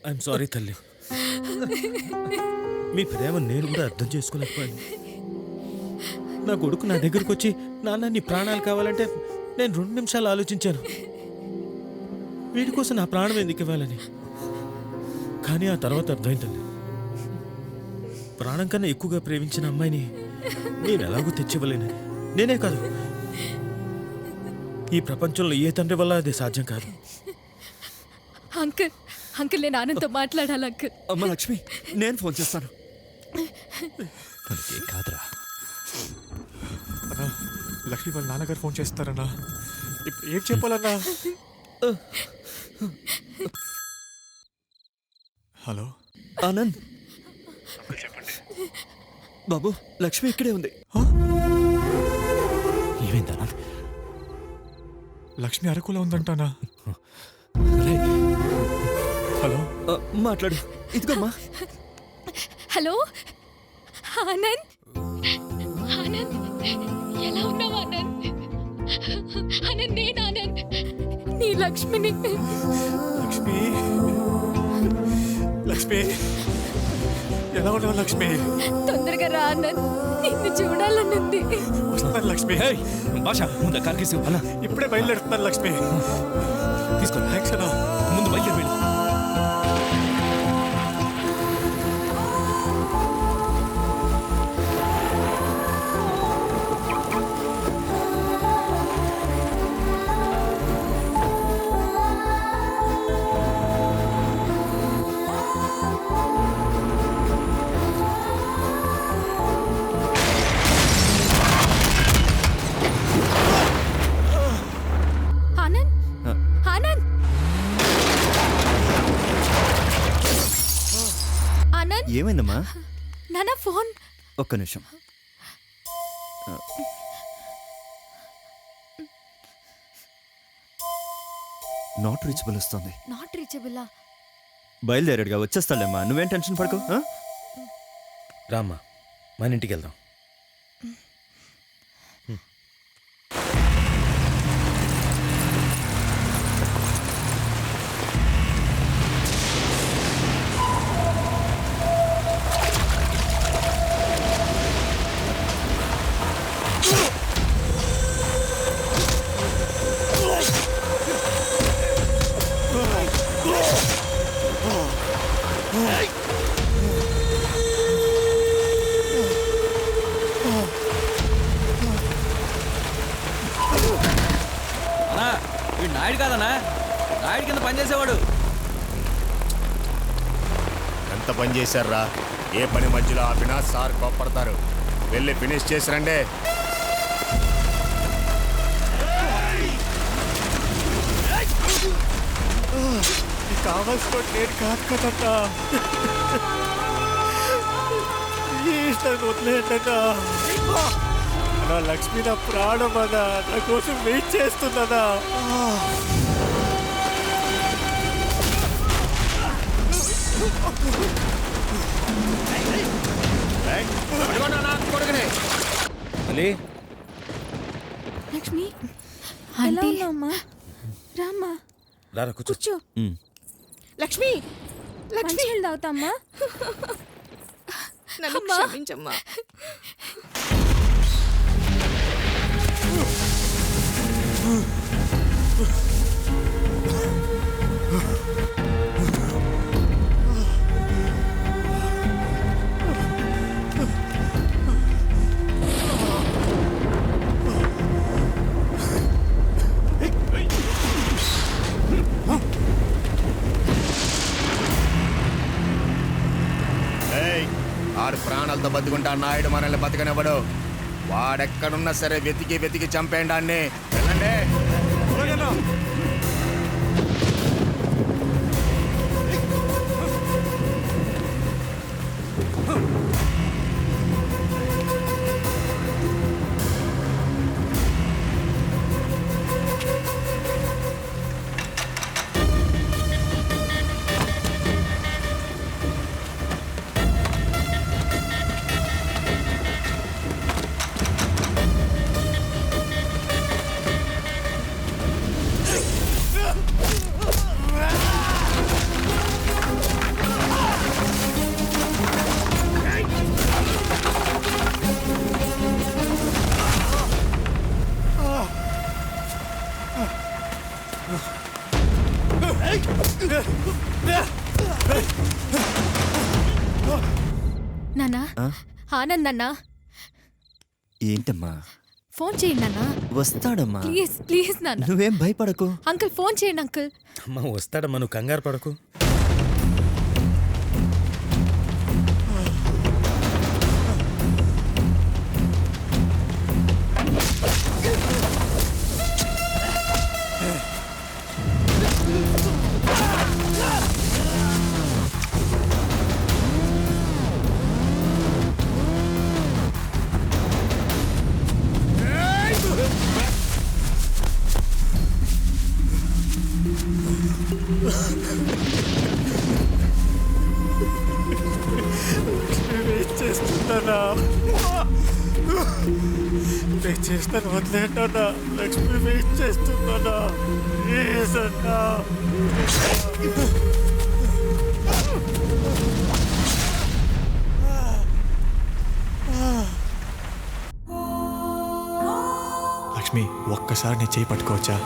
ఐఎమ్ సారీ తల్లి, మీ ప్రేమ నేను కూడా అర్థం చేసుకోలేకపోయాను. నా కొడుకు నా దగ్గరకు వచ్చి నాన్న నీ ప్రాణాలు కావాలంటే నేను 2 నిమిషాలు ఆలోచించాను, వీడి కోసం నా ప్రాణం ఎందుకు ఇవ్వాలని. కానీ ఆ తర్వాత అర్థమైందండి, ప్రాణం కన్నా ఎక్కువగా ప్రేమించిన అమ్మాయిని నేను ఎలాగో తెచ్చివ్వలేనని. నేనే కాదు, ఈ ప్రపంచంలో ఏ తండ్రి వల్ల అది సాధ్యం కాదు. అంకుల్, అంకుల్ నేను ఆనంద్తో మాట్లాడాలి అంకుల్. అమ్మ లక్ష్మి, నేను ఫోన్ చేస్తాను. కాదురా, అన్నా లక్ష్మి వాళ్ళ నాన్నగారు ఫోన్ చేస్తారన్నా. ఇప్పుడు ఏం చెప్పాలన్నా? హలో ఆనంద్, బాబు లక్ష్మి ఇక్కడే ఉంది. ఏమైంది ఆనంద్? లక్ష్మి అరకులో ఉందంటానా? హలో, మాట్లాడు. ఇదిగోమ్మా. హలో ఆనంద్, ఆనంద్ ఎలా ఉన్నావు ఆనంద్? ఆనంద్ నేను ఆనంద్, నీ లక్ష్మిని. లక్ష్మి, లక్ష్మి ఎలా ఉన్నావు లక్ష్మి? తొందరగా రా ఆనంద్, నిన్ను చూడాలనుంది. వస్తాను లక్ష్మి. భాష ముందు కార్కేసి అన్నా, ఇప్పుడే బయలుదేరుతున్నాను లక్ష్మి. తీసుకో. థ్యాంక్స్ అన్నా. ముందు బయలుదేరి వెళ్ళు. ఆనంద్, ఆనంద్, ఆనంద్. ఏమైందమ్మా? నాన్న ఫోన్. ఒక్క నిమిషం. నాట్ రీచబుల్ వస్తుంది. నాట్ రీచబుల్లా? బయలుదేరాడుగా, వచ్చేస్తాడేమ్మా, నువ్వేం టెన్షన్ పడకు. రామ్మా మన ఇంటికి వెళ్దాం. వీడు నాయుడు కాదనా? నాయుడు కింద పనిచేసేవాడు. ఎంత పని చేశారా? ఏ పని మధ్యలో ఆపినా సార్ కోప్పడతారు. వెళ్ళి ఫినిష్ చేసి రండి. కావాల్సిన నేను కాదు కదన్నా. వదిలేదన్నా. నా లక్ష్మి నా ప్రాణం అన్నా, నా కోసం వెయిట్ చేస్తుందన్నా. లక్ష్మి ఎలా ఉన్నావమ్మా? రామ్మా రారా కూర్చో. లక్ష్మి, లక్ష్మి తాగుతామ్మా. నన్ను క్షమించమ్మా. ఆడు ప్రాణాలతో బతుకుంటా, నాయుడు మనల్ని బతకనివ్వడు. వాడెక్కడున్నా సరే వెతికి వెతికి చంపేయండి అన్ని. వెళ్ళండి. నాన్నా, ఆనంద్ అన్నా, ఏంటమ్మా? ఫోన్ చేయండి నాన్నా. వస్తాడమ్మా. ప్లీజ్ ప్లీజ్ నాన్న. నువ్వేం భయపడకు. అంకుల్ ఫోన్ చేయండి అంకుల్. అమ్మ వస్తాడమ్మా, నువ్వు కంగారు పడకు. చేస్తున్నానా? నేను చేస్తాను, వదిలేంటన్నా. లక్ష్మి వెయిట్ చేస్తున్నానా? ప్లీజ్ అన్నా. లక్ష్మి, ఒక్కసారి నీ చేయి పట్టుకోవచ్చా?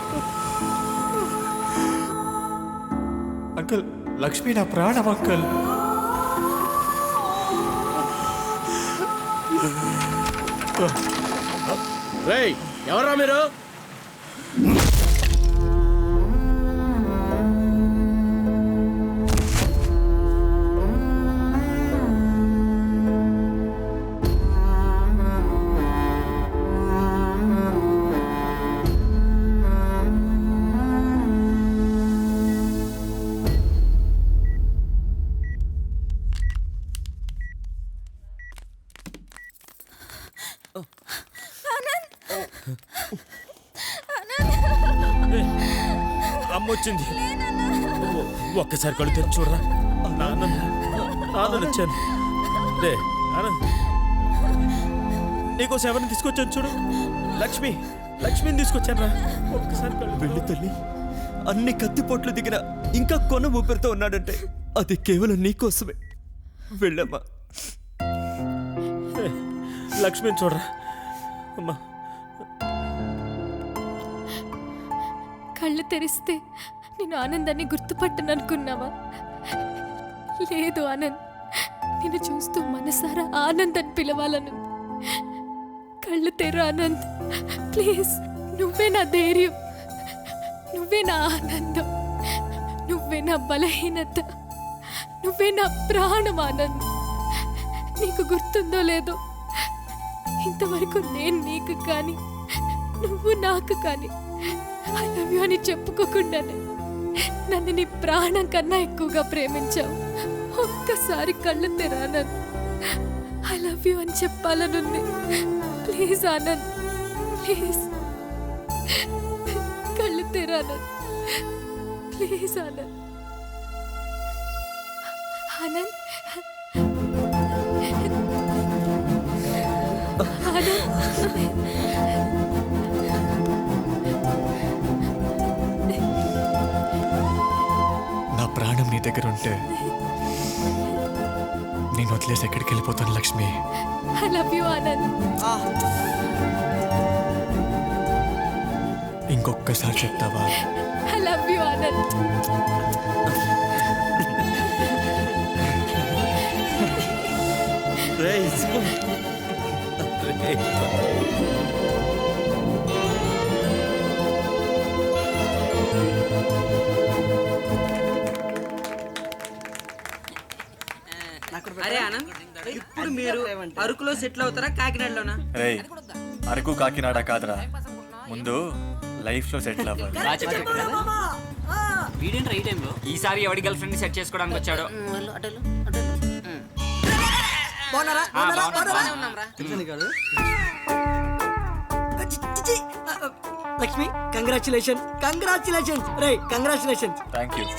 అంకుల్, లక్ష్మి నా ప్రాణం అంకుల్. రేయ్, ఎవరా మీరు? అమ్మ వచ్చింది. ఒక్కసారి కళ్ళు తెరిచి చూడరా. ఆనంద్ వచ్చాను. రే ఆనంద్, నీకోసం ఎవరిని తీసుకొచ్చాను చూడు. లక్ష్మిని తీసుకొచ్చాను రా. ఒక్కసారి కళ్ళు వెళ్ళి తల్లి, అన్ని కత్తిపోట్లు దిగిన ఇంకా కొన ఊపిరితో ఉన్నాడంటే అది కేవలం నీకోసమే. వెళ్ళమ్మా. లక్ష్మిని చూడరా అమ్మా. కళ్ళు తెరిస్తే నేను ఆనందాన్ని గుర్తుపట్టను అనుకున్నావా? లేదు ఆనంద్, నిన్ను చూస్తూ మనసారా ఆనంద్ అని పిలవాలను. కళ్ళు తెరు ఆనంద్, ప్లీజ్. నువ్వే నా ధైర్యం, నువ్వే నా ఆనందం, నువ్వే నా బలహీనత, నువ్వే నా ప్రాణం ఆనంద్. నీకు గుర్తుందో లేదో, ఇంతవరకు నేను నీకు కానీ నువ్వు నాకు కానీ ఐ లవ్ యూ అని చెప్పుకోకుండానే నన్ను నీ ప్రాణం కన్నా ఎక్కువగా ప్రేమించావు. ఒక్కసారి కళ్ళు తెరు ఆనంద్, ఐ లవ్ యూ అని చెప్పాలనుంది. ప్లీజ్ ఆనంద్, ప్లీజ్ కళ్ళు తెరు ఆనంద్, ప్లీజ్ ఆనంద్. ఆనంద్, నా ప్రాణం నీ దగ్గర ఉంటే నేను వదిలేసి ఎక్కడికి వెళ్ళిపోతాను Lakshmi. I love you Anand. ఇంకొక్కసారి చెప్తావా? I love you Anand. అరే ఆనంద్, ఇప్పుడు మీరు అరకులో సెటిల్ అవుతారా కాకినాడలోనా? అరకు కాకినాడ కాదురా, ముందు లైఫ్ లో సెటిల్ అవ్వాలి. వీడేంట్రా ఈ టైంలో? ఈసారి ఎవడి గర్ల్ ఫ్రెండ్ సెట్ చేసుకోవడానికి వచ్చాడో. లక్ష్మి, కంగ్రాచులేషన్. రే కంగ్రాచులేషన్.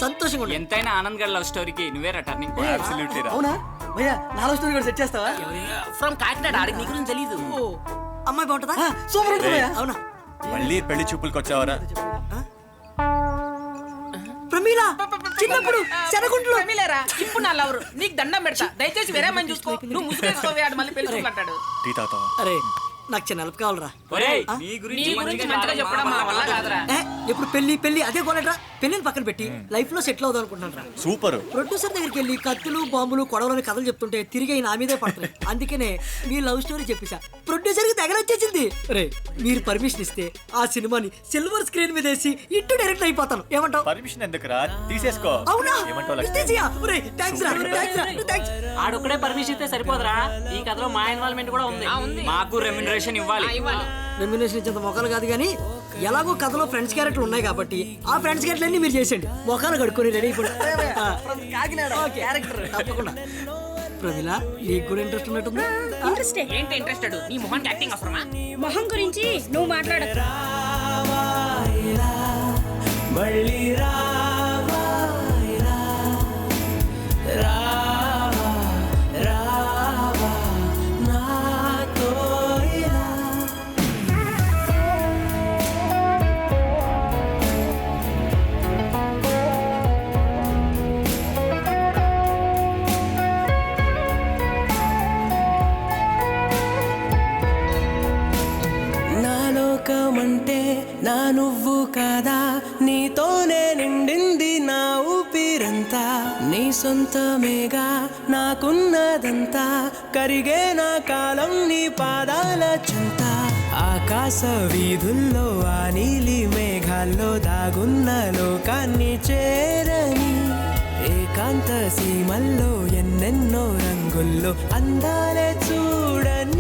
సంతోషంగా ఉండు. ఎంతైనా ఆనంద్ గారి లవ్ స్టోరీకి నువ్వే టర్నింగ్. అవునా భయ్యా, నా లవ్ స్టోరీ కూడా సెట్ చేస్తావా? ఫ్రమ్ కాకినాడ. ఆడికి నీ గురించి తెలీదు. అమ్మాయి బాగుంటుందా? సూపర్ ఉంటుంది భయ్యా. అవునా? మళ్ళీ పెళ్లి చూపులకు వచ్చావరా? ప్రమీల చిన్నప్పుడు శనగుంట్లో. ప్రమీలరా, ఇప్పుడు నా లవరు. నీకు దండం పెడతా, దయచేసి వేరే మంది చూసుకో. నువ్వు ముసుగేసుకోవే, ఆడు మళ్ళీ పెళ్లి చూపులంటాడు. టీ తాగుతావా? అరే నాకు చిన్న హెల్ప్ కావాలరా. నీ గురించి మంచిగా చెప్పడం మా వల్ల కాదురా. ఎప్పుడు పెళ్లి అదే కోనట్రా. పెళ్లిని పక్కన పెట్టి లైఫ్ లో సెటిల్ అవుదాం అనుకుంటాను రా. సూపర్. ప్రొడ్యూసర్ దగ్గరికి వెళ్ళి కత్తులు బాంబులు కొడవలని కథలు చెప్తుంటే తిరిగి నా మీదే పడుతున్నాయి. అందుకనే మీ లవ్ స్టోరీ చెప్పేశా. ప్రొడ్యూసర్ కి తెగలొచ్చేసింది. రే మీరు పర్మిషన్ ఇస్తే ఆ సినిమాని సిల్వర్ స్క్రీన్ మీద వేసి ఇంటూ డైరెక్ట్ అయిపోతాను. ఏమంటావు? పర్మిషన్ ఎందుకురా, తీసేసుకో. అవునా? ఏమంటావు? ఆడొక్కడే పర్మిషన్ ఇస్తే సరిపోదురా. ఈ కథలో మా ఇన్వాల్వ్మెంట్ కూడా ఉంది. మాకు రెమ్యునరేషన్ ఇవ్వాలి. రెమ్యునరేషన్ ఇచ్చేంత మొక్కలు కాదు కానీ ఎలాగో కథలో ఫ్రెండ్స్ క్యారెక్టర్లు ఉన్నాయి కాబట్టి ఆ ఫ్రెండ్స్ క్యారెక్టర్లన్నీ మీరు చేసేయండి. మొక్కలు కడుక్కొని రెడీ అయిపోయి. తప్పకుండా. ప్రమిళ, నీకు కూడా ఇంట్రెస్ట్ ఉన్నట్టుందా? ఏంటి ఇంట్రెస్టెడ్? నీ మొహానికి యాక్టింగ్ అవసరమా? మొహం గురించి నువ్వు మాట్లాడ. అంటే నా నువ్వు కాదా, నీతోనే నిండింది నా ఊపిరంతా, నీ సొంతమేగా నాకున్నదంతా, కరిగే నా కాలం నీ పాదాల చెంత. ఆకాశ వీధుల్లో ఆ నీలి మేఘాల్లో దాగున్న లోకాన్ని చేరని, ఏకాంత సీమల్లో ఎన్నెన్నో రంగుల్లో అందాలే చూడని.